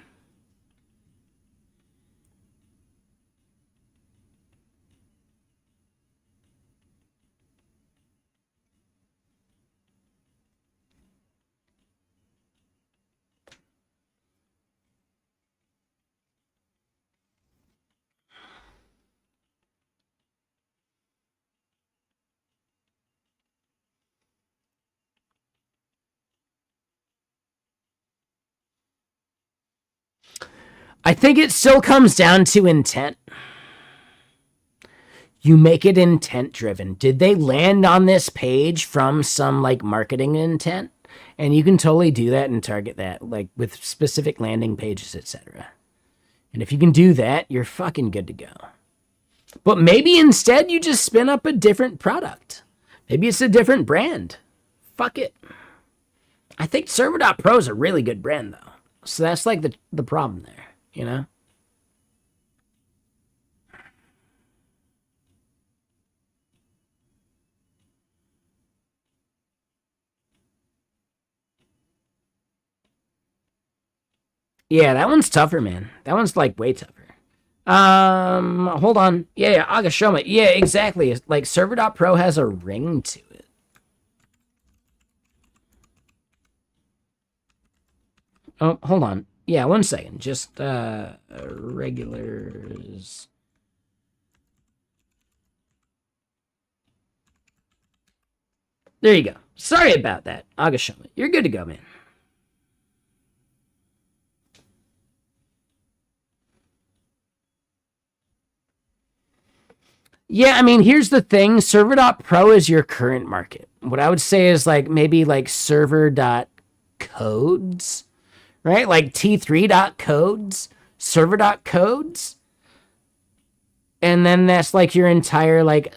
I think it still comes down to intent. You make it intent driven. Did they land on this page from some, like, marketing intent? And you can totally do that and target that, like, with specific landing pages, etc. And if you can do that, you're fucking good to go. But maybe instead you just spin up a different product. Maybe it's a different brand. Fuck it. I think Server.pro is a really good brand, though. So that's, like, the problem there, you know? Yeah, that one's tougher, man. That one's, like, way tougher. Hold on. Yeah, Agashoma. Yeah, exactly. Like, Server.pro has a ring to it. Oh, hold on. Yeah, 1 second. Just, regulars. There you go. Sorry about that, Agashoma. You're good to go, man. Yeah, I mean, here's the thing. Server.pro is your current market. What I would say is like maybe like server.codes, right? Like T3.codes, server.codes. And then that's like your entire like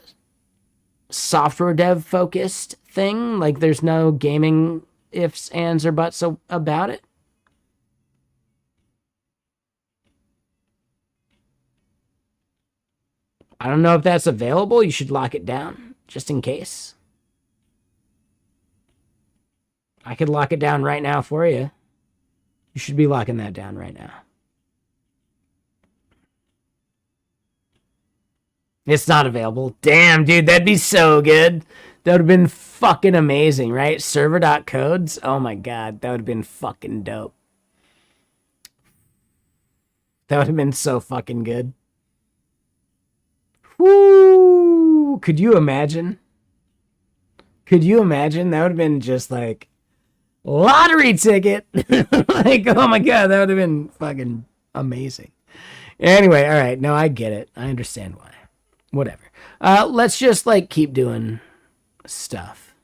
software dev focused thing. Like there's no gaming ifs, ands, or buts about it. I don't know if that's available. You should lock it down just in case. I could lock it down right now for you. You should be locking that down right now. It's not available. Damn, dude, that'd be so good. That would have been fucking amazing, right? Server.codes. Oh my god, that would have been fucking dope. That would have been so fucking good. Woo! Could you imagine? Could you imagine? That would have been just like lottery ticket. Like, oh my god, that would have been fucking amazing. Anyway, all right. No, I get it. I understand why. Whatever. Let's just like keep doing stuff.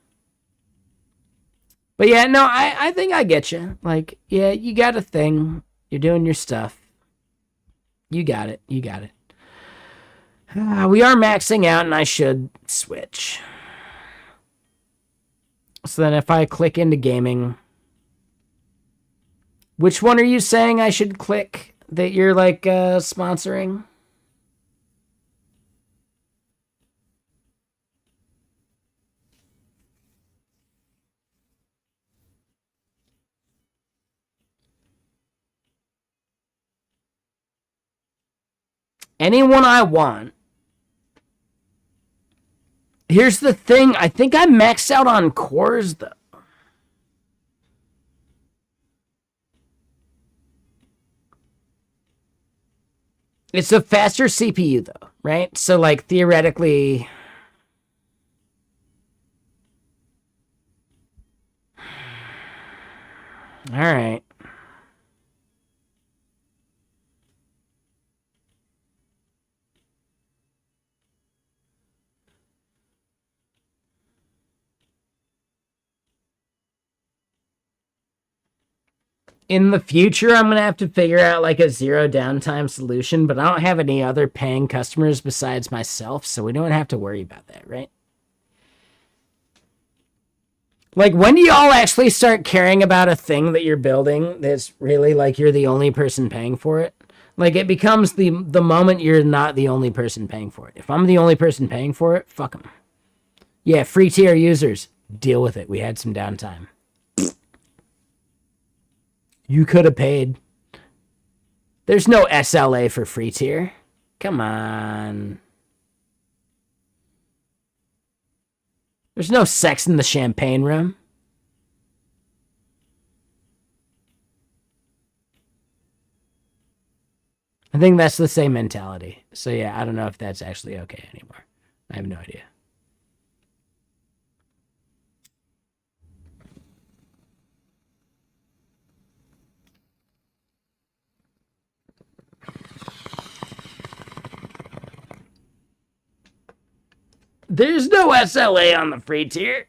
But yeah, no, I think I get you. Like, yeah, you got a thing. You're doing your stuff. You got it. You got it. We are maxing out, and I should switch. So then if I click into gaming, which one are you saying I should click that you're like sponsoring? Anyone I want. Here's the thing. I think I maxed out on cores, though. It's a faster CPU, though, right? So, like, theoretically... All right. In the future, I'm going to have to figure out like a zero downtime solution, but I don't have any other paying customers besides myself, so we don't have to worry about that, right? Like, when do y'all actually start caring about a thing that you're building that's really like you're the only person paying for it? Like, it becomes the moment you're not the only person paying for it. If I'm the only person paying for it, fuck them. Yeah, free tier users, deal with it. We had some downtime. You could have paid. There's no SLA for free tier. Come on. There's no sex in the champagne room. I think that's the same mentality. So yeah, I don't know if that's actually okay anymore. I have no idea. There's no SLA on the free tier.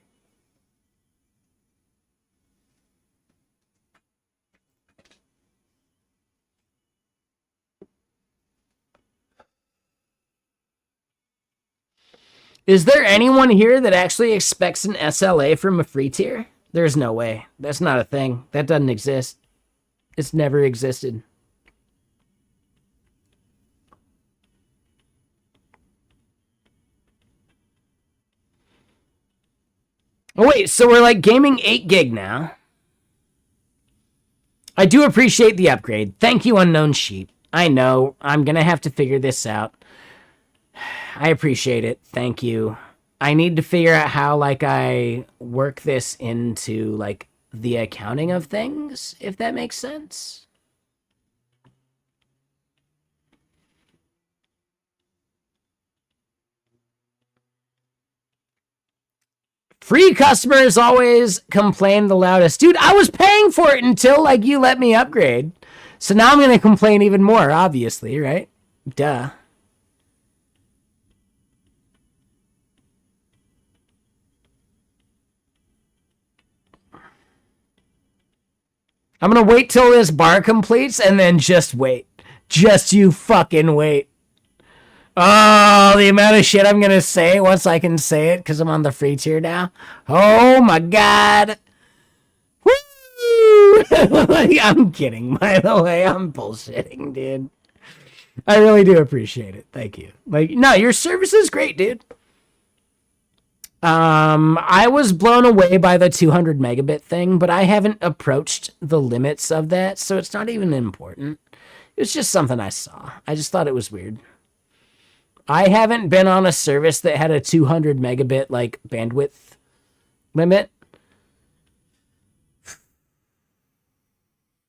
Is there anyone here that actually expects an SLA from a free tier? There's no way. That's not a thing. That doesn't exist. It's never existed. Oh, wait, so we're like gaming 8 gig now. I do appreciate the upgrade. Thank you, Unknown Sheep. I know. I'm going to have to figure this out. I appreciate it. Thank you. I need to figure out how, like, I work this into, like, the accounting of things, if that makes sense. Free customers always complain the loudest. Dude, I was paying for it until, like, you let me upgrade. So now I'm going to complain even more, obviously, right? Duh.
I'm gonna wait till this bar completes and then just wait. Just you fucking wait. Oh, the amount of shit I'm gonna say once I can say it because I'm on the free tier now. Oh my god. Woo! I'm kidding, by the way. I'm bullshitting, dude. I really do appreciate it. Thank you. Like, no, your service is great, dude. I was blown away by the 200 megabit thing, but I haven't approached the limits of that, so it's not even important. It's just something I saw. I just thought it was weird. I haven't been on a service that had a 200 megabit like bandwidth limit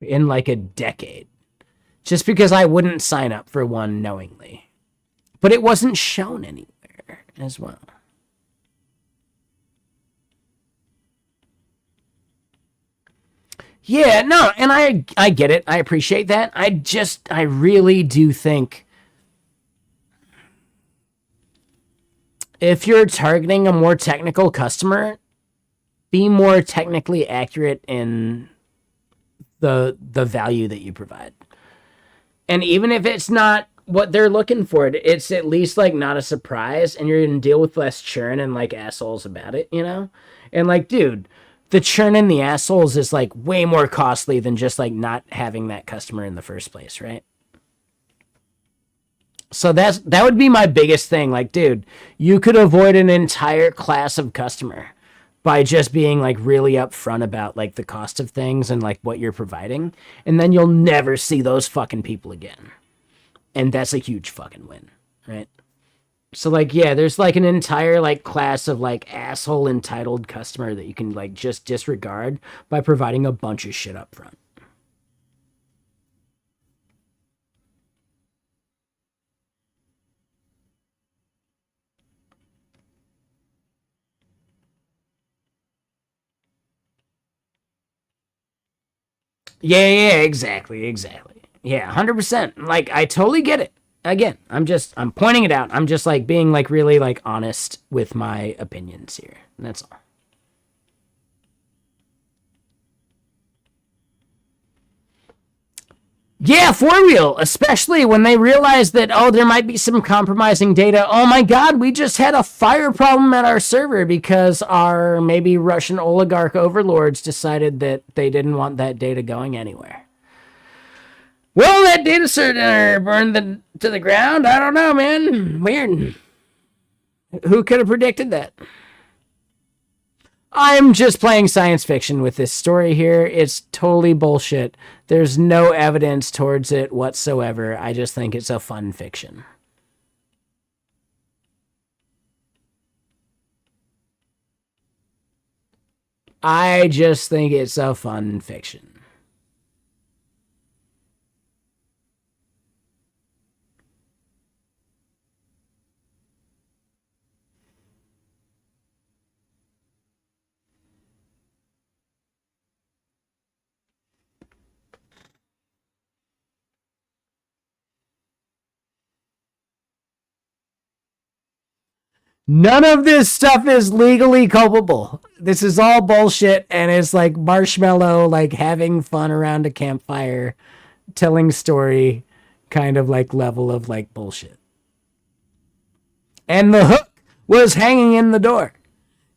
in like a decade. Just because I wouldn't sign up for one knowingly. But it wasn't shown anywhere as well. Yeah, no, and I get it. I appreciate that. I really do think if you're targeting a more technical customer, be more technically accurate in the value that you provide. And even if it's not what they're looking for, it's at least like not a surprise and you're going to deal with less churn and like assholes about it, you know? And like, dude, the churn and the assholes is like way more costly than just like not having that customer in the first place, right? So that would be my biggest thing. Like, dude, you could avoid an entire class of customer by just being like really upfront about like the cost of things and like what you're providing. And then you'll never see those fucking people again. And that's a huge fucking win, right? So like, yeah, there's like an entire like class of like asshole entitled customer that you can like just disregard by providing a bunch of shit up front. Yeah, exactly. Yeah, 100%. Like, I totally get it. Again, I'm pointing it out. I'm just like being like really like honest with my opinions here. That's all. Yeah, for real. Especially when they realize that, oh, there might be some compromising data. Oh my god, we just had a fire problem at our server because our maybe Russian oligarch overlords decided that they didn't want that data going anywhere. Well, that data center burned to the ground. I don't know, man. Weird. Who could have predicted that? I'm just playing science fiction with this story here. It's totally bullshit. There's no evidence towards it whatsoever. I just think it's a fun fiction. I just think it's a fun fiction. None of this stuff is legally culpable. This is all bullshit, and it's like Marshmallow, like having fun around a campfire, telling story, kind of like level of like bullshit. And the hook was hanging in the door.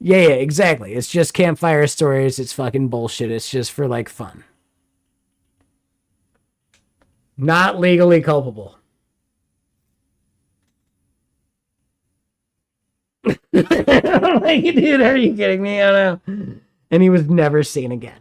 Yeah, exactly. It's just campfire stories. It's fucking bullshit. It's just for like fun. Not legally culpable. Like, dude, are you kidding me? I don't know. And he was never seen again.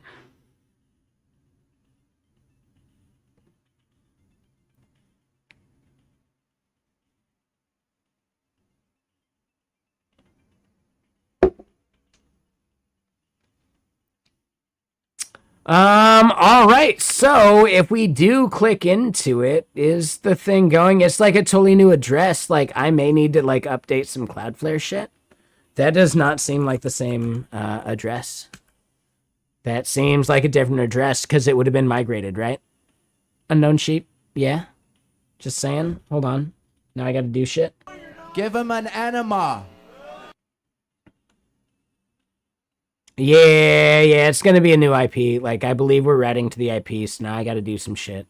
All right. So if we do click into it, is the thing going? It's like a totally new address. Like, I may need to like update some Cloudflare shit. That does not seem like the same address. That seems like a different address because it would have been migrated, right? Unknown sheep. Yeah. Just saying. Hold on. Now I got to do shit.
Give him an enema.
Yeah, it's gonna be a new IP. Like, I believe we're writing to the IP, so now I gotta do some shit.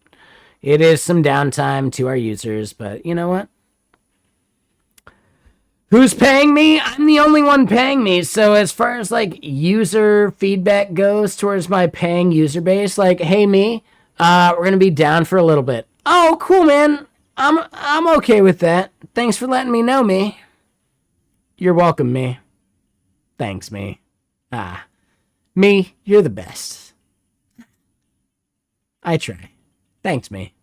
It is some downtime to our users, but you know what? Who's paying me? I'm the only one paying me. So as far as like user feedback goes towards my paying user base, like, hey me, we're gonna be down for a little bit. Oh, cool, man. I'm okay with that. Thanks for letting me know, me. You're welcome, me. Thanks, me. Me, you're the best. I try. Thanks, me.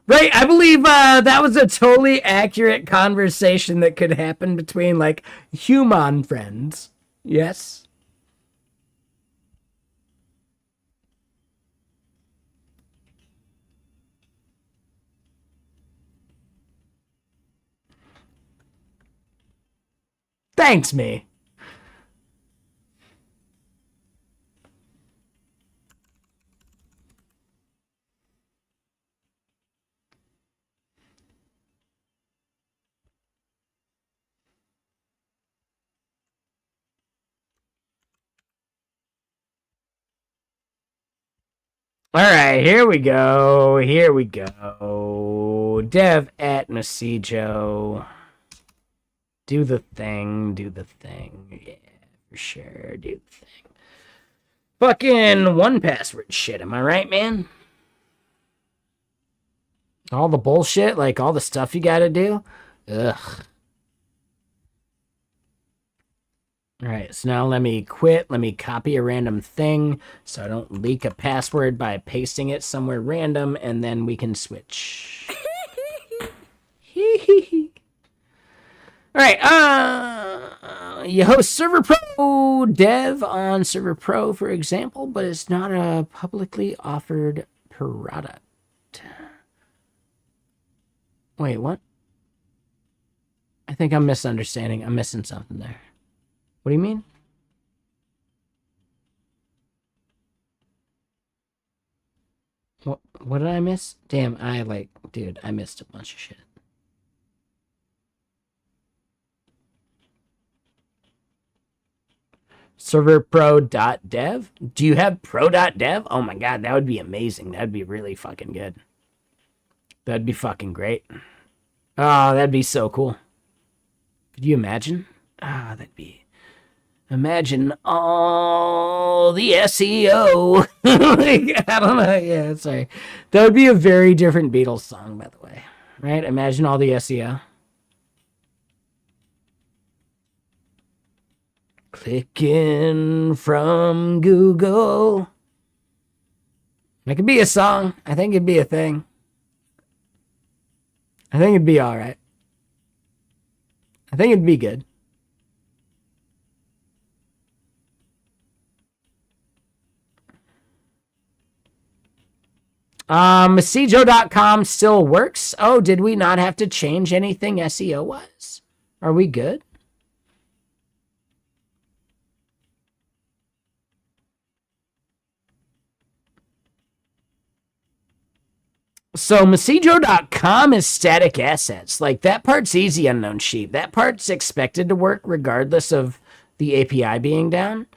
Right, I believe that was a totally accurate conversation that could happen between, like, human friends. Yes? Thanks, me. All right, here we go. Here we go. Dev at Masijo. Do the thing. Do the thing. Yeah, for sure. Do the thing. Fucking 1Password shit. Am I right, man? All the bullshit, like all the stuff you gotta do. Ugh. All right, so now let me quit. Let me copy a random thing so I don't leak a password by pasting it somewhere random, and then we can switch. All right, you host Server Pro Dev on Server Pro, for example, but it's not a publicly offered product. Wait, what? I think I'm misunderstanding. I'm missing something there. What do you mean? What did I miss? Damn, dude, I missed a bunch of shit. Serverpro.dev? Do you have pro.dev? Oh my god, that would be amazing. That'd be really fucking good. That'd be fucking great. Oh, that'd be so cool. Could you imagine? That'd be... Imagine all the SEO. Like, I don't know. Yeah, sorry. That would be a very different Beatles song, by the way. Right? Imagine all the SEO. Clicking from Google. It could be a song. I think it'd be a thing. I think it'd be alright. I think it'd be good. Masijo.com still works. Oh, did we not have to change anything SEO-wise? Are we good? So Masijo.com is static assets. Like, that part's easy, Unknown Sheep. That part's expected to work regardless of the API being down.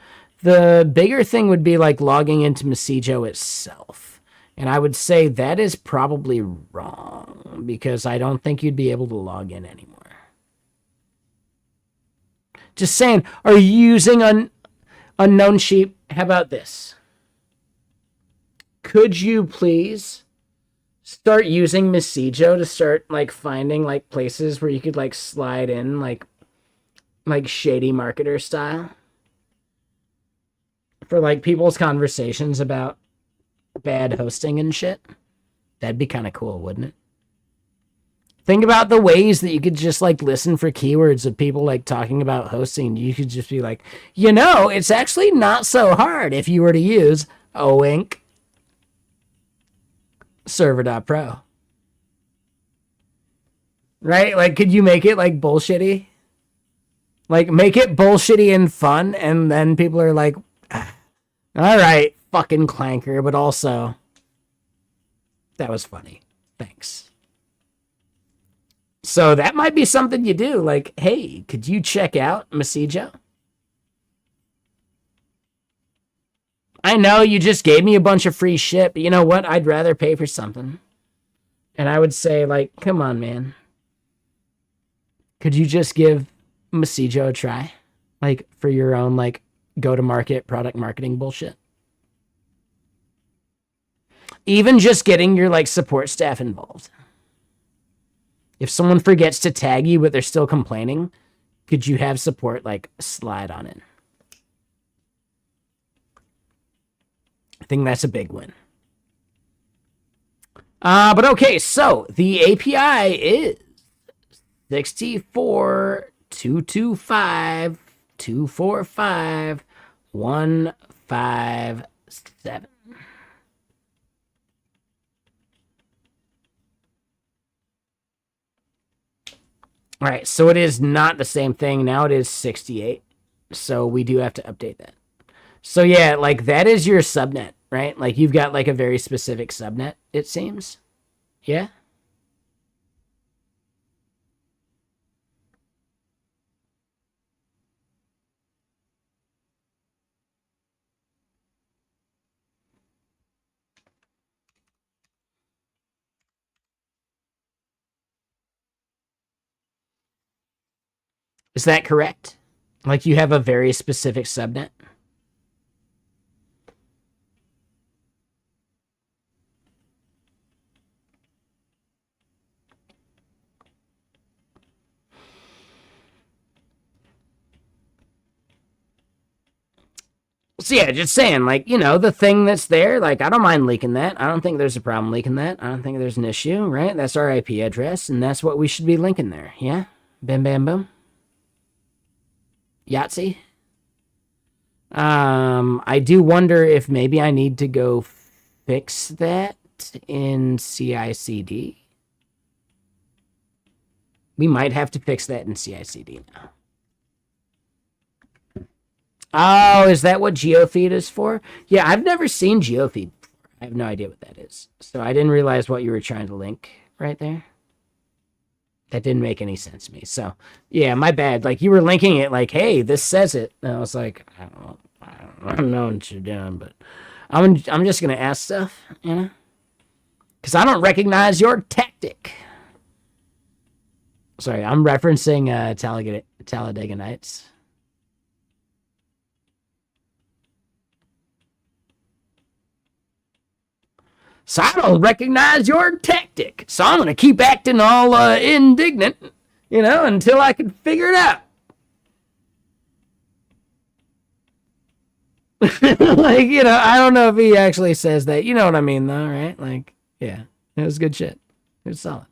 The bigger thing would be, like, logging into Masijo itself. And I would say that is probably wrong, because I don't think you'd be able to log in anymore. Just saying, are you using Unknown Sheep? How about this? Could you please start using Masijo to start, like, finding, like, places where you could, like, slide in, like shady marketer style? For, like, people's conversations about bad hosting and shit. That'd be kind of cool, wouldn't it? Think about the ways that you could just, like, listen for keywords of people, like, talking about hosting. You could just be like, you know, it's actually not so hard if you were to use Oink Server.pro. Right? Like, could you make it, like, bullshitty? Like, make it bullshitty and fun, and then people are like, all right, fucking clanker, but also That was funny. Thanks. So that might be something you do. Like, hey, could you check out Masijo? I know you just gave me a bunch of free shit, but you know what? I'd rather pay for something. And I would say, like, come on, man. Could you just give Masijo a try? Like, for your own, like, go-to-market product marketing bullshit? Even just getting your, like, support staff involved. If someone forgets to tag you, but they're still complaining, could you have support, like, slide on it? I think that's a big win. But okay, so the API is 64.225.245.157. All right, so it is not the same thing. Now it is 68. So we do have to update that. So yeah, like that is your subnet, right? Like you've got like a very specific subnet, it seems. Yeah? Is that correct? Like you have a very specific subnet? So yeah, just saying, like, you know, the thing that's there, like, I don't mind leaking that. I don't think there's a problem leaking that. I don't think there's an issue, right? That's our IP address, and that's what we should be linking there. Yeah? Bam, bam, boom. Yahtzee. I do wonder if maybe I need to go fix that in CI/CD. We might have to fix that in CI/CD now. Oh, is that what GeoFeed is for? Yeah, I've never seen GeoFeed before. I have no idea what that is. So I didn't realize what you were trying to link right there. That didn't make any sense to me. So, yeah, my bad. Like, you were linking it like, hey, this says it. And I was like, I don't know what you're doing, but I'm just going to ask stuff, you know? Because I don't recognize your tactic. Sorry, I'm referencing Talladega Nights. So I don't recognize your tactic. So I'm going to keep acting all indignant, you know, until I can figure it out. Like, you know, I don't know if he actually says that. You know what I mean, though, right? Like, yeah, it was good shit. It was solid.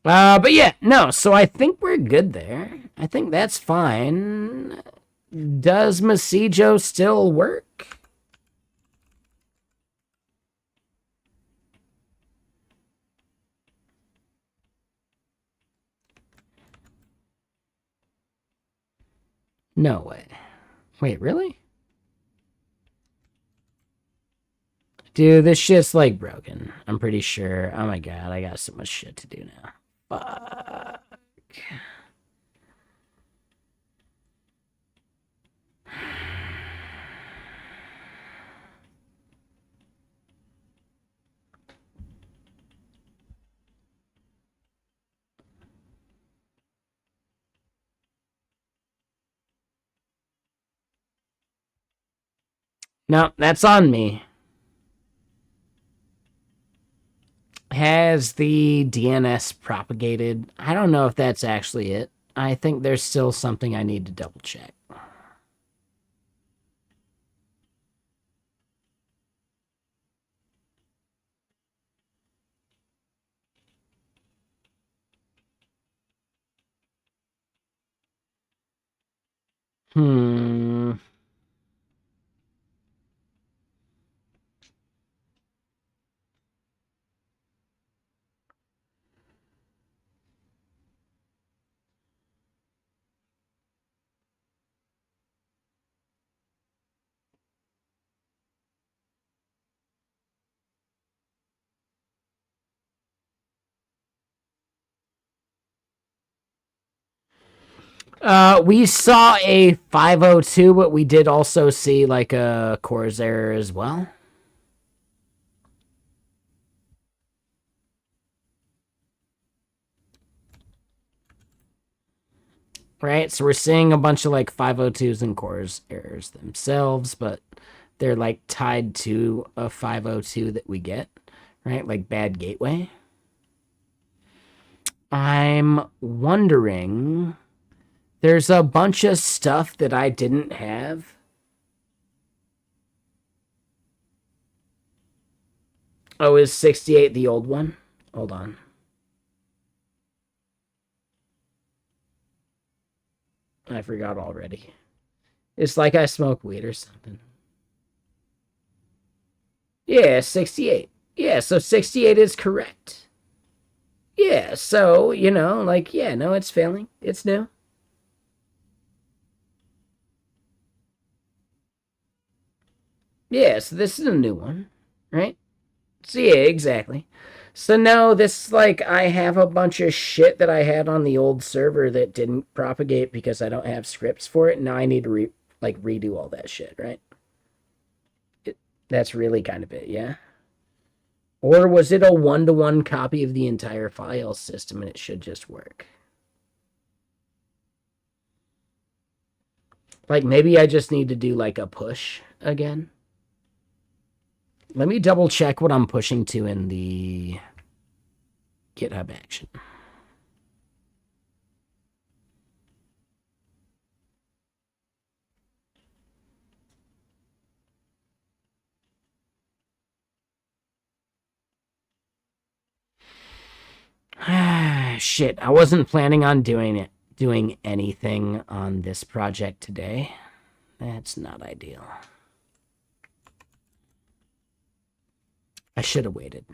But yeah, no, so I think we're good there. I think that's fine. Does Masijo still work? No way. Wait, really? Dude, this shit's like broken. I'm pretty sure. Oh my god, I got so much shit to do now. Fuck. No, that's on me. Has the DNS propagated? I don't know if that's actually it. I think there's still something I need to double check. Hmm. We saw a 502, but we did also see like a CORS error as well. Right, so we're seeing a bunch of like 502s and CORS errors themselves, but they're like tied to a 502 that we get, right? Like bad gateway. I'm wondering, there's a bunch of stuff that I didn't have. Oh, is 68 the old one? Hold on. I forgot already. It's like I smoke weed or something. Yeah, 68. Yeah, so 68 is correct. Yeah, so, you know, like, yeah, no, it's failing. It's new. Yeah, so this is a new one, right? So, yeah, exactly. So now this, like, I have a bunch of shit that I had on the old server that didn't propagate because I don't have scripts for it. Now I need to, redo all that shit, right? That's really kind of it, yeah? Or was it a one-to-one copy of the entire file system and it should just work? Like, maybe I just need to do, like, a push again. Let me double check what I'm pushing to in the GitHub action. Shit, I wasn't planning on doing anything on this project today. That's not ideal. I should have waited.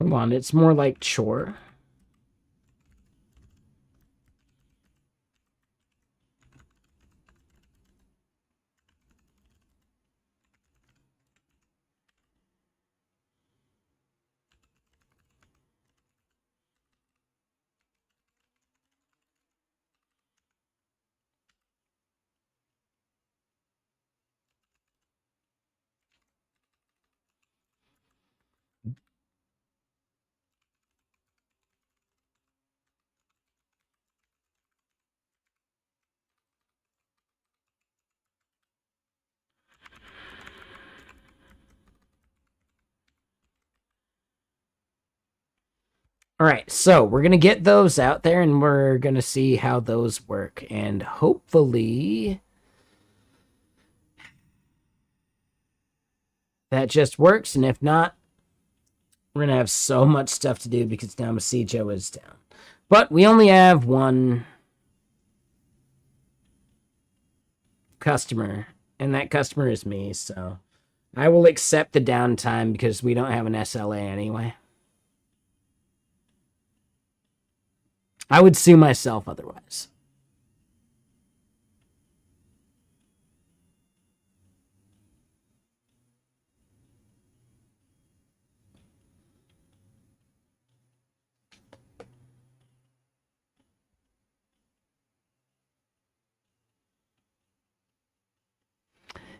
Hold on, it's more like chore. All right, so we're going to get those out there and we're going to see how those work. And hopefully that just works. And if not, we're going to have so much stuff to do because now Masijo is down. But we only have one customer, and that customer is me. So I will accept the downtime because we don't have an SLA anyway. I would sue myself otherwise.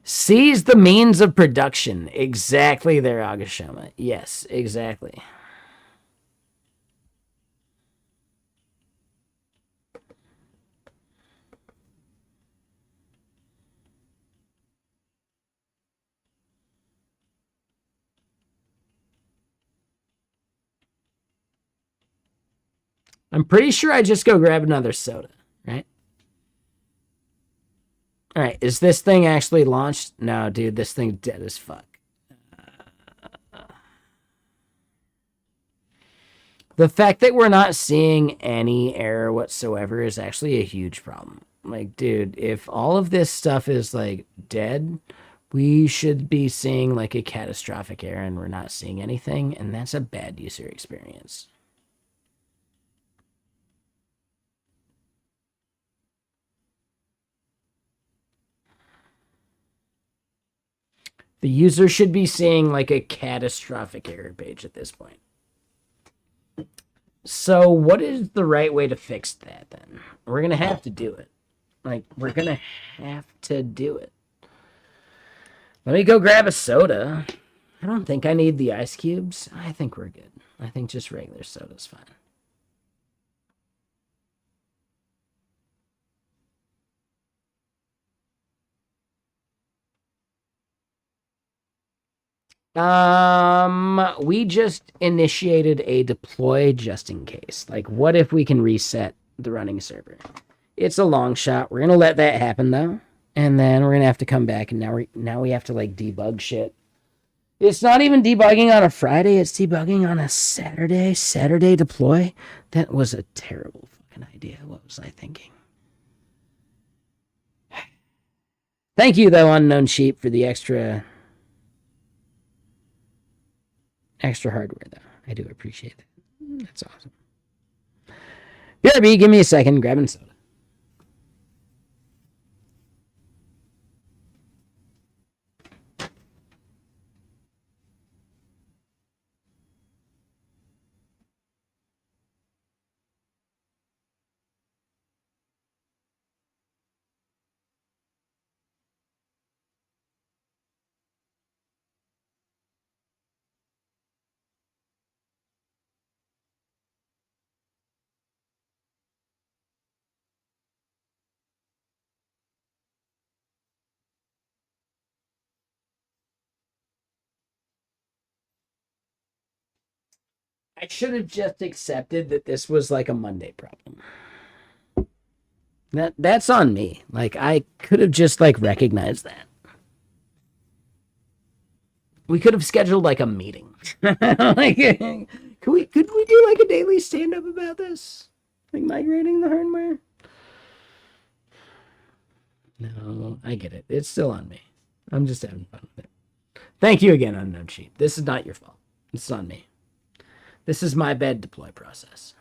Seize the means of production. Exactly there, Agashama. Yes, exactly. I'm pretty sure I just go grab another soda, right? All right, is this thing actually launched? No, dude, this thing's dead as fuck. The fact that we're not seeing any error whatsoever is actually a huge problem. Like, dude, if all of this stuff is like dead, we should be seeing like a catastrophic error and we're not seeing anything, and that's a bad user experience. The user should be seeing like a catastrophic error page at this point. So what is the right way to fix that then? We're going to have to do it. Like, we're going to have to do it. Let me go grab a soda. I don't think I need the ice cubes. I think we're good. I think just regular soda's fine. We just initiated a deploy just in case. Like, what if we can reset the running server? It's a long shot. We're gonna let that happen though, and then we're gonna have to come back. And now we have to like debug shit. It's not even debugging on a Friday. It's debugging on a Saturday. Saturday deploy. That was a terrible fucking idea. What was I thinking? Thank you though, Unknown Sheep, for the extra hardware though. I do appreciate it. That's awesome. BRB, give me a second. Grabbing soda. I should have just accepted that this was like a Monday problem. That's on me. Like, I could have just like recognized that. We could have scheduled like a meeting. Like, could we do like a daily stand up about this? Like migrating the hardware? No, I get it. It's still on me. I'm just having fun with it. Thank you again, Unknown Sheep. This is not your fault. It's on me. This is my bad deploy process.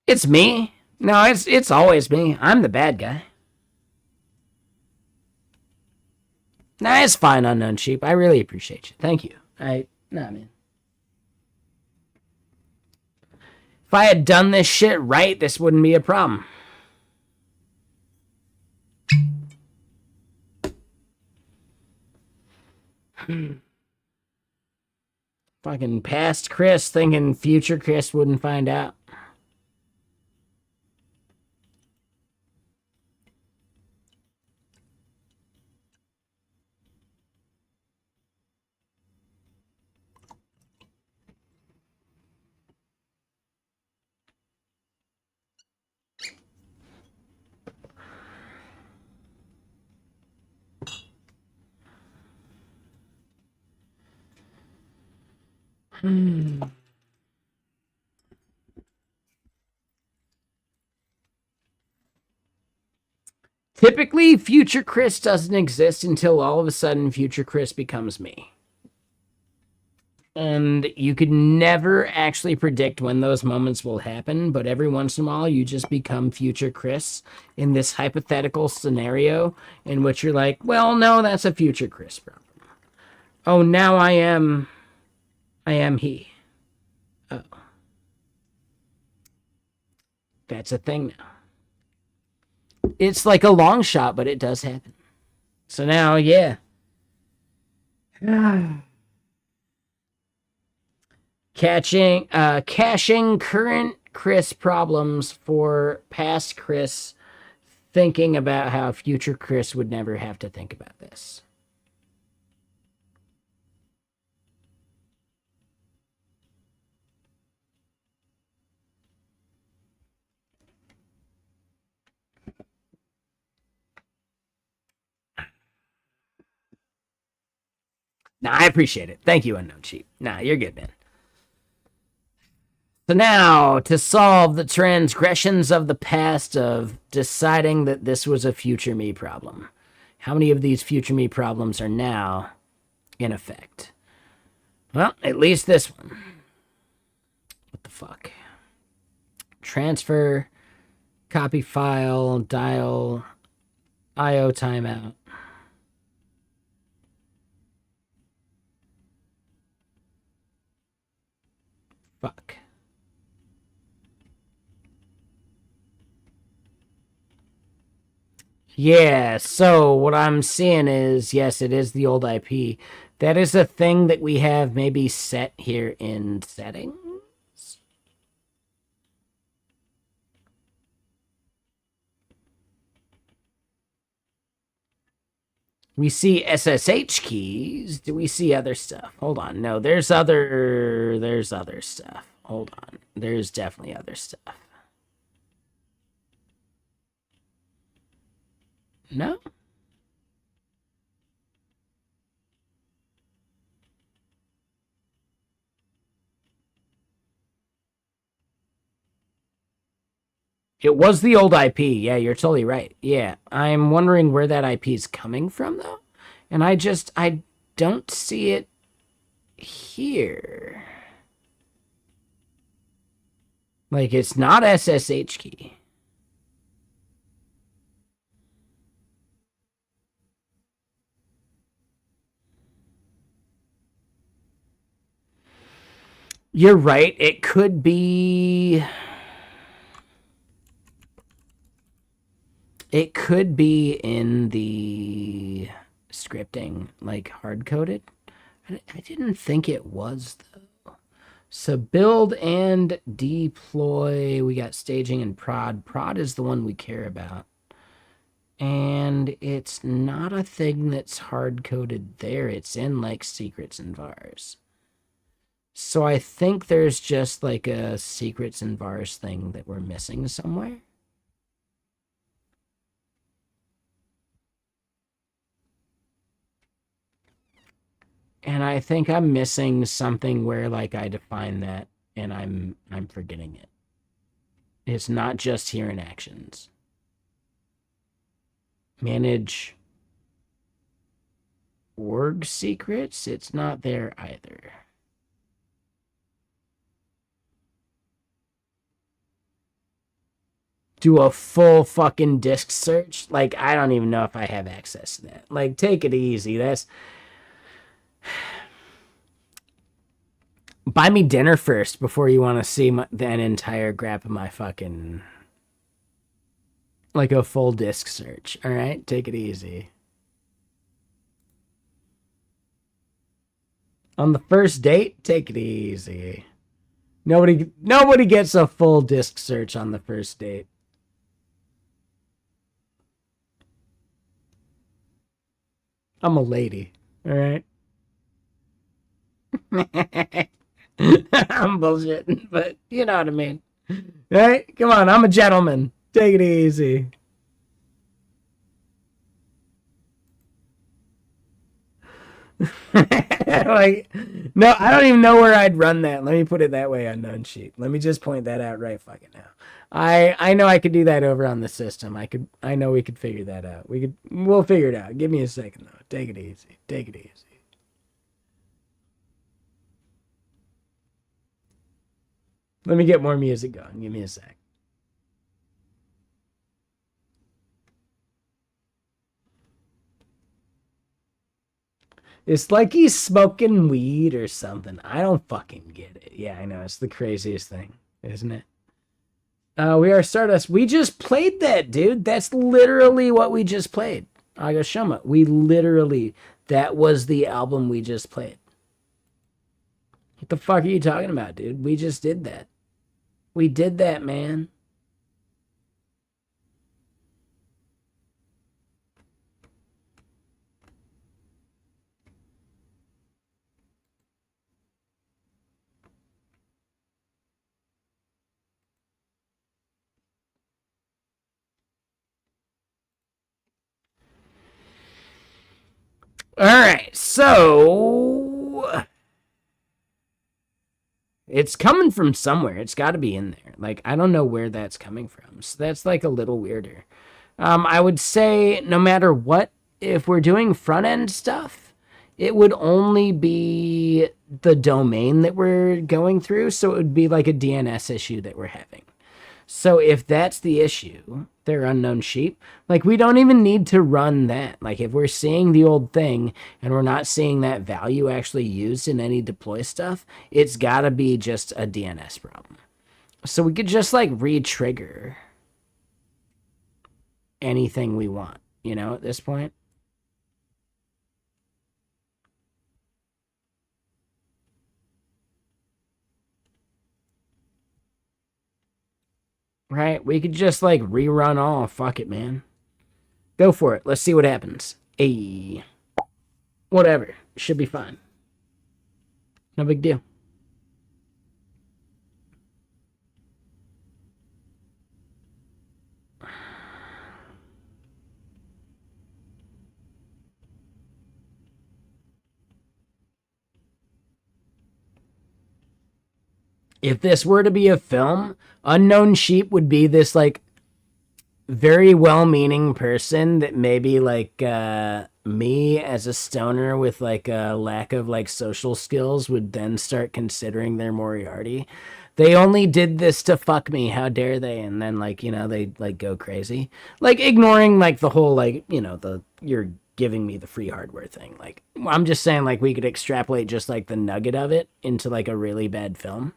It's me. No, it's always me. I'm the bad guy. Nah, it's fine, Unknown Sheep. I really appreciate you. Thank you. Man. If I had done this shit right, this wouldn't be a problem. Fucking past Chris thinking future Chris wouldn't find out. Typically, future Chris doesn't exist until all of a sudden future Chris becomes me. And you could never actually predict when those moments will happen, but every once in a while you just become future Chris in this hypothetical scenario in which you're like, well, no, that's a future Chris problem. Oh, now I am he. Oh. That's a thing now. It's like a long shot, but it does happen. So now, yeah. Caching current Chris problems for past Chris, thinking about how future Chris would never have to think about this. Nah, I appreciate it. Thank you, Unknown Sheep. Nah, you're good, man. So now, to solve the transgressions of the past of deciding that this was a future me problem, how many of these future me problems are now in effect? Well, at least this one. What the fuck? Transfer, copy file, dial, IO timeout. Fuck. Yeah, so what I'm seeing is, yes, it is the old IP. That is a thing that we have maybe set here in settings. We see SSH keys. Do we see other stuff? Hold on. No, there's other stuff. Hold on. There's definitely other stuff. No? It was the old IP. Yeah, you're totally right. Yeah, I'm wondering where that IP is coming from, though. And I don't see it here. Like, it's not SSH key. You're right. It could be... It could be in the scripting, like hard-coded. I didn't think it was, though. So build and deploy. We got staging and prod. Prod is the one we care about. And it's not a thing that's hard-coded there. It's in, like, secrets and vars. So I think there's just, like, a secrets and vars thing that we're missing somewhere. And I think I'm missing something where, like, I define that and I'm forgetting it. It's not just here in actions. Manage org secrets. It's not there either. Do a full fucking disk search. Like, I don't even know if I have access to that. Like, take it easy. That's... Buy me dinner first before you want to see that entire grab of my fucking... Like a full disk search. All right? Take it easy. On the first date, take it easy. Nobody gets a full disk search on the first date. I'm a lady. All right? I'm bullshitting, but you know what I mean. All right? Come on, I'm a gentleman. Take it easy. Like, no, I don't even know where I'd run that. Let me put it that way, Unknown Sheep. Let me just point that out right fucking now. I know I could do that over on the system. I know we could figure that out. We'll figure it out. Give me a second though. Take it easy. Take it easy. Let me get more music going. Give me a sec. It's like he's smoking weed or something. I don't fucking get it. Yeah, I know. It's the craziest thing, isn't it? We are Stardust. We just played that, dude. That's literally what we just played. Agashama. That was the album we just played. What the fuck are you talking about, dude? We just did that. We did that, man. All right, so it's coming from somewhere. It's got to be in there. Like, I don't know where that's coming from. So that's like a little weirder. I would say no matter what, if we're doing front end stuff, it would only be the domain that we're going through. So it would be like a DNS issue that we're having. So if that's the issue, they're unknown sheep. Like, we don't even need to run that. Like, if we're seeing the old thing and we're not seeing that value actually used in any deploy stuff, it's got to be just a DNS problem. So we could just, like, re-trigger anything we want, you know, at this point. Right? We could just, like, rerun all. Fuck it, man. Go for it. Let's see what happens. Hey. Whatever. Should be fine. No big deal. If this were to be a film, Unknown Sheep would be this, like, very well-meaning person that maybe, like, me as a stoner with, like, a lack of, like, social skills would then start considering their Moriarty. They only did this to fuck me. How dare they? And then, like, you know, they, like, go crazy. Like, ignoring, like, the whole, like, you know, you're giving me the free hardware thing. Like, I'm just saying, like, we could extrapolate just, like, the nugget of it into, like, a really bad film.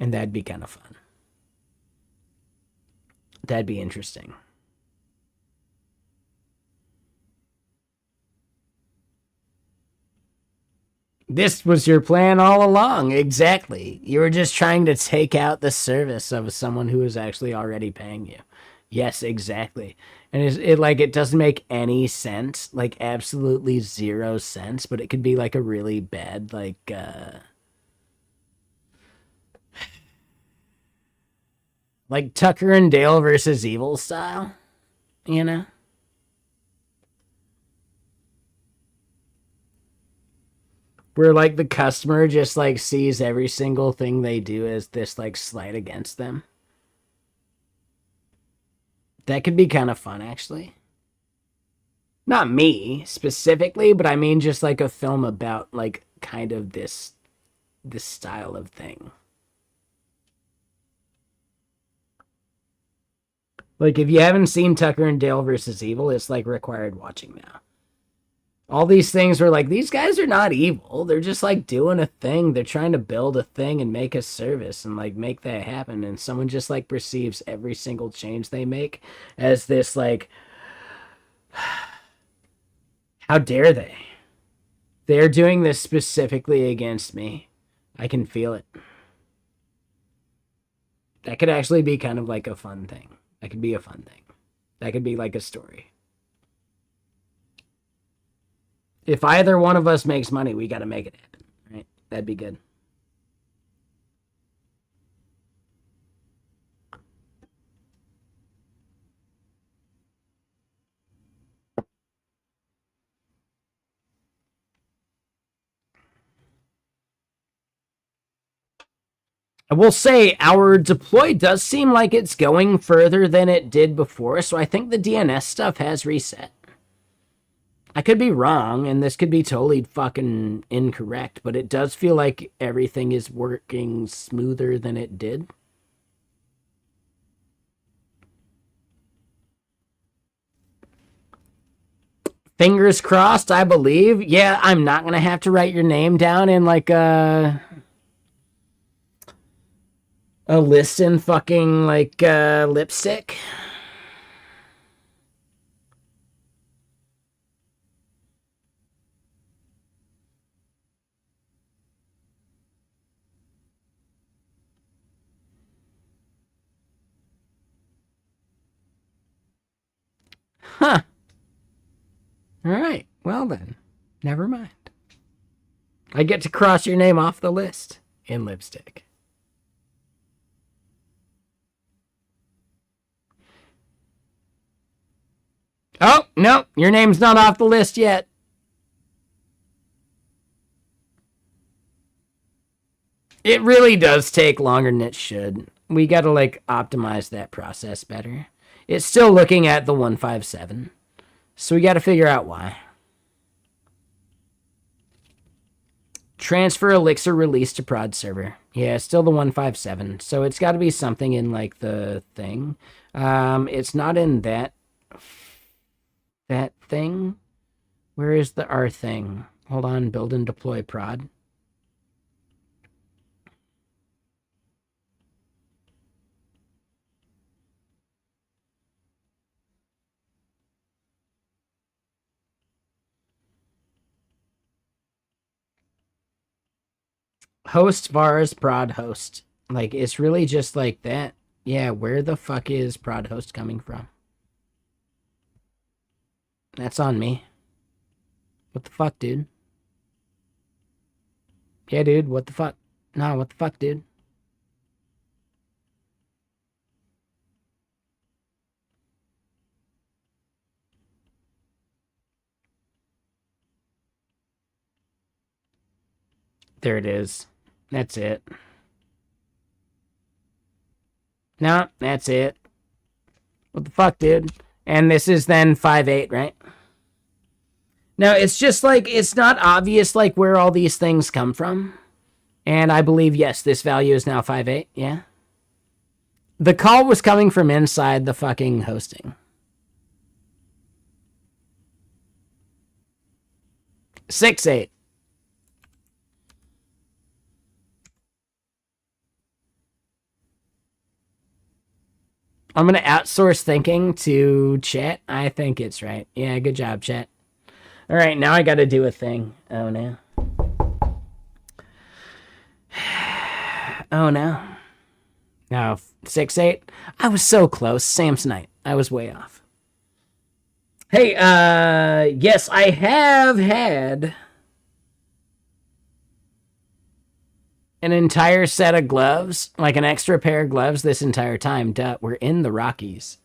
And that'd be kind of fun. That'd be interesting. This was your plan all along. Exactly. You were just trying to take out the service of someone who is actually already paying you. Yes, exactly. And it doesn't make any sense, like absolutely zero sense, but it could be like a really bad, like Tucker and Dale versus Evil style, you know? Where, like, the customer just, like, sees every single thing they do as this, like, slight against them. That could be kind of fun, actually. Not me, specifically, but I mean just, like, a film about, like, kind of this style of thing. Like, if you haven't seen Tucker and Dale versus Evil, it's, like, required watching now. All these things were like, these guys are not evil. They're just, like, doing a thing. They're trying to build a thing and make a service and, like, make that happen. And someone just, like, perceives every single change they make as this, like, how dare they? They're doing this specifically against me. I can feel it. That could actually be kind of like a fun thing. That could be a fun thing. That could be like a story. If either one of us makes money, we got to make it happen, right? That'd be good. I will say our deploy does seem like it's going further than it did before, so I think the DNS stuff has reset. I could be wrong, and this could be totally fucking incorrect, but it does feel like everything is working smoother than it did. Fingers crossed, I believe. Yeah, I'm not gonna have to write your name down in like a list in fucking like lipstick. Huh. All right. Well then, never mind. I get to cross your name off the list in lipstick. Oh, no, your name's not off the list yet. It really does take longer than it should. We gotta like optimize that process better. It's still looking at the 157. So we gotta figure out why. Transfer Elixir release to prod server. Yeah, still the 157. So it's got to be something in like the thing. It's not in that thing. Where is the R thing? Hold on, build and deploy prod. Host vars prod host. Like it's really just like that. Yeah, where the fuck is prod host coming from? That's on me. What the fuck, dude? Yeah, dude, what the fuck? No, what the fuck, dude? There it is. That's it. No, that's it. What the fuck, dude? And this is then 5.8, right? Now, it's just like, it's not obvious, like, where all these things come from. And I believe, yes, this value is now 5.8, yeah? The call was coming from inside the fucking hosting. 6.8. I'm going to outsource thinking to chat. I think it's right. Yeah, good job, chat. All right, now I got to do a thing. Oh, no. Oh, no. No, 6.8. I was so close. Samsonite. I was way off. Hey, yes, I have had an entire set of gloves, like an extra pair of gloves this entire time. Duh, we're in the Rockies.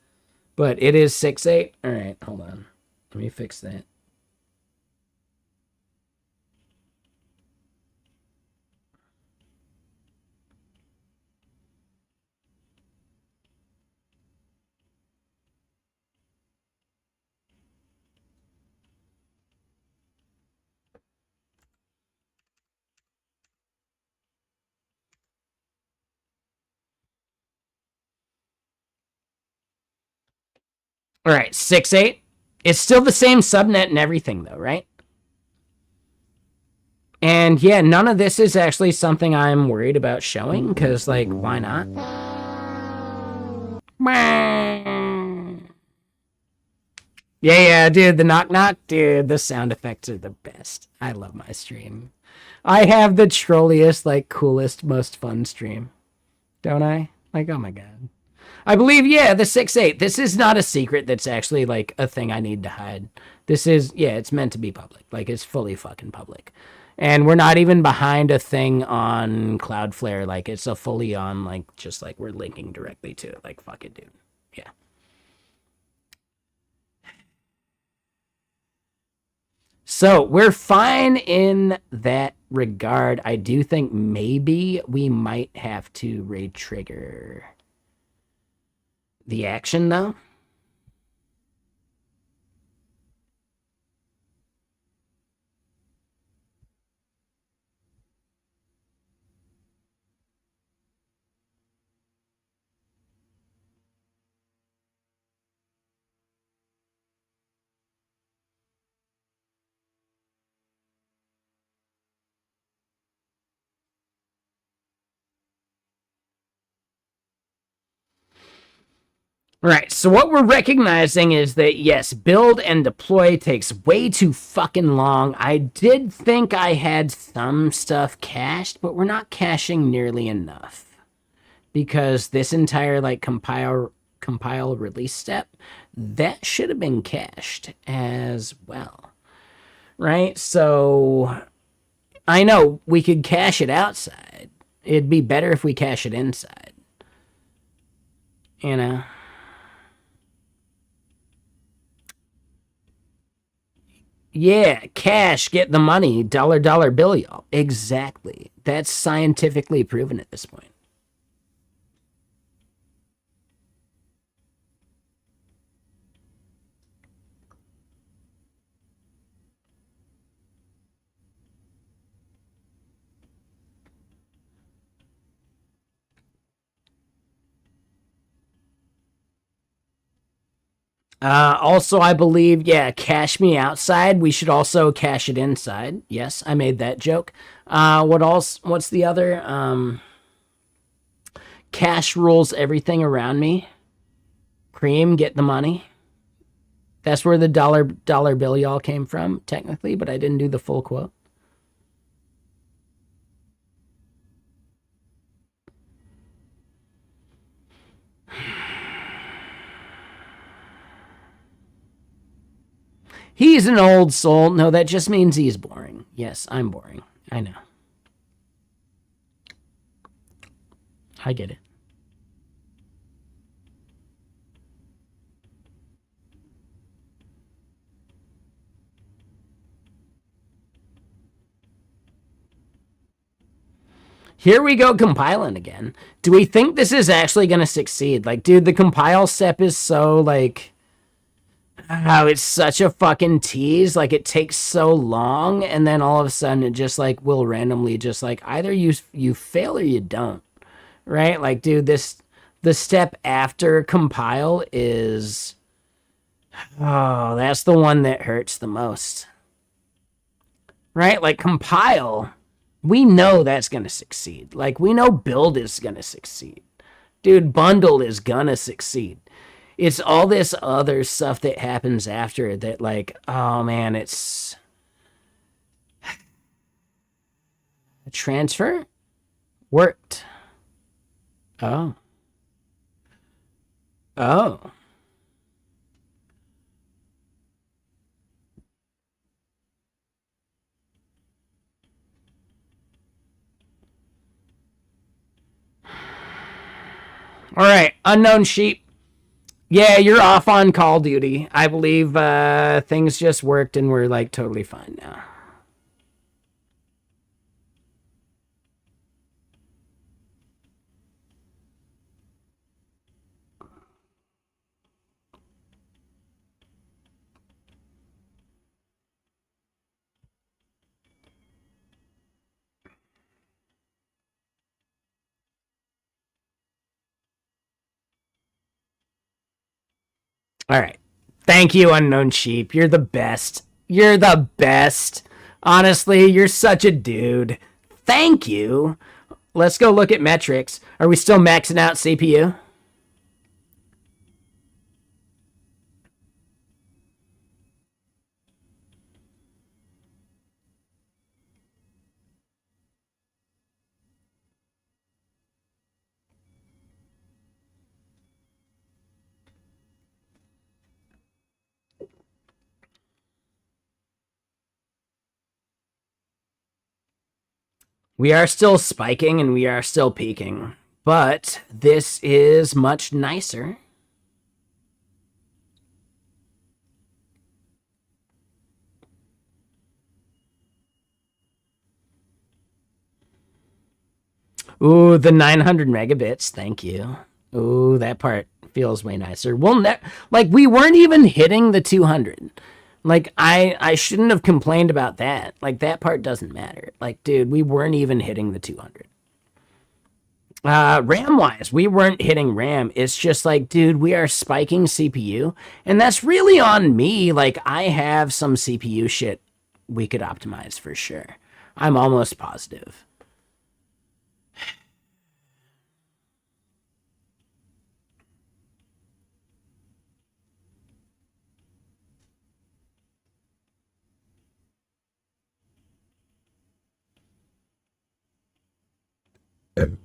But it is 6.8. All right, hold on. Let me fix that. All right, 6.8. It's still the same subnet and everything, though, right? And yeah, none of this is actually something I'm worried about showing, because, like, why not? Yeah, dude, the knock knock, dude, the sound effects are the best. I love my stream. I have the trolliest, like, coolest, most fun stream. Don't I? Like, oh my god. I believe, yeah, the 6.8. This is not a secret that's actually, like, a thing I need to hide. This is, yeah, it's meant to be public. Like, it's fully fucking public. And we're not even behind a thing on Cloudflare. Like, it's a fully on, like, just like we're linking directly to it. Like, fuck it, dude. Yeah. So we're fine in that regard. I do think maybe we might have to re-trigger the action, though. Right, so what we're recognizing is that, yes, build and deploy takes way too fucking long. I did think I had some stuff cached, but we're not caching nearly enough. Because this entire, like, compile release step, that should have been cached as well. Right, so I know we could cache it outside. It'd be better if we cache it inside. You know? Yeah, cash, get the money, dollar bill, y'all. Exactly. That's scientifically proven at this point. Also, I believe, yeah, cash me outside. We should also cash it inside. Yes, I made that joke. What else? What's the other? Cash rules everything around me. Cream, get the money. That's where the dollar bill y'all came from, technically, but I didn't do the full quote. He's an old soul. No, that just means he's boring. Yes, I'm boring. I know. I get it. Here we go compiling again. Do we think this is actually going to succeed? Like, dude, the compile step is so, like... Oh, it's such a fucking tease. Like, it takes so long, and then all of a sudden it just, like, will randomly just, like, either you fail or you don't. Right? Like, dude, the step after compile is... Oh, that's the one that hurts the most. Right? Like, compile, we know that's going to succeed. Like, we know build is going to succeed. Dude, bundle is going to succeed. It's all this other stuff that happens after that, like, oh, man, it's... Transfer? Worked. Oh. Oh. All right, Unknown Sheep. Yeah, you're off on call duty. I believe things just worked and we're, like, totally fine now. All right. Thank you, Unknown Sheep. You're the best. You're the best. Honestly, you're such a dude. Thank you. Let's go look at metrics. Are we still maxing out CPU? We are still spiking and we are still peaking, but this is much nicer. Ooh, the 900 megabits. Thank you. Ooh, that part feels way nicer. Like, we weren't even hitting the 200. Like, I shouldn't have complained about that. Like, that part doesn't matter. Like, dude, we weren't even hitting the 200. RAM-wise, we weren't hitting RAM. It's just like, dude, we are spiking CPU. And that's really on me. Like, I have some CPU shit we could optimize for sure. I'm almost positive. You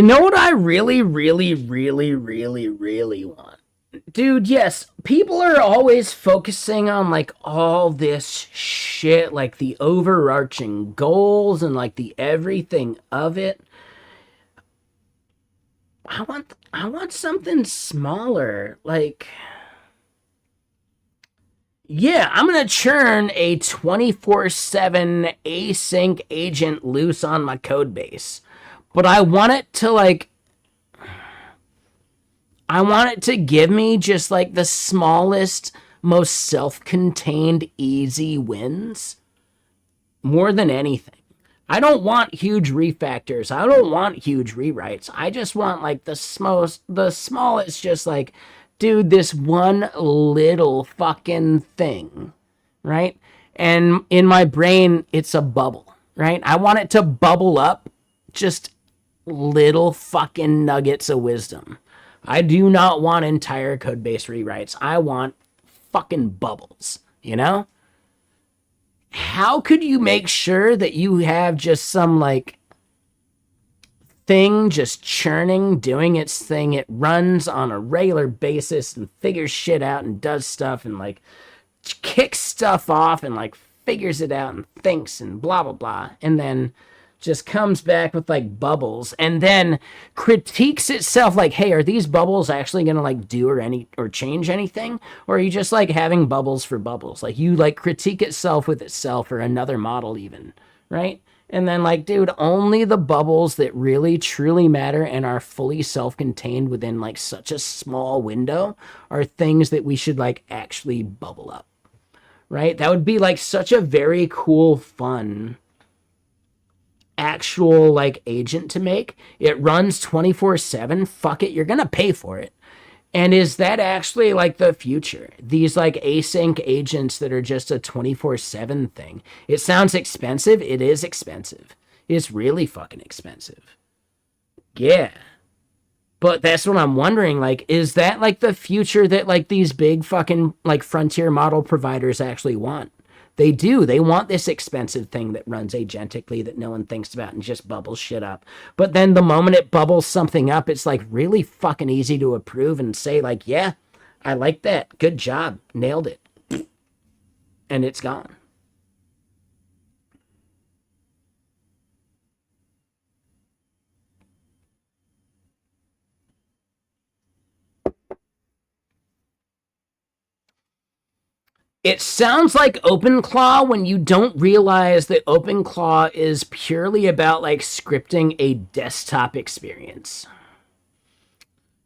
know what I really, really, really, really, really want? Dude, yes, people are always focusing on like all this shit, like the overarching goals and like the everything of it. I want something smaller. Like, yeah, I'm gonna churn a 24/7 async agent loose on my code base. But I want it to give me just like the smallest, most self-contained easy wins more than anything. I don't want huge refactors. I don't want huge rewrites. I just want like the smallest, just like, dude, this one little fucking thing, right? And in my brain, it's a bubble, right? I want it to bubble up just little fucking nuggets of wisdom. I do not want entire code base rewrites. I want fucking bubbles, you know? How could you make sure that you have just some like thing just churning, doing its thing? It runs on a regular basis and figures shit out and does stuff and like kicks stuff off and like figures it out and thinks and blah, blah, blah. And then just comes back with like bubbles and then critiques itself like, hey, are these bubbles actually gonna like do or change anything? Or are you just like having bubbles for bubbles? Like you like critique itself with itself or another model even, right? And then like, dude, only the bubbles that really truly matter and are fully self-contained within like such a small window are things that we should like actually bubble up, right? That would be like such a very cool, fun actual like agent to make. It runs 24/7. Fuck it, you're gonna pay for it. And is that actually like the future? These like async agents that are just a 24/7 thing. It sounds expensive. It is expensive. It's really fucking expensive. Yeah. But that's what I'm wondering, like, is that like the future that like these big fucking like frontier model providers actually want? They do. They want this expensive thing that runs agentically that no one thinks about and just bubbles shit up. But then the moment it bubbles something up, it's like really fucking easy to approve and say like, yeah, I like that. Good job. Nailed it. And it's gone. It sounds like OpenClaw when you don't realize that OpenClaw is purely about like scripting a desktop experience.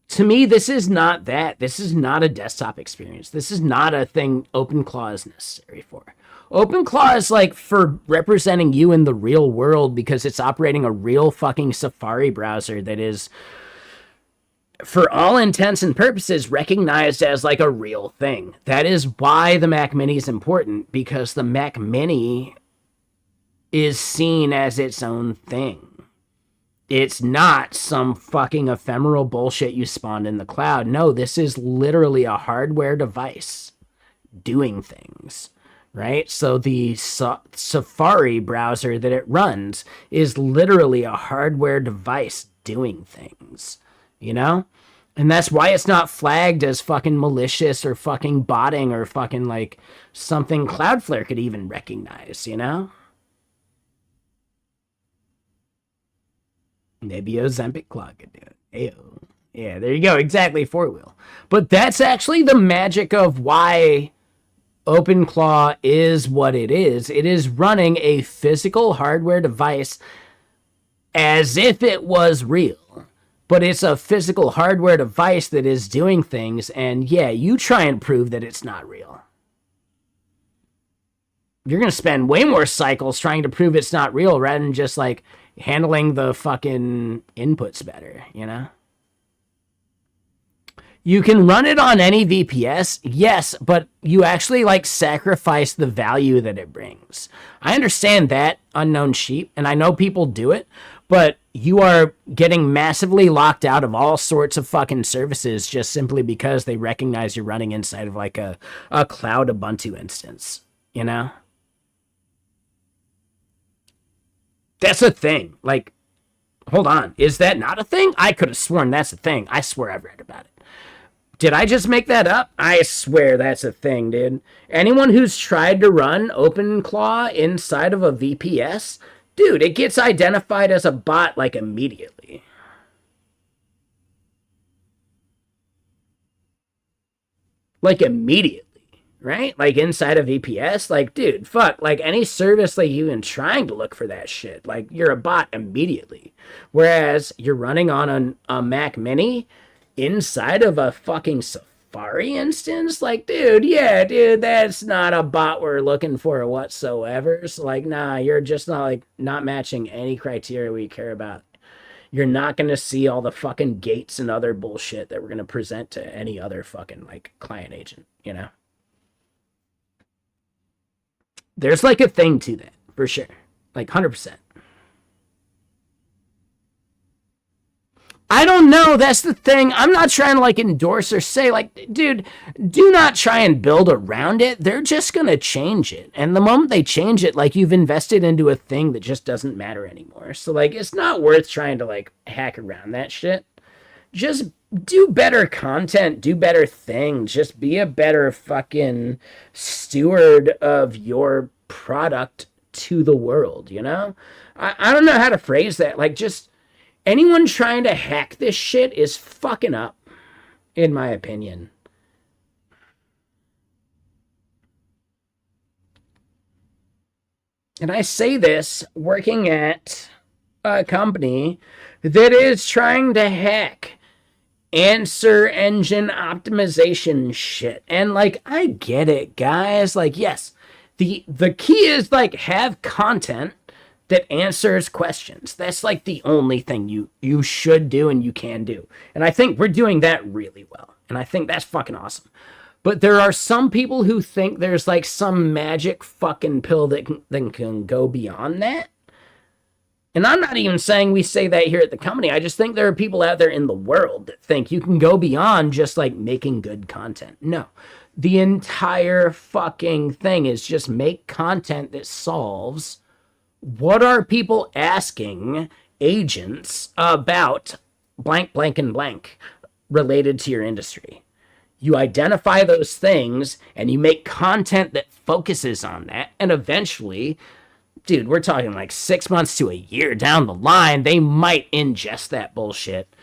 To me, this is not that. This is not a desktop experience. This is not a thing OpenClaw is necessary for. OpenClaw is like for representing you in the real world because it's operating a real fucking Safari browser that is, for all intents and purposes, recognized as like a real thing. That is why the Mac Mini is important, because the Mac Mini is seen as its own thing. It's not some fucking ephemeral bullshit you spawned in the cloud. No, this is literally a hardware device doing things, right? So the Safari browser that it runs is literally a hardware device doing things, you know? And that's why it's not flagged as fucking malicious or fucking botting or fucking like something Cloudflare could even recognize, you know? Maybe Ozempic Claw could do it. Ayo. Yeah, there you go. Exactly, 4-wheel. But that's actually the magic of why OpenClaw is what it is. It is running a physical hardware device as if it was real. But it's a physical hardware device that is doing things, and yeah, you try and prove that it's not real. You're going to spend way more cycles trying to prove it's not real rather than just like handling the fucking inputs better, you know? You can run it on any VPS, yes, but you actually like sacrifice the value that it brings. I understand that, unknown sheep, and I know people do it, but you are getting massively locked out of all sorts of fucking services just simply because they recognize you're running inside of like a cloud Ubuntu instance, you know? That's a thing. Like, hold on. Is that not a thing? I could have sworn that's a thing. I swear I've read about it. Did I just make that up? I swear that's a thing, dude. Anyone who's tried to run OpenClaw inside of a VPS, dude, it gets identified as a bot like immediately. Like immediately, right? Like inside of VPS, like, dude, fuck, like any service like you even trying to look for that shit, like you're a bot immediately. Whereas you're running on a Mac Mini inside of a fucking Safari instance, like, dude, yeah, dude, that's not a bot we're looking for whatsoever. So, like, nah, you're just not, like, not matching any criteria we care about. You're not going to see all the fucking gates and other bullshit that we're going to present to any other fucking, like, client agent, you know? There's, like, a thing to that, for sure. Like, 100%. I don't know. That's the thing. I'm not trying to like endorse or say like, dude, do not try and build around it. They're just going to change it. And the moment they change it, like you've invested into a thing that just doesn't matter anymore. So like, it's not worth trying to like hack around that shit. Just do better content, do better things. Just be a better fucking steward of your product to the world, you know? I don't know how to phrase that. Like just, anyone trying to hack this shit is fucking up, in my opinion. And I say this working at a company that is trying to hack answer engine optimization shit. And like, I get it, guys. Like, yes, the key is like have content that answers questions. That's like the only thing you should do and you can do. And I think we're doing that really well. And I think that's fucking awesome. But there are some people who think there's like some magic fucking pill that can go beyond that. And I'm not even saying we say that here at the company. I just think there are people out there in the world that think you can go beyond just like making good content. No. The entire fucking thing is just make content that solves what are people asking agents about blank, blank, and blank related to your industry. You identify those things and you make content that focuses on that. And eventually, dude, we're talking like 6 months to a year down the line, they might ingest that bullshit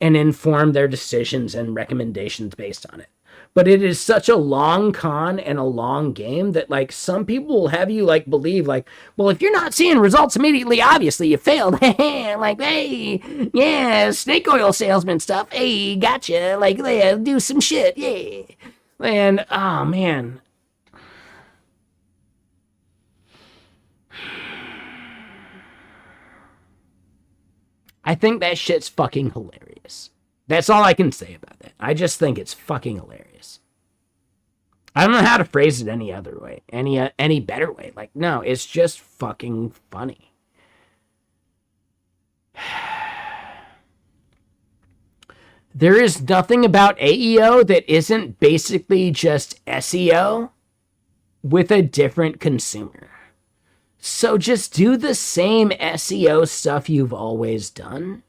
and inform their decisions and recommendations based on it. But it is such a long con and a long game that like some people will have you like believe like, well, if you're not seeing results immediately, obviously you failed. Like, hey, yeah, snake oil salesman stuff. Hey, gotcha. Like, yeah, do some shit. Yeah. And, oh man. I think that shit's fucking hilarious. That's all I can say about that. I just think it's fucking hilarious. I don't know how to phrase it any other way, any better way. Like, no, it's just fucking funny. There is nothing about AEO that isn't basically just SEO with a different consumer. So just do the same SEO stuff you've always done,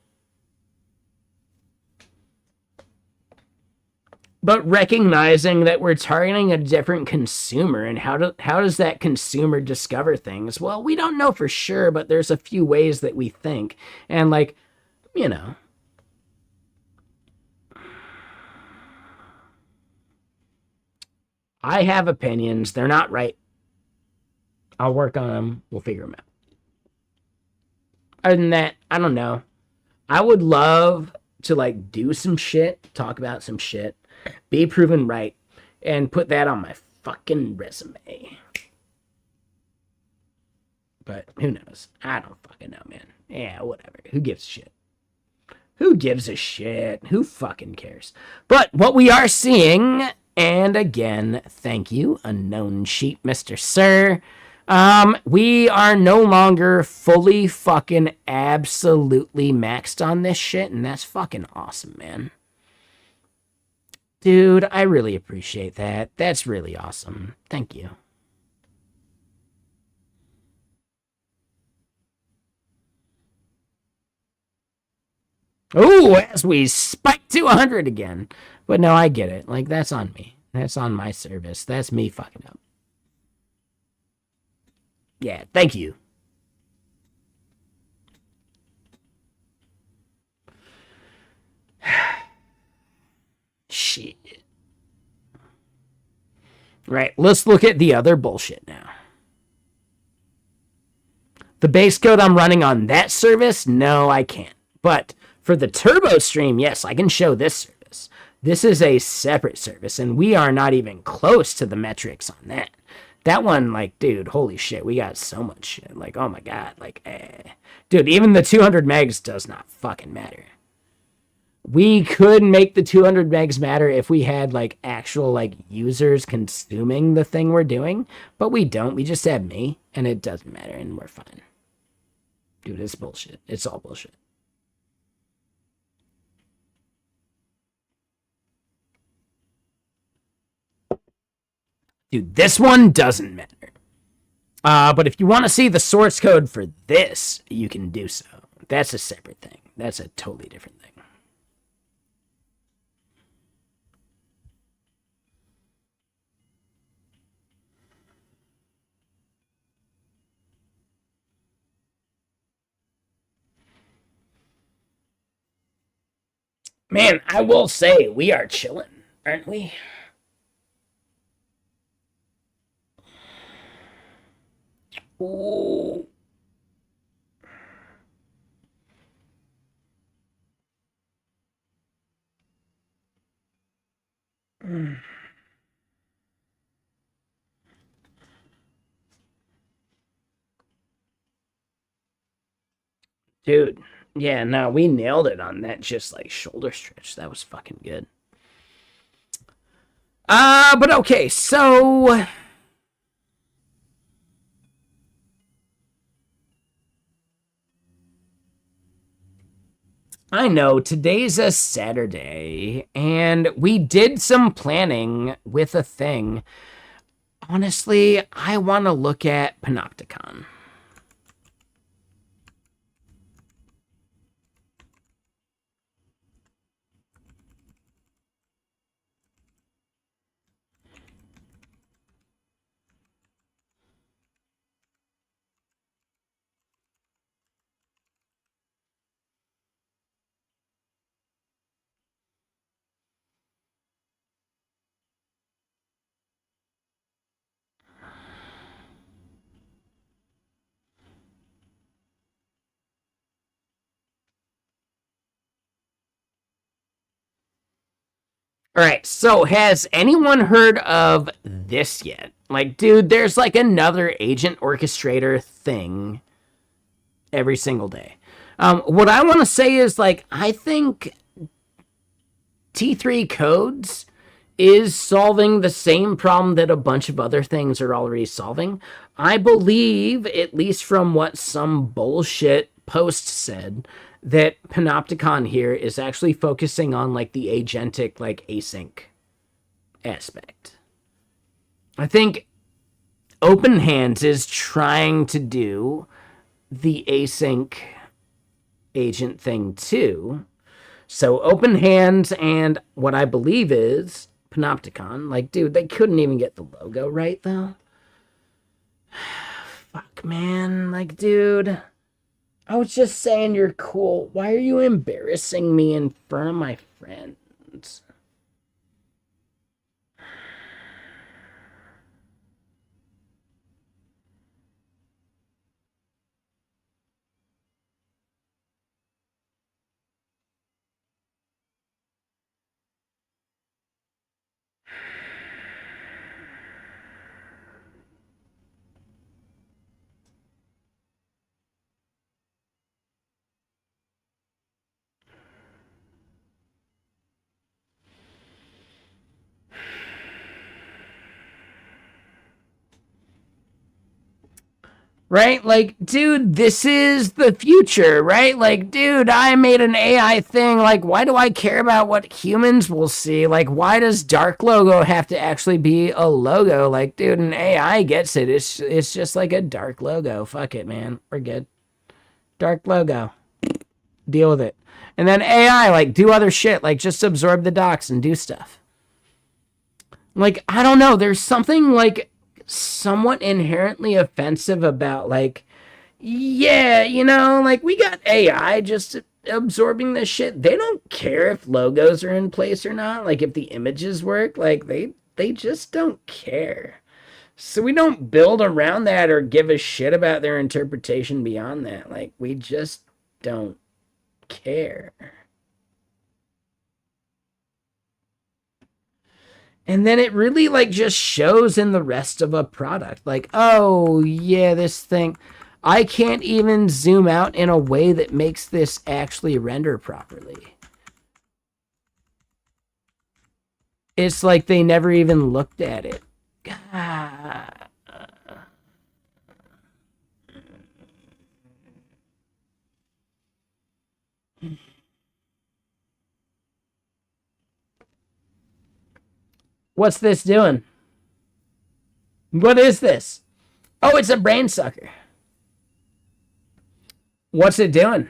but recognizing that we're targeting a different consumer. And how does that consumer discover things? Well, we don't know for sure, but there's a few ways that we think. And like, you know, I have opinions. They're not right. I'll work on them. We'll figure them out. Other than that, I don't know. I would love to like do some shit, talk about some shit, be proven right, and put that on my fucking resume. But who knows? I don't fucking know, man. Yeah, whatever. Who gives a shit? Who gives a shit? Who fucking cares? But what we are seeing, and again, thank you, unknown sheep, Mr. Sir. We are no longer fully fucking absolutely maxed on this shit, and that's fucking awesome, man. Dude, I really appreciate that. That's really awesome. Thank you. Oh, as we spike to 100 again. But no, I get it. Like, that's on me. That's on my service. That's me fucking up. Yeah, thank you. Shit. Right, let's look at the other bullshit now. The base code I'm running on that service, no, I can't. But for the turbo stream, yes, I can show this service. This is a separate service, and we are not even close to the metrics on that. That one, like, dude, holy shit, we got so much shit. Like, oh my god, like, dude, even the 200 megs does not fucking matter. We could make the 200 megs matter if we had, like, actual, like, users consuming the thing we're doing, but we don't. We just have me, and it doesn't matter, and we're fine. Dude, it's bullshit. It's all bullshit. Dude, this one doesn't matter. But if you want to see the source code for this, you can do so. That's a separate thing. That's a totally different thing. Man, I will say we are chilling, aren't we? Ooh. Dude, yeah, no, we nailed it on that just like shoulder stretch. That was fucking good. But okay, so I know today's a Saturday, and we did some planning with a thing. Honestly, I want to look at Panopticon. All right, so has anyone heard of this yet? Like, dude, there's like another agent orchestrator thing every single day. What I want to say is, like, I think T3 codes is solving the same problem that a bunch of other things are already solving. I believe, at least from what some bullshit post said, that Panopticon here is actually focusing on like the agentic, like async aspect. I think Open Hands is trying to do the async agent thing too. So Open Hands and what I believe is Panopticon. Like, dude, they couldn't even get the logo right though. Fuck, man. Like, dude, I was just saying you're cool. Why are you embarrassing me in front of my friends? Right? Like, dude, this is the future, right? Like, dude, I made an AI thing. Like, why do I care about what humans will see? Like, why does dark logo have to actually be a logo? Like, dude, an AI gets it. It's just like a dark logo. Fuck it, man. We're good. Dark logo. Deal with it. And then AI, like, do other shit. Like, just absorb the docs and do stuff. Like, I don't know. There's something, like, somewhat inherently offensive about, like, yeah, you know, like, we got AI just absorbing this shit. They don't care if logos are in place or not. Like, if the images work, like, they just don't care. So we don't build around that or give a shit about their interpretation beyond that. Like, we just don't care. And then it really like just shows in the rest of a product. Like, oh yeah, this thing, I can't even zoom out in a way that makes this actually render properly. It's like they never even looked at it. God. What's this doing? What is this? Oh, it's a brain sucker. What's it doing?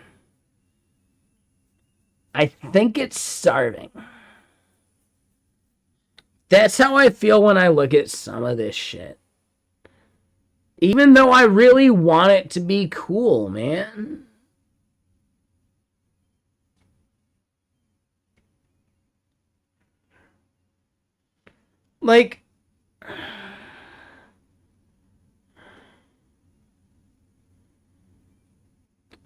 I think it's starving. That's how I feel when I look at some of this shit. Even though I really want it to be cool, man. Like,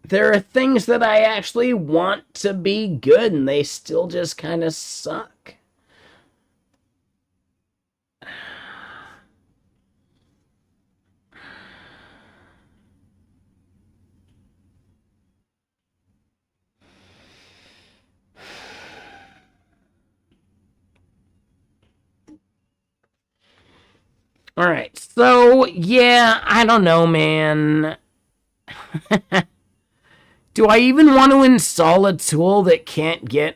there are things that I actually want to be good, and they still just kind of suck. All right, so yeah, I don't know, man. Do I even want to install a tool that can't get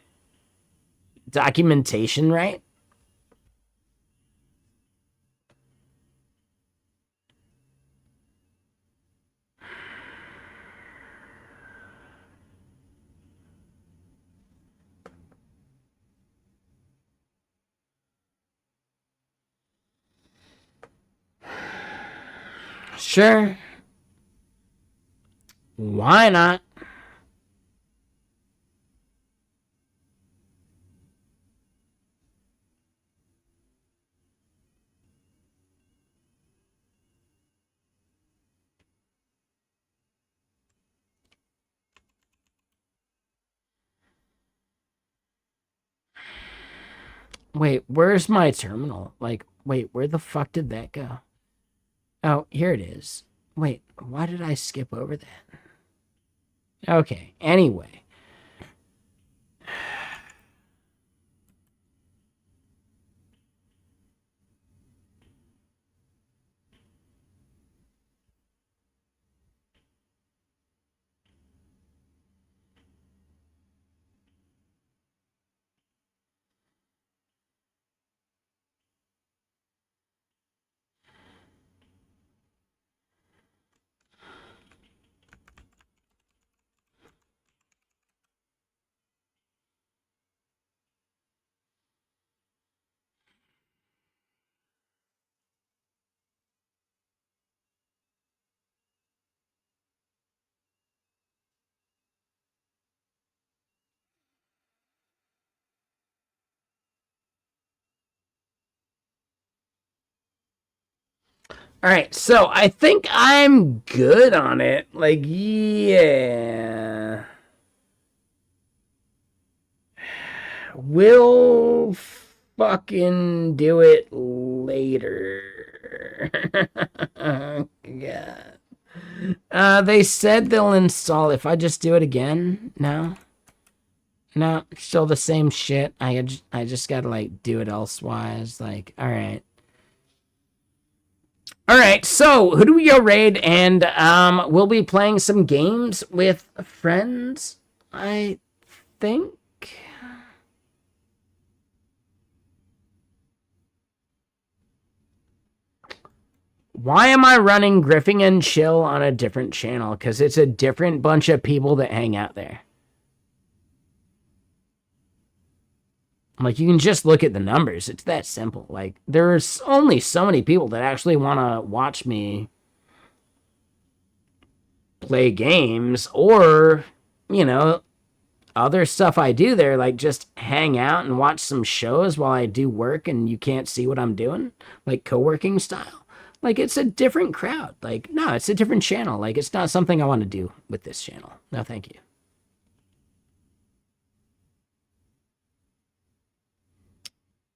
documentation right? Sure. Why not? Wait, where's my terminal? Like, wait, where the fuck did that go? Oh, here it is. Wait, why did I skip over that? Okay, anyway. All right, so I think I'm good on it. Like, yeah. We'll fucking do it later. God. They said they'll install if I just do it again. No. No, still the same shit. I just gotta like do it elsewise. Like, all right. All right, so who do we go raid? And we'll be playing some games with friends, I think. Why am I running Griffing and Chill on a different channel? Because it's a different bunch of people that hang out there. Like, you can just look at the numbers. It's that simple. Like, there's only so many people that actually want to watch me play games or, you know, other stuff I do there, like just hang out and watch some shows while I do work and you can't see what I'm doing, like co-working style. Like, it's a different crowd. Like, no, it's a different channel. Like, it's not something I want to do with this channel. No, thank you.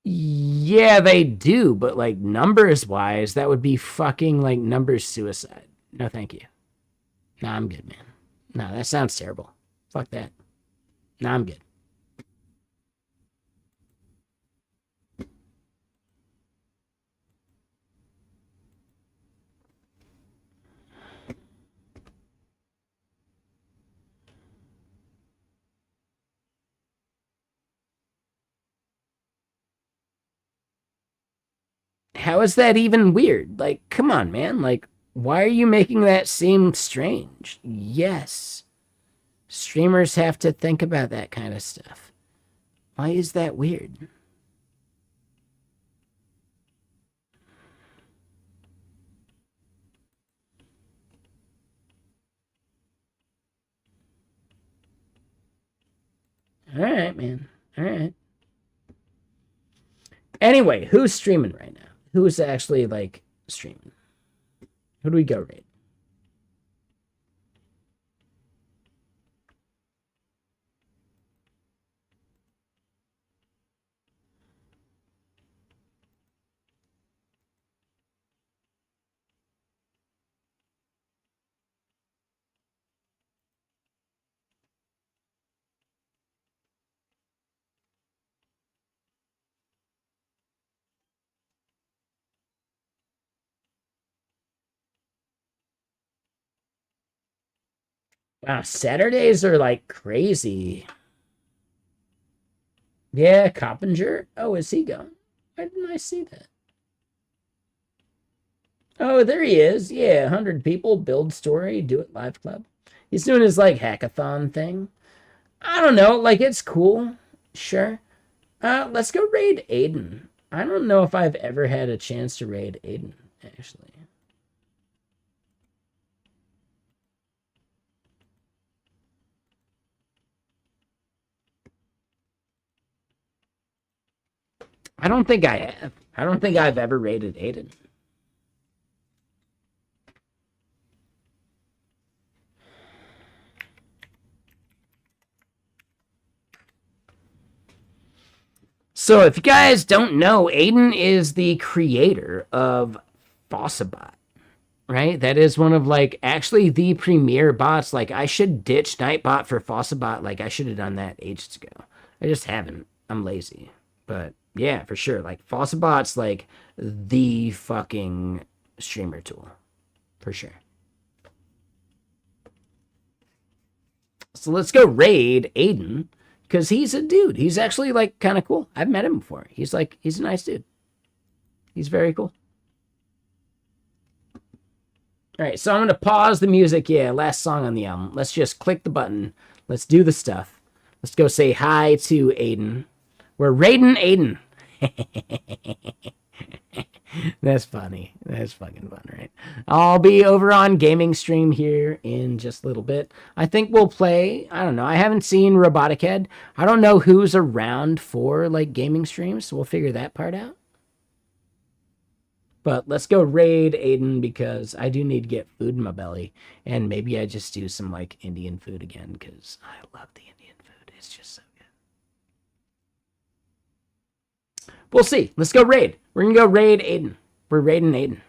Yeah, they do, but like numbers wise, that would be fucking like numbers suicide. No, thank you. Nah, I'm good, man. No, that sounds terrible. Fuck that. Nah, I'm good. How is that even weird? Like, come on, man. Like, why are you making that seem strange? Yes. Streamers have to think about that kind of stuff. Why is that weird? All right, man. All right. Anyway, who's streaming right now? Who's actually like streaming? Who do we go raid? Wow, Saturdays are like crazy. Yeah, Coppinger. Oh, is he gone? Why didn't I see that? Oh, there he is. Yeah, 100 people, build story, do it live club. He's doing his like hackathon thing. I don't know, like it's cool. Sure. Let's go raid Aiden. I don't know if I've ever had a chance to raid Aiden, actually. I don't think I have. I don't think I've ever raided Aiden. So if you guys don't know, Aiden is the creator of Fossabot, right? That is one of like actually the premier bots. Like, I should ditch Nightbot for Fossabot. Like, I should have done that ages ago. I just haven't. I'm lazy. But yeah, for sure. Like, Fossabot's like the fucking streamer tool. For sure. So let's go raid Aiden. Because he's a dude. He's actually like kind of cool. I've met him before. He's a nice dude. He's very cool. All right, so I'm going to pause the music. Yeah, last song on the album. Let's just click the button. Let's do the stuff. Let's go say hi to Aiden. We're raiding Aiden. That's funny. That's fucking fun, right? I'll be over on gaming stream here in just a little bit. I think we'll play, I don't know. I haven't seen Robotic Head. I don't know who's around for like gaming streams, so we'll figure that part out. But let's go raid Aiden because I do need to get food in my belly. And maybe I just do some like Indian food again because I love the Indian food. It's just so good. We'll see. Let's go raid. We're going to go raid Aiden. We're raiding Aiden.